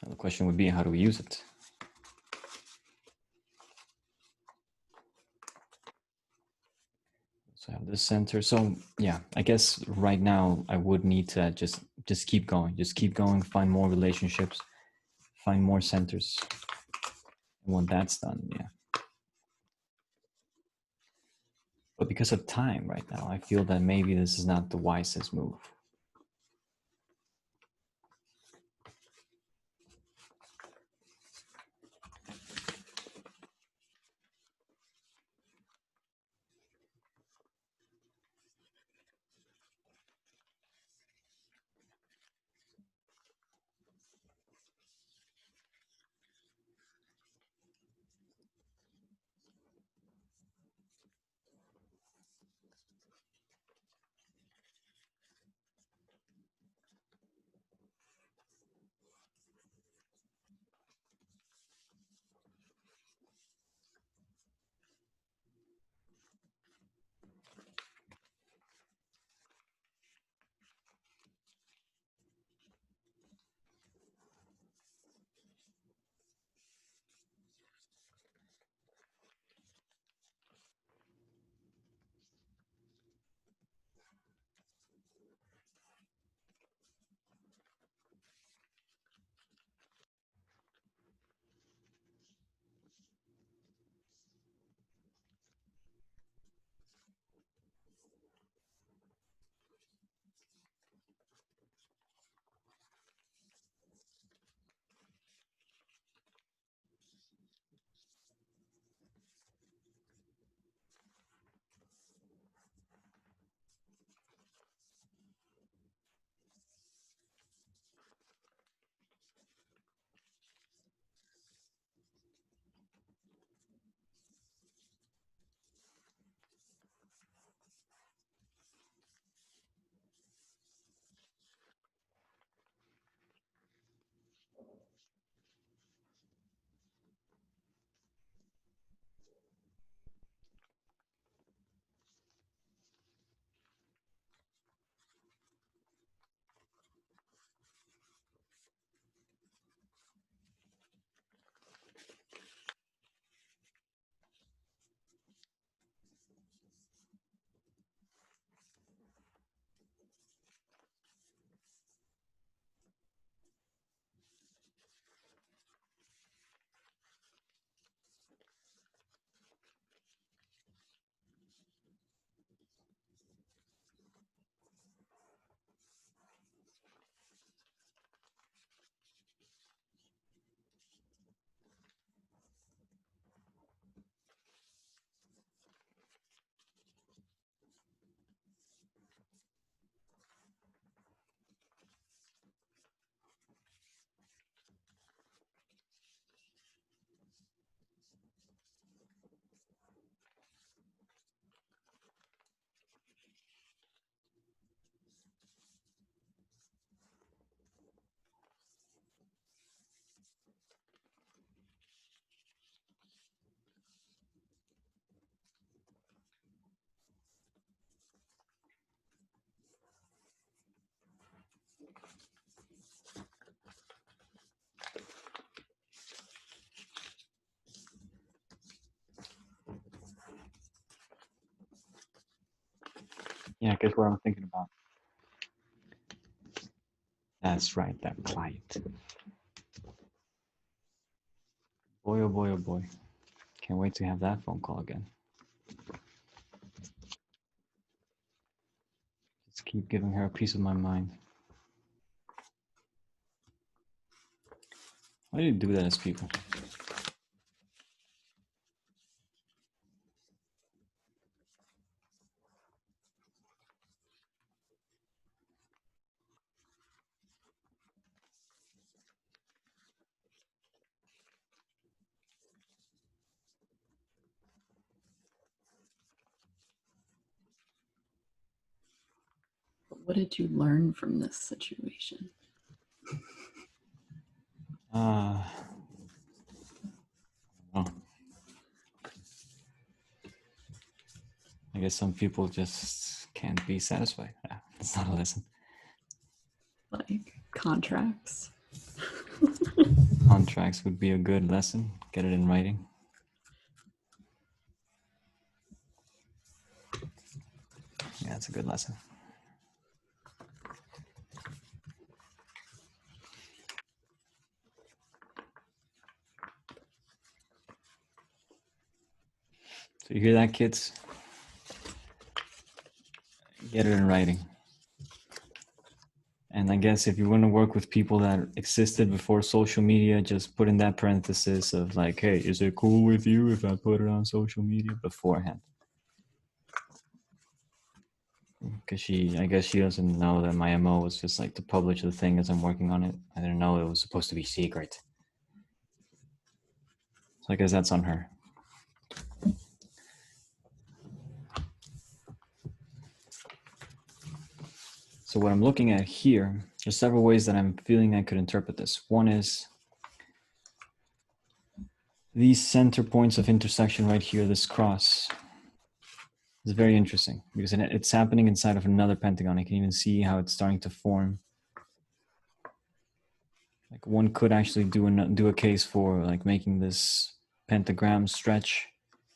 And the question would be, how do we use it? So I have this center. So yeah, I guess right now I would need to just keep going, find more relationships, find more centers. And when that's done, yeah. But because of time right now, I feel that maybe this is not the wisest move. Yeah, guess what I'm thinking about? That's right, that client. Boy, oh boy, oh boy. Can't wait to have that phone call again. Just keep giving her a piece of my mind. Why do you do that as people? But what did you learn from this situation? Oh. I guess some people just can't be satisfied. It's not a lesson. Like contracts? Contracts would be a good lesson. Get it in writing. Yeah, it's a good lesson. So you hear that, kids? Get it in writing. And I guess if you want to work with people that existed before social media, just put in that parenthesis of like, hey, is it cool with you if I put it on social media beforehand? Because I guess she doesn't know that my MO was just like to publish the thing as I'm working on it. I didn't know it was supposed to be secret. So I guess that's on her. So what I'm looking at here, there's several ways that I'm feeling I could interpret this. One is these center points of intersection right here, this cross, is very interesting because it's happening inside of another pentagon. I can even see how it's starting to form. Like one could actually do a case for like making this pentagram stretch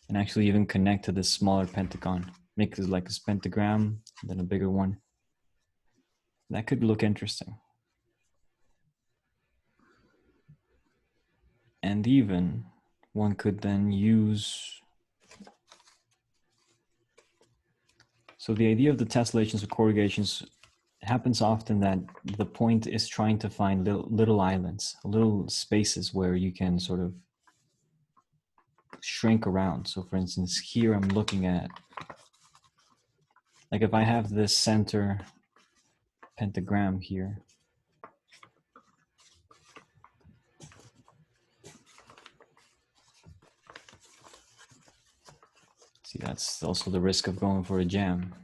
and actually even connect to this smaller pentagon. Make this like this pentagram, and then a bigger one. That could look interesting. And even one could then use, so the idea of the tessellations or corrugations happens often that the point is trying to find little islands, little spaces where you can sort of shrink around. So for instance, here I'm looking at, like if I have this center pentagram here, see, that's also the risk of going for a jam.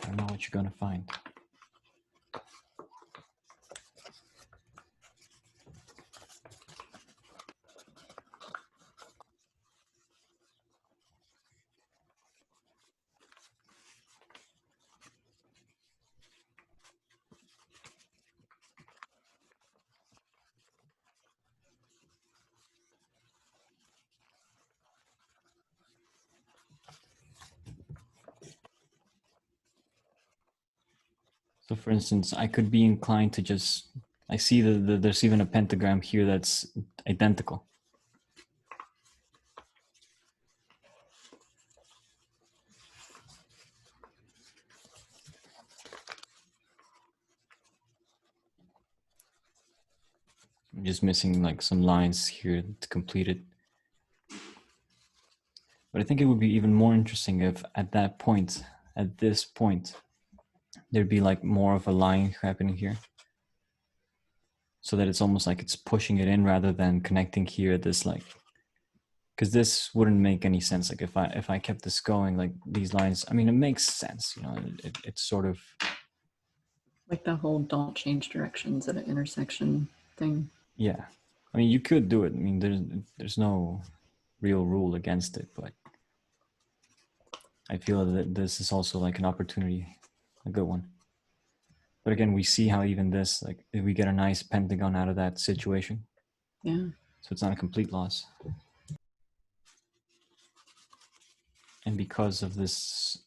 I don't know what you're gonna find. So for instance, I could be inclined to just, I see that there's even a pentagram here that's identical. I'm just missing like some lines here to complete it. But I think it would be even more interesting if at that point, at this point, there'd be like more of a line happening here. So that it's almost like it's pushing it in rather than connecting here, this like, because this wouldn't make any sense. Like if I kept this going, like these lines, I mean, it makes sense, you know, it's sort of. Like the whole don't change directions at an intersection thing. Yeah. I mean, you could do it. I mean, there's no real rule against it, but I feel that this is also like an opportunity, a good one. But again, we see how even this, like, if we get a nice pentagon out of that situation. Yeah. So it's not a complete loss. And because of this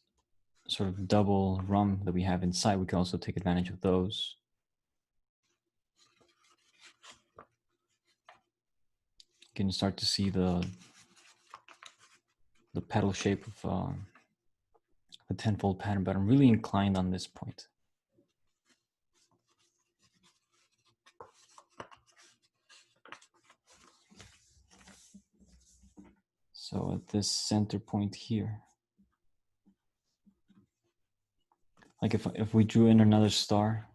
sort of double rung that we have inside, we can also take advantage of those. You can start to see the petal shape of the 10-fold pattern, but I'm really inclined on this point. So at this center point here, like if we drew in another star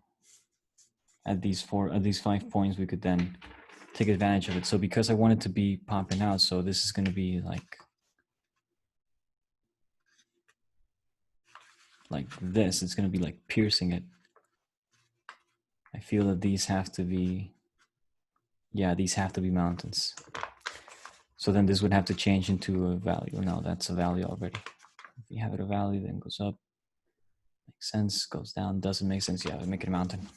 at these 5 points, we could then take advantage of it. So because I want it to be popping out, so this is going to be like this. It's going to be like piercing it. I feel that these have to be, yeah, these have to be mountains. So then this would have to change into a value. No, that's a value already. If you have it a value, then goes up. Makes sense. Goes down. Doesn't make sense. Yeah, we make it a mountain.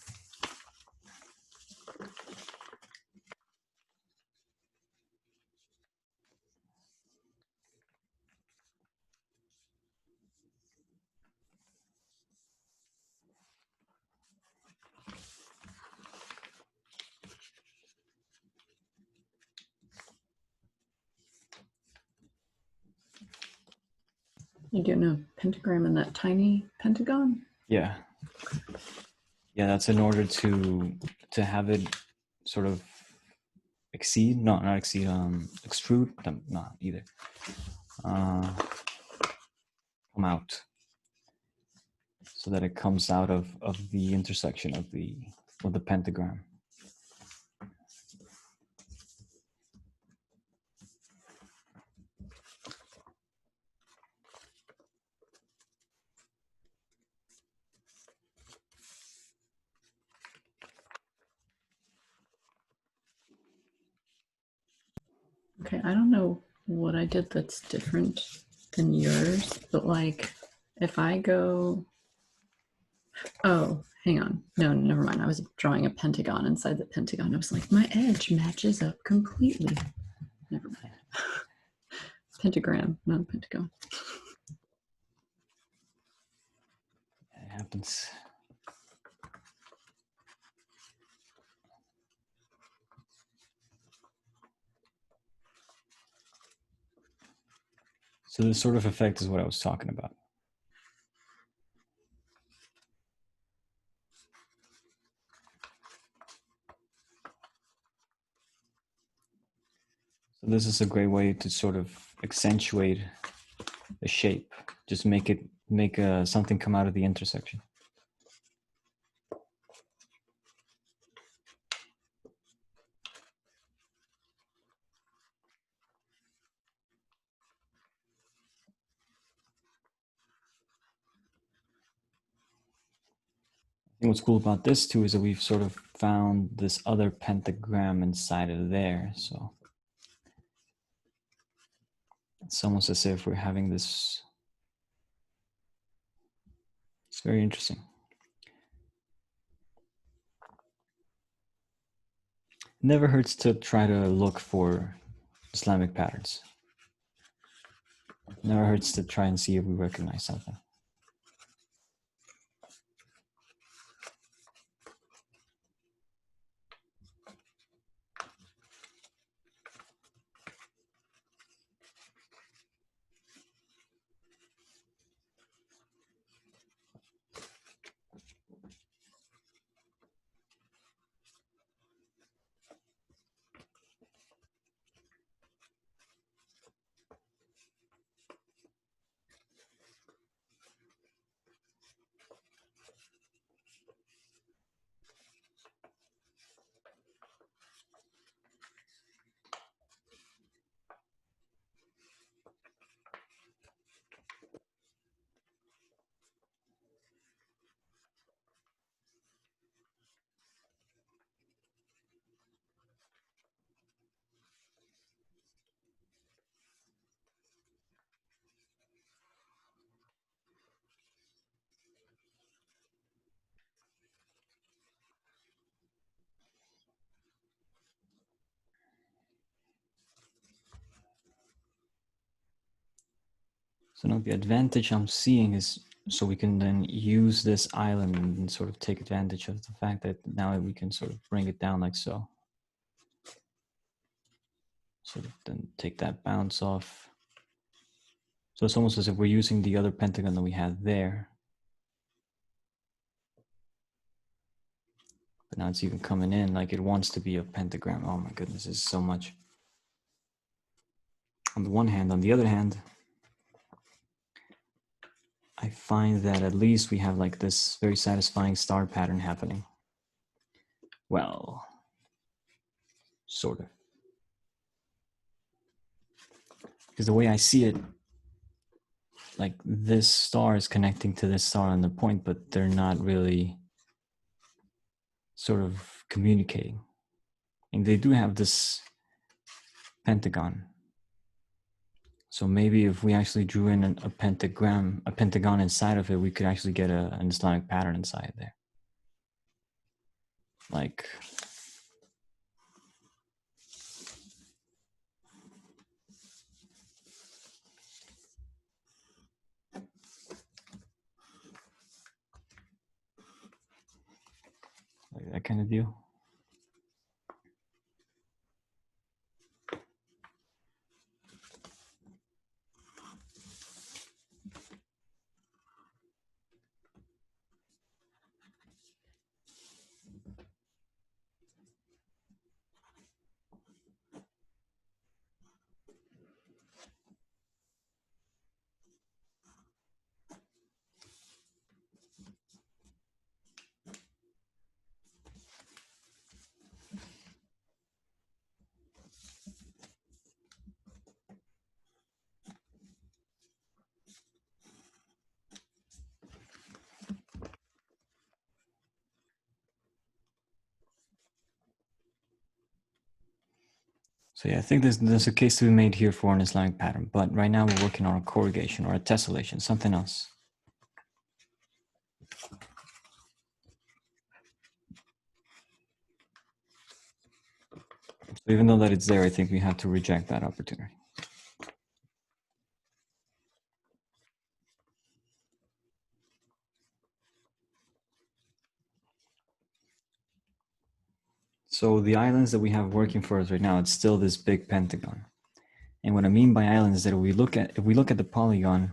You getting a pentagram in that tiny pentagon? Yeah. Yeah, that's in order to have it sort of exceed, no, not exceed, extrude, not either. Come out. So that it comes out of the intersection of the pentagram. Okay, I don't know what I did that's different than yours, but like if I go, oh, hang on. No, never mind. I was drawing a pentagon inside the pentagon. I was like, my edge matches up completely. Never mind. Pentagram, not a pentagon. It happens. So this sort of effect is what I was talking about. So this is a great way to sort of accentuate a shape. Just make something come out of the intersection. And what's cool about this too is that we've sort of found this other pentagram inside of there. So it's almost as if we're having this. It's very interesting. It never hurts to try to look for Islamic patterns. It never hurts to try and see if we recognize something. So now the advantage I'm seeing is, so we can then use this island and sort of take advantage of the fact that now we can sort of bring it down like so. Sort of then take that bounce off. So it's almost as if we're using the other pentagon that we had there. But now it's even coming in like it wants to be a pentagram. Oh my goodness, this is so much. On the one hand, on the other hand, I find that at least we have like this very satisfying star pattern happening. Well, sort of. Because the way I see it, like this star is connecting to this star on the point, but they're not really sort of communicating. And they do have this pentagon. So maybe if we actually drew in a pentagon inside of it, we could actually get an Islamic pattern inside there. Like, that kind of deal. So yeah, I think there's a case to be made here for an Islamic pattern, but right now we're working on a corrugation or a tessellation, something else. So even though that it's there, I think we have to reject that opportunity. So the islands that we have working for us right now, it's still this big pentagon. And what I mean by islands is that if we look at the polygon,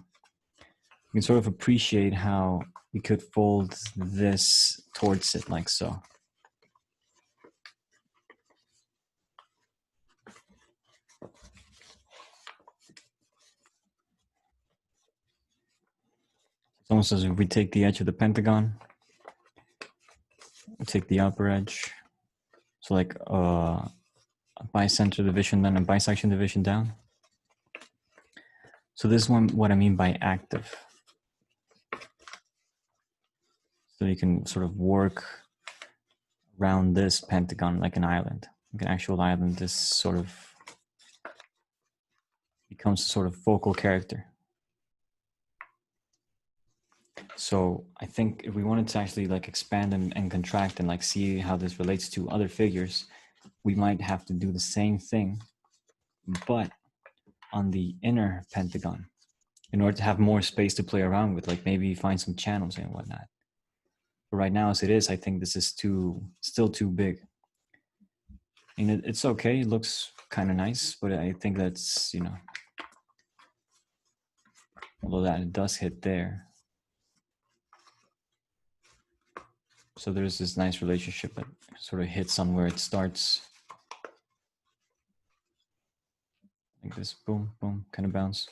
we can sort of appreciate how we could fold this towards it like so. It's almost as if we take the edge of the pentagon, we take the upper edge, so like a bicenter division, then a bisection division down. So this is what I mean by active. So you can sort of work around this pentagon like an island, like an actual island. This sort of becomes a sort of focal character. So I think if we wanted to actually like expand and contract and like see how this relates to other figures, we might have to do the same thing, but on the inner pentagon, in order to have more space to play around with, like maybe find some channels and whatnot. But right now, as it is, I think this is still too big. And it's okay, it looks kind of nice, but I think that's, you know, although that it does hit there. So there's this nice relationship that sort of hits on where it starts. Like this, boom, boom, kind of bounce.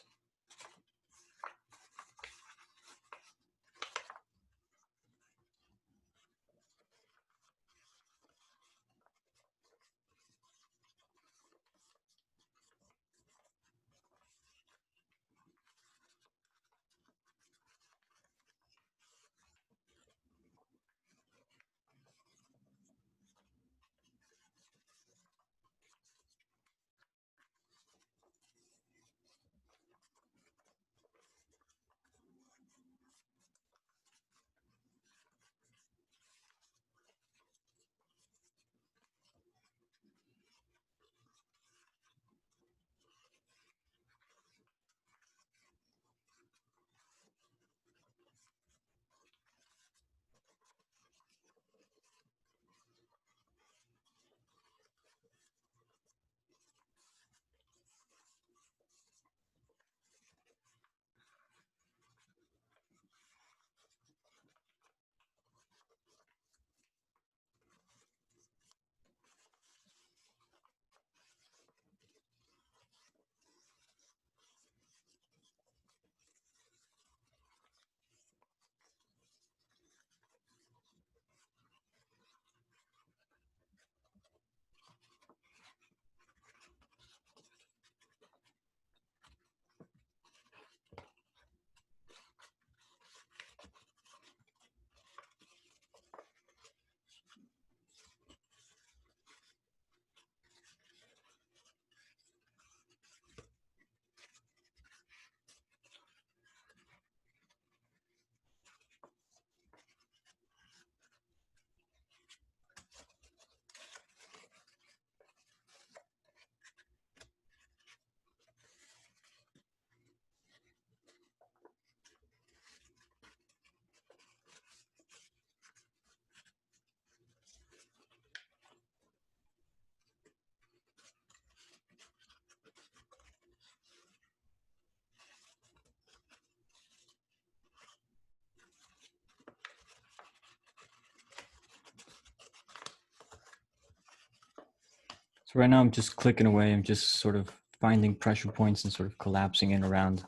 So right now I'm just clicking away. I'm just sort of finding pressure points and sort of collapsing it around.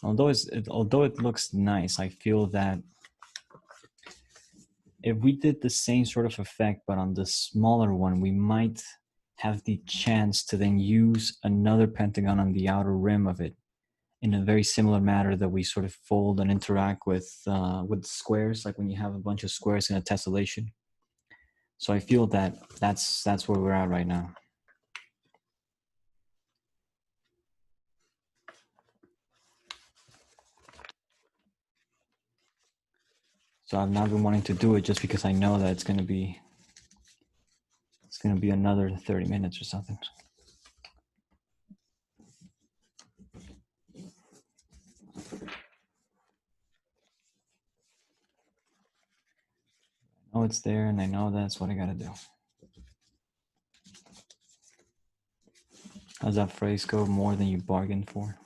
Although it looks nice, I feel that if we did the same sort of effect, but on the smaller one, we might have the chance to then use another pentagon on the outer rim of it in a very similar manner that we sort of fold and interact with squares, like when you have a bunch of squares in a tessellation. So I feel that that's where we're at right now. So I've not been wanting to do it just because I know that it's going to be another 30 minutes or something. I know it's there, and I know that's what I got to do. How's that phrase go? More than you bargained for.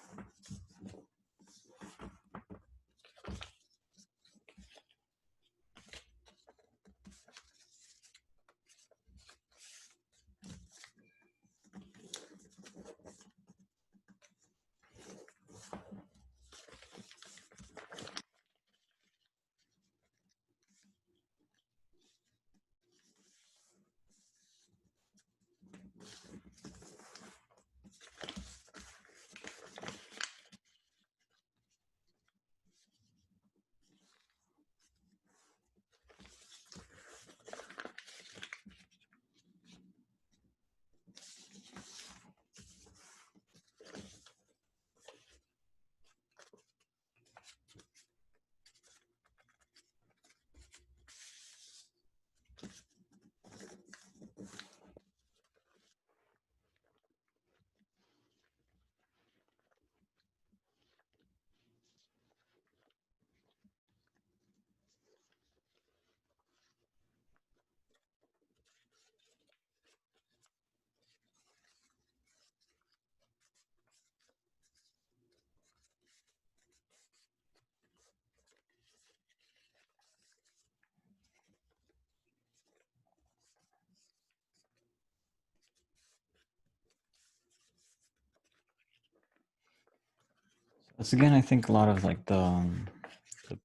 Once again, I think a lot of like the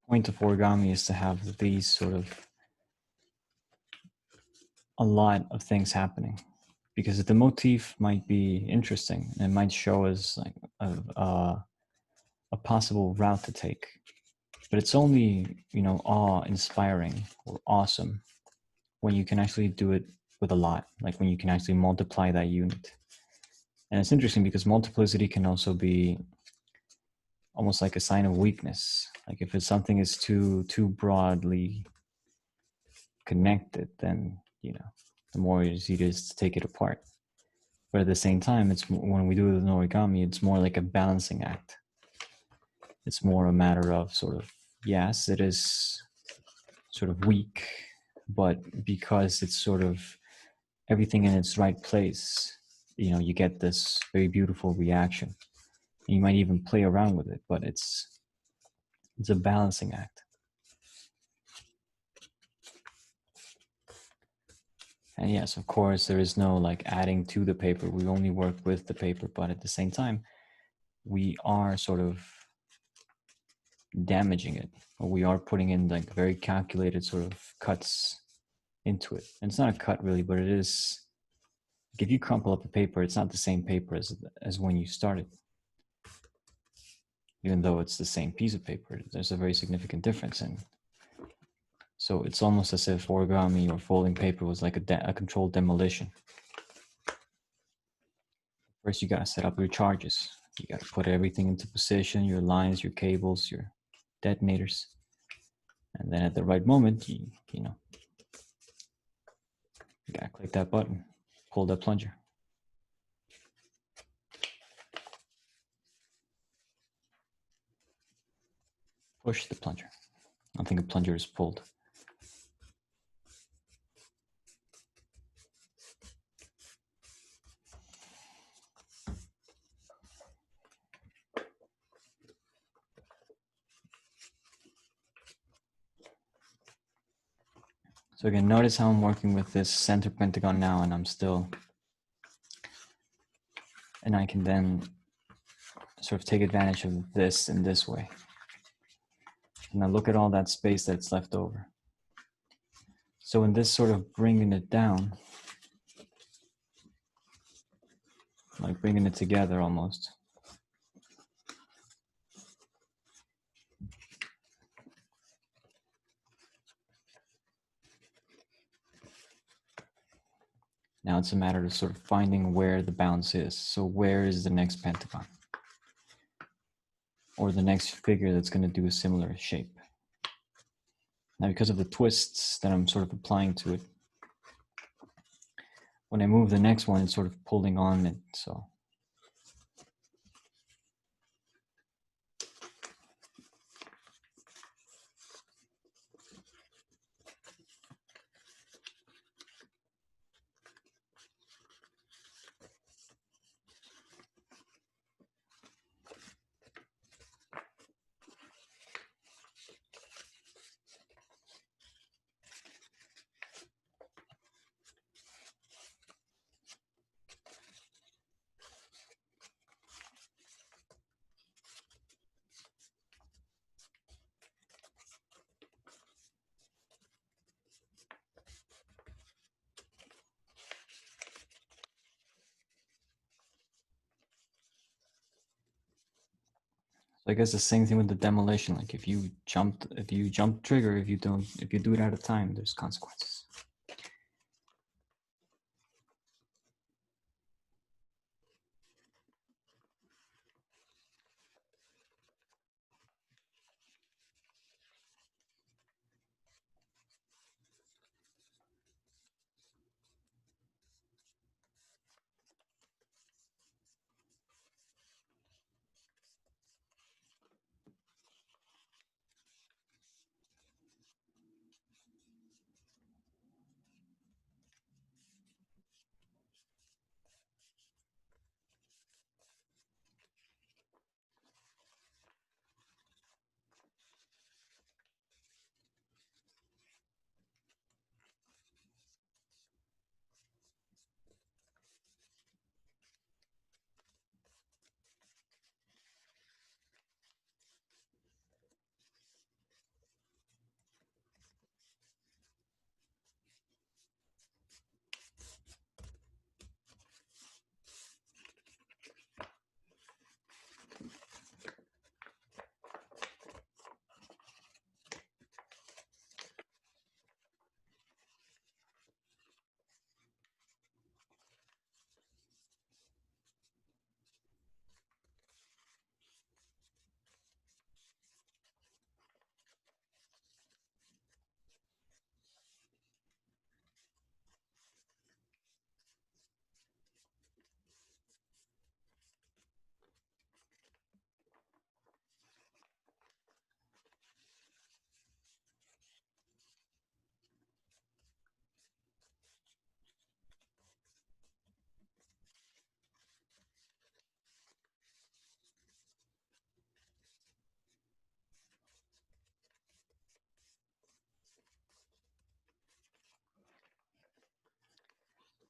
point of origami is to have these sort of a lot of things happening, because the motif might be interesting and it might show us like a possible route to take, but it's only, you know, awe-inspiring or awesome when you can actually do it with a lot, like when you can actually multiply that unit. And it's interesting because multiplicity can also be almost like a sign of weakness. Like if it's something is too broadly connected, then, you know, the more easy it is to take it apart. But at the same time, it's when we do it with an origami, it's more like a balancing act. It's more a matter of sort of, yes, it is sort of weak, but because it's sort of everything in its right place, you know, you get this very beautiful reaction. You might even play around with it, but it's a balancing act. And yes, of course, there is no like adding to the paper. We only work with the paper, but at the same time, we are sort of damaging it, or we are putting in like very calculated sort of cuts into it. And it's not a cut really, but it is, like if you crumple up a paper, it's not the same paper as when you started. Even though it's the same piece of paper, there's a very significant difference. And so it's almost as if origami or folding paper was like a controlled demolition. First, you got to set up your charges. You got to put everything into position, your lines, your cables, your detonators. And then at the right moment, you know, you got to click that button, pull that plunger. Push the plunger. I don't think a plunger is pulled. So again, notice how I'm working with this center pentagon now, and I'm still And I can then sort of take advantage of this in this way. And now look at all that space that's left over. So in this sort of bringing it down, like bringing it together almost. Now it's a matter of sort of finding where the bounce is. So where is the next pentagon? Or the next figure that's going to do a similar shape. Now because of the twists that I'm sort of applying to it, when I move the next one, it's sort of pulling on it, so. So I guess the same thing with the demolition. Like if you jump trigger, if you do it out of time, there's consequences.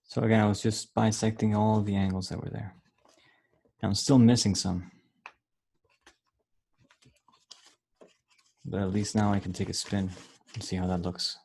So again, I was just bisecting all the angles that were there. I'm still missing some. But at least now I can take a spin and see how that looks.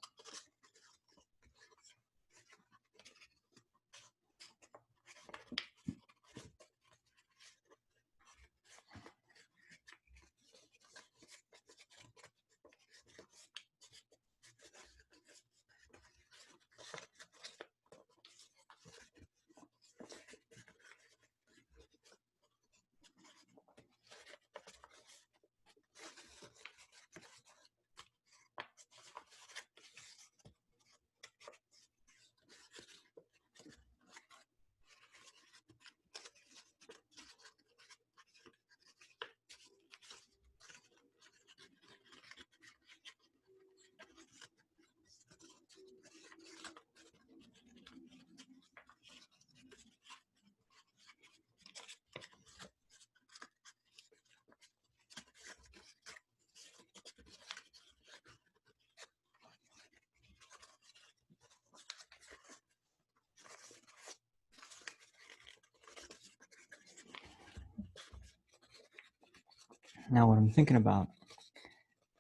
Now, what I'm thinking about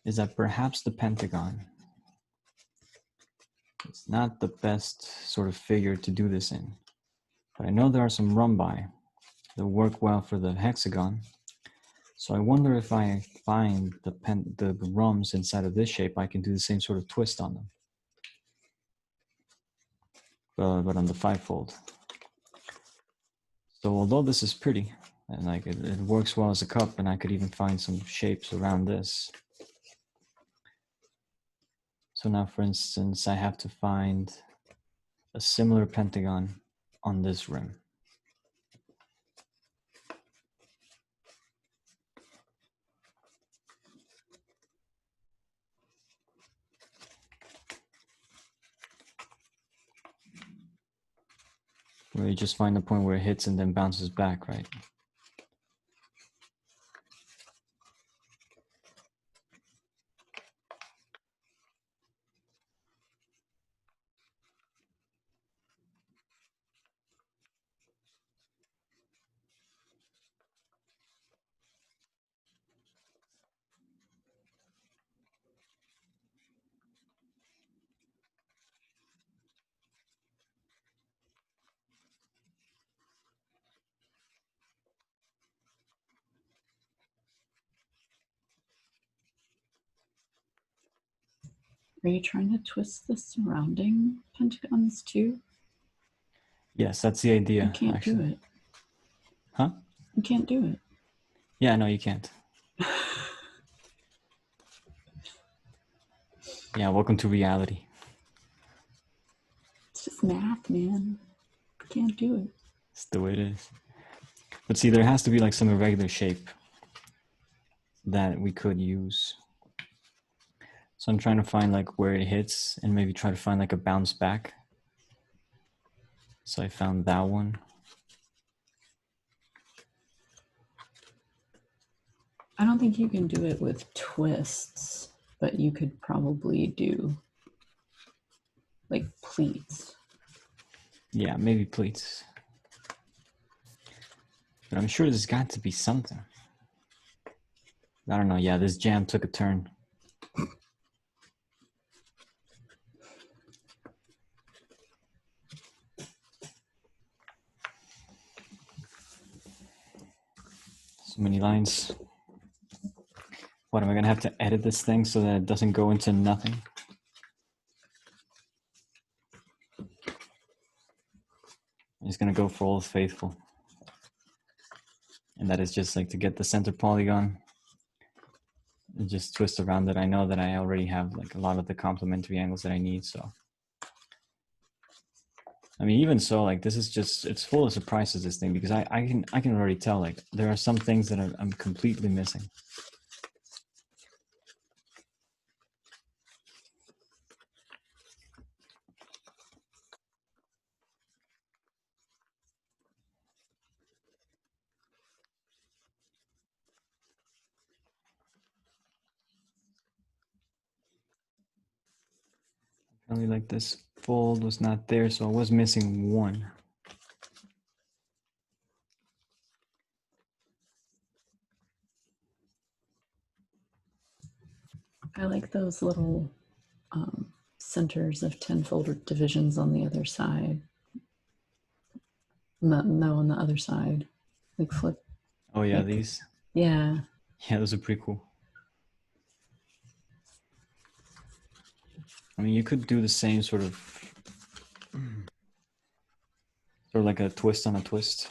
is that perhaps the pentagon is not the best sort of figure to do this in. But I know there are some rhombi that work well for the hexagon. So I wonder if I find the rhombs inside of this shape, I can do the same sort of twist on them. But on the fivefold. So although this is pretty, and like it works well as a cup, and I could even find some shapes around this. So now, for instance, I have to find a similar pentagon on this rim. Where you just find the point where it hits and then bounces back, right? Are you trying to twist the surrounding pentagons too? Yes, that's the idea. You can't actually. do it. Huh? You can't do it. Yeah, no, you can't. Yeah, welcome to reality. It's just math, man. You can't do it. It's the way it is. But see, there has to be like some irregular shape that we could use. So I'm trying to find like where it hits and maybe try to find like a bounce back. So I found that one. I don't think you can do it with twists, but you could probably do like pleats. Yeah, maybe pleats. But I'm sure there's got to be something. I don't know. Yeah, this jam took a turn. So many lines. What, am I going to have to edit this thing so that it doesn't go into nothing? I'm just going to go for Old Faithful. And that is just like to get the center polygon and just twist around it. I know that I already have like a lot of the complementary angles that I need, so. I mean, even so, like this is just, it's full of surprises, this thing, because I can already tell like there are some things that I'm completely missing. Apparently like this fold was not there, so I was missing one. I like those little centers of tenfold divisions on the other side. No, on the other side. Like flip. Oh yeah, like, these? Yeah. Yeah, those are pretty cool. I mean, you could do the same sort of like a twist on a twist.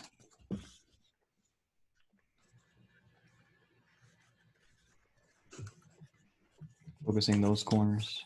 Focusing those corners.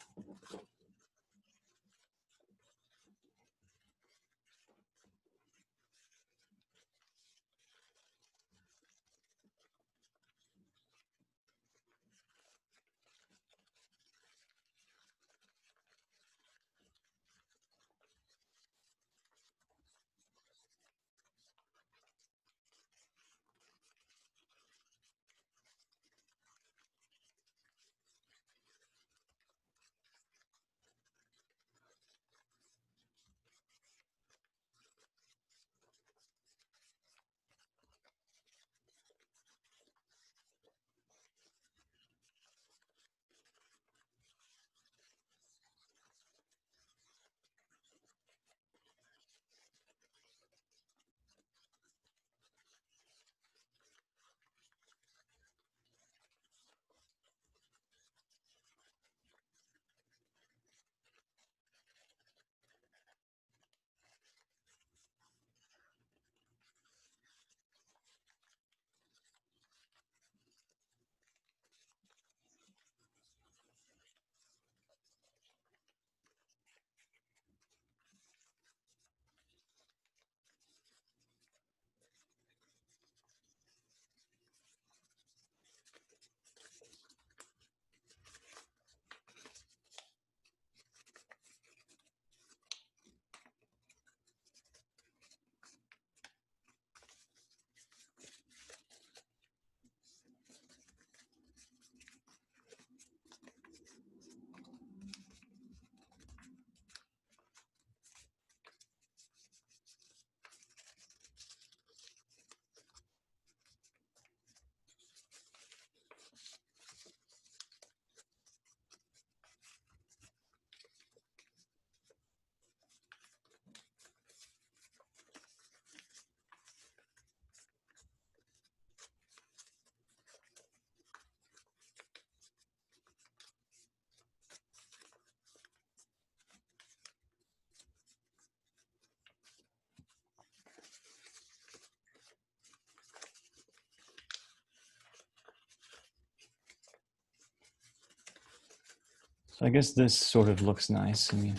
So I guess this sort of looks nice. I mean,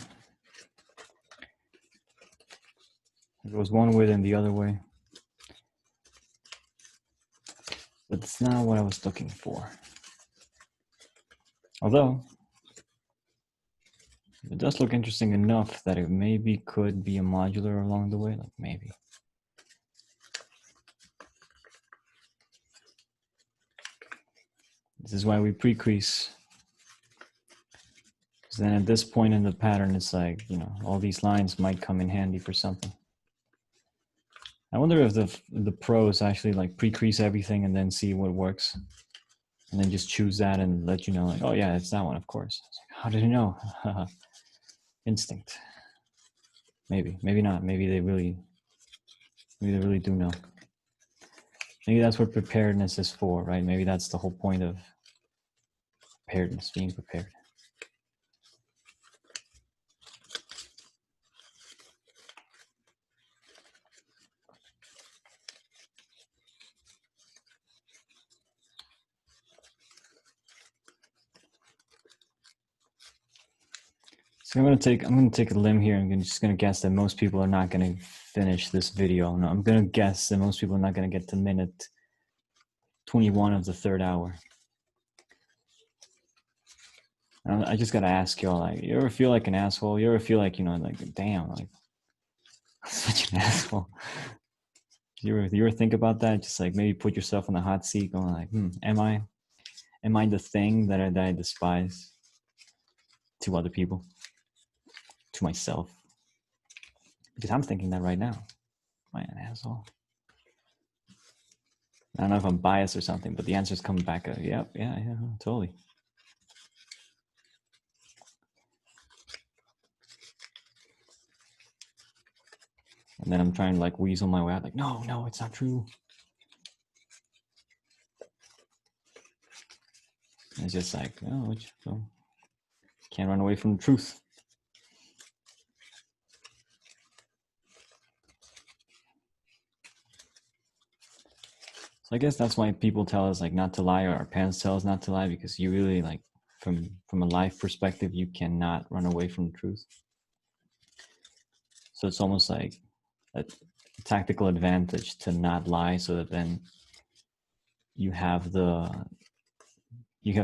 it goes one way then the other way. But it's not what I was looking for. Although, it does look interesting enough that it maybe could be a modular along the way, like maybe. This is why we pre-crease. Because then at this point in the pattern, it's like, you know, all these lines might come in handy for something. I wonder if the pros actually like pre-crease everything and then see what works. And then just choose that and let you know, like, oh yeah, it's that one, of course. It's like, how did you know? Instinct. Maybe, maybe not. Maybe they really do know. Maybe that's what preparedness is for, right? Maybe that's the whole point of preparedness, being prepared. So I'm gonna take a limb here. I'm just gonna guess that most people are not gonna finish this video. No, I'm gonna guess that most people are not gonna get to minute 21 of the third hour. I just gotta ask y'all, like, you ever feel like an asshole? You ever feel like, you know, like, damn, like, such an asshole? You ever think about that? Just like maybe put yourself in the hot seat, going like, am I the thing that I despise to other people, to myself? Because I'm thinking that right now. Am I an asshole? I don't know if I'm biased or something, but the answer's coming back. Yeah, totally. And then I'm trying to like weasel my way out, like, no, it's not true. And it's just like, can't run away from the truth. So I guess that's why people tell us like not to lie, or our parents tell us not to lie, because you really like, from a life perspective, you cannot run away from the truth. So it's almost like a tactical advantage to not lie, so that then you have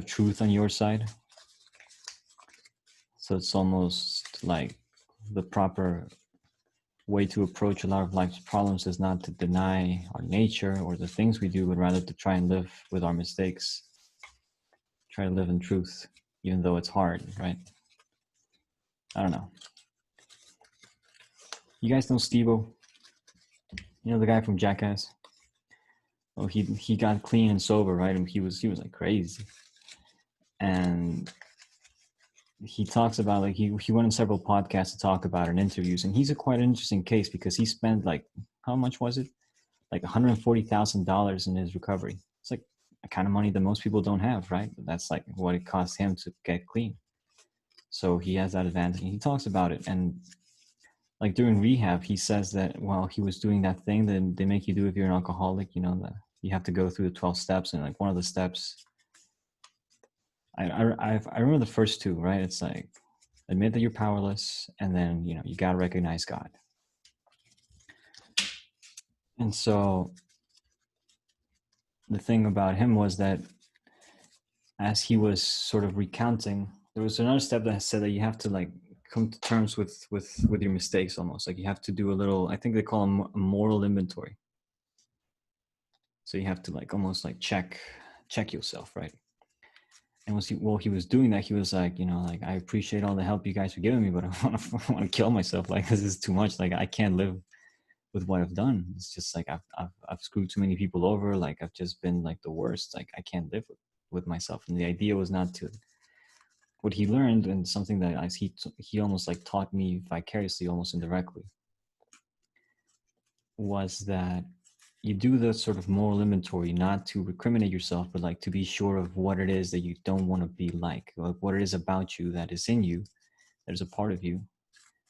truth on your side. So it's almost like the proper way to approach a lot of life's problems is not to deny our nature or the things we do, but rather to try and live with our mistakes. Try to live in truth, even though it's hard, right? I don't know. You guys know Steve-O? You know, the guy from Jackass? Oh, he got clean and sober, right? And he was like crazy. And he talks about, like, he went on several podcasts to talk about it in interviews, and he's a quite interesting case because he spent like, how much was it? Like $140,000 in his recovery. It's like a kind of money that most people don't have, right? But that's like what it cost him to get clean. So he has that advantage, and he talks about it. And like during rehab, he says that while he was doing that thing that they make you do if you're an alcoholic, you know, that you have to go through the 12 steps, and like one of the steps, I remember the first two, right? It's like, admit that you're powerless, and then, you know, you got to recognize God. And so the thing about him was that as he was sort of recounting, there was another step that said that you have to like come to terms with your mistakes, almost like you have to do a little, I think they call them a moral inventory. So you have to like almost like check yourself, right? And while he was doing that, he was like, you know, like, I appreciate all the help you guys are giving me, but I want to kill myself. Like, this is too much. Like, I can't live with what I've done. It's just like I've screwed too many people over. Like, I've just been like the worst. Like, I can't live with myself. And the idea was not to. What he learned, and something that he almost like taught me vicariously, almost indirectly, was that you do the sort of moral inventory, not to recriminate yourself, but like to be sure of what it is that you don't want to be like what it is about you that is in you, that is a part of you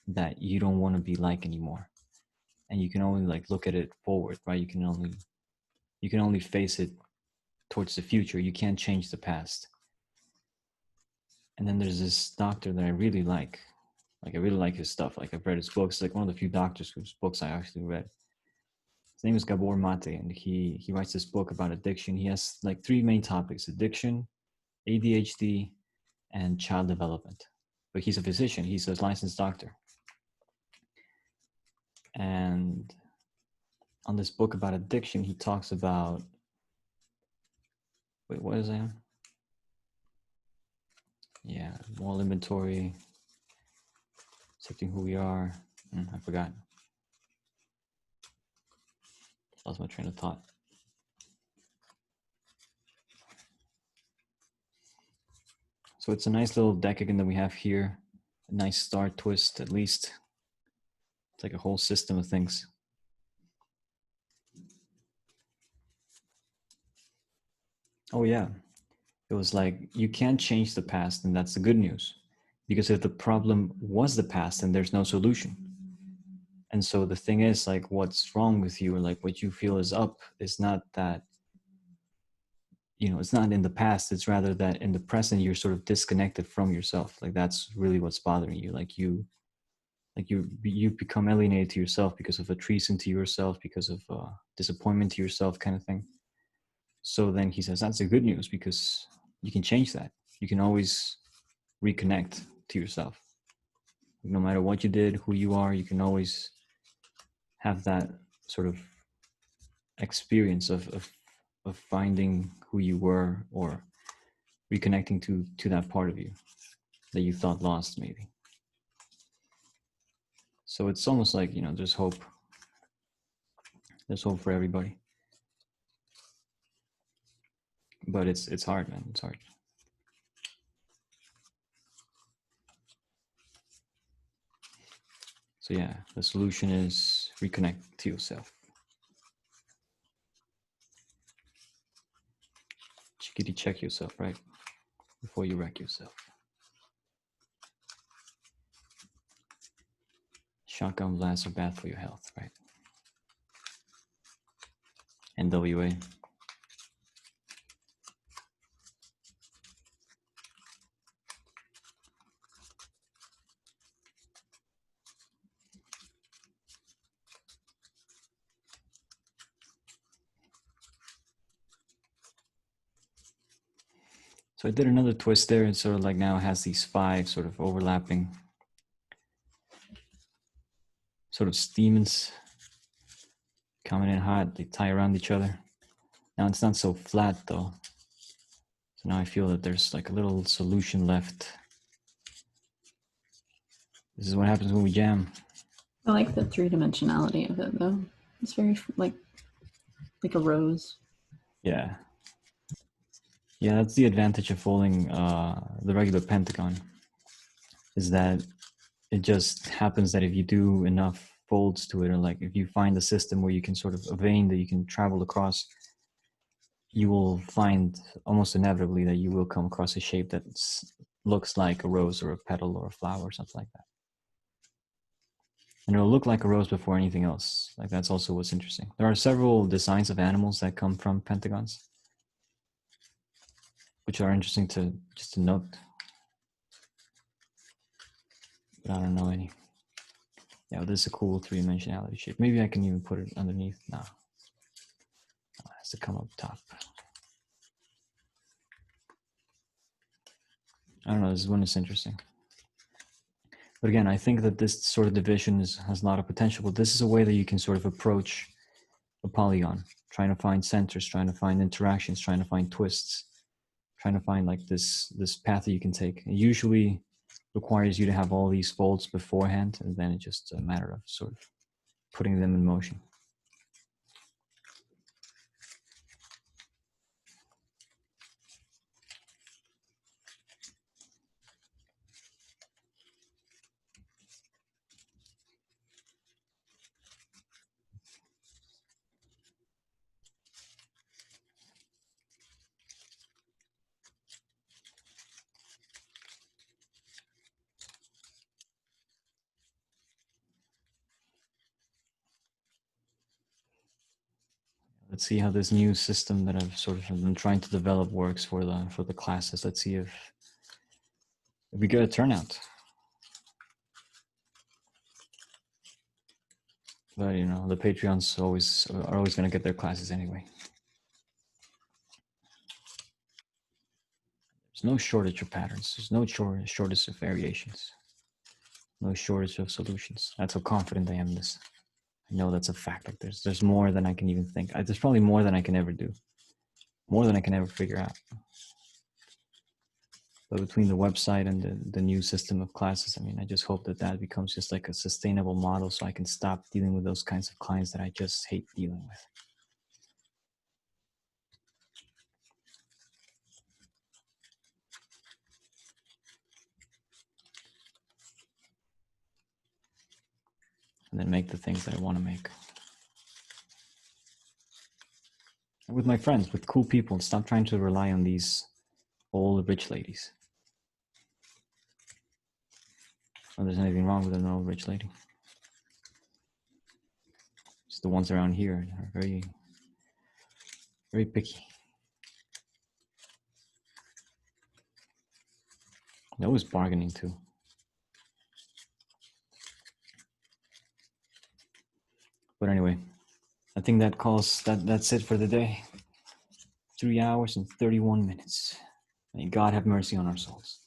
that you don't want to be like anymore. And you can only like look at it forward, right? You can only face it towards the future. You can't change the past. And then there's this doctor that I really like. Like I really like his stuff. Like I've read his books. Like one of the few doctors whose books I actually read. His name is Gabor Mate, and he writes this book about addiction. He has like 3 main topics: addiction, ADHD, and child development. But he's a physician. He's a licensed doctor. And on this book about addiction, he talks about, wait, what is that? Yeah, moral inventory, accepting who we are. I forgot. Lost my train of thought. So it's a nice little decagon that we have here. A nice star twist, at least. It's like a whole system of things. Oh yeah. It was like, you can't change the past, and that's the good news. Because if the problem was the past, then there's no solution. And so the thing is, like, what's wrong with you, or like what you feel is up, is not that, you know, it's not in the past. It's rather that in the present, you're sort of disconnected from yourself. Like that's really what's bothering you. Like you become alienated to yourself because of a treason to yourself, because of disappointment to yourself, kind of thing. So then he says, that's the good news, because you can change that. You can always reconnect to yourself. No matter what you did, who you are, you can always have that sort of experience of finding who you were, or reconnecting to that part of you that you thought lost, maybe. So it's almost like, you know, there's hope. There's hope for everybody. But it's hard, man. It's hard. So yeah, the solution is reconnect to yourself. Chickadee, check yourself, right? Before you wreck yourself. Shotgun blasts are bad for your health, right? NWA. So I did another twist there, and sort of like now it has these 5 sort of overlapping sort of stamens coming in hot. They tie around each other. Now it's not so flat though. So now I feel that there's like a little solution left. This is what happens when we jam. I like the 3-dimensionality of it though. It's very like a rose. Yeah. Yeah, that's the advantage of folding the regular pentagon, is that it just happens that if you do enough folds to it, or like if you find a system where you can sort of a vein that you can travel across, you will find almost inevitably that you will come across a shape that looks like a rose or a petal or a flower or something like that. And it'll look like a rose before anything else. Like that's also what's interesting. There are several designs of animals that come from pentagons, which are interesting to just to note. But I don't know any. Yeah, well, this is a cool 3-dimensionality shape. Maybe I can even put it underneath. No. It has to come up top. I don't know, this one is interesting. But again, I think that this sort of division has a lot of potential, but this is a way that you can sort of approach a polygon, trying to find centers, trying to find interactions, trying to find twists, trying to find like this path that you can take. It usually requires you to have all these folds beforehand, and then it's just a matter of sort of putting them in motion. Let's see how this new system that I've sort of been trying to develop works for the classes. Let's see if if we get a turnout. But you know, the Patreons are always going to get their classes anyway. There's no shortage of patterns. There's no shortage of variations. No shortage of solutions. That's how confident I am in this. I know that's a fact. Like there's more than I can even think. There's probably more than I can ever do. More than I can ever figure out. But between the website and the new system of classes, I mean, I just hope that that becomes just like a sustainable model so I can stop dealing with those kinds of clients that I just hate dealing with. And then make the things that I want to make. And with my friends, with cool people, and stop trying to rely on these old rich ladies. Not there's anything wrong with an old rich lady. Just the ones around here are very, very picky. They're always bargaining too. But anyway, I think that's it for the day. 3 hours and 31 minutes. May God have mercy on our souls.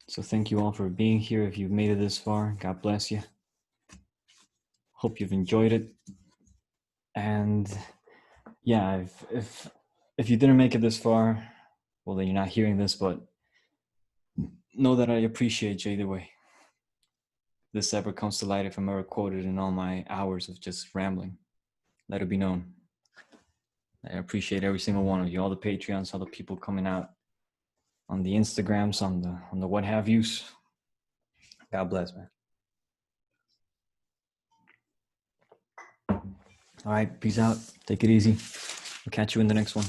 So thank you all for being here. If you've made it this far, God bless you. Hope you've enjoyed it. And yeah, if you didn't make it this far, well, then you're not hearing this, but know that I appreciate you either way. If this ever comes to light, if I'm ever quoted in all my hours of just rambling, let it be known. I appreciate every single one of you, all the Patreons, all the people coming out on the Instagrams, on the what have yous. God bless, man. All right, peace out. Take it easy. I'll catch you in the next one.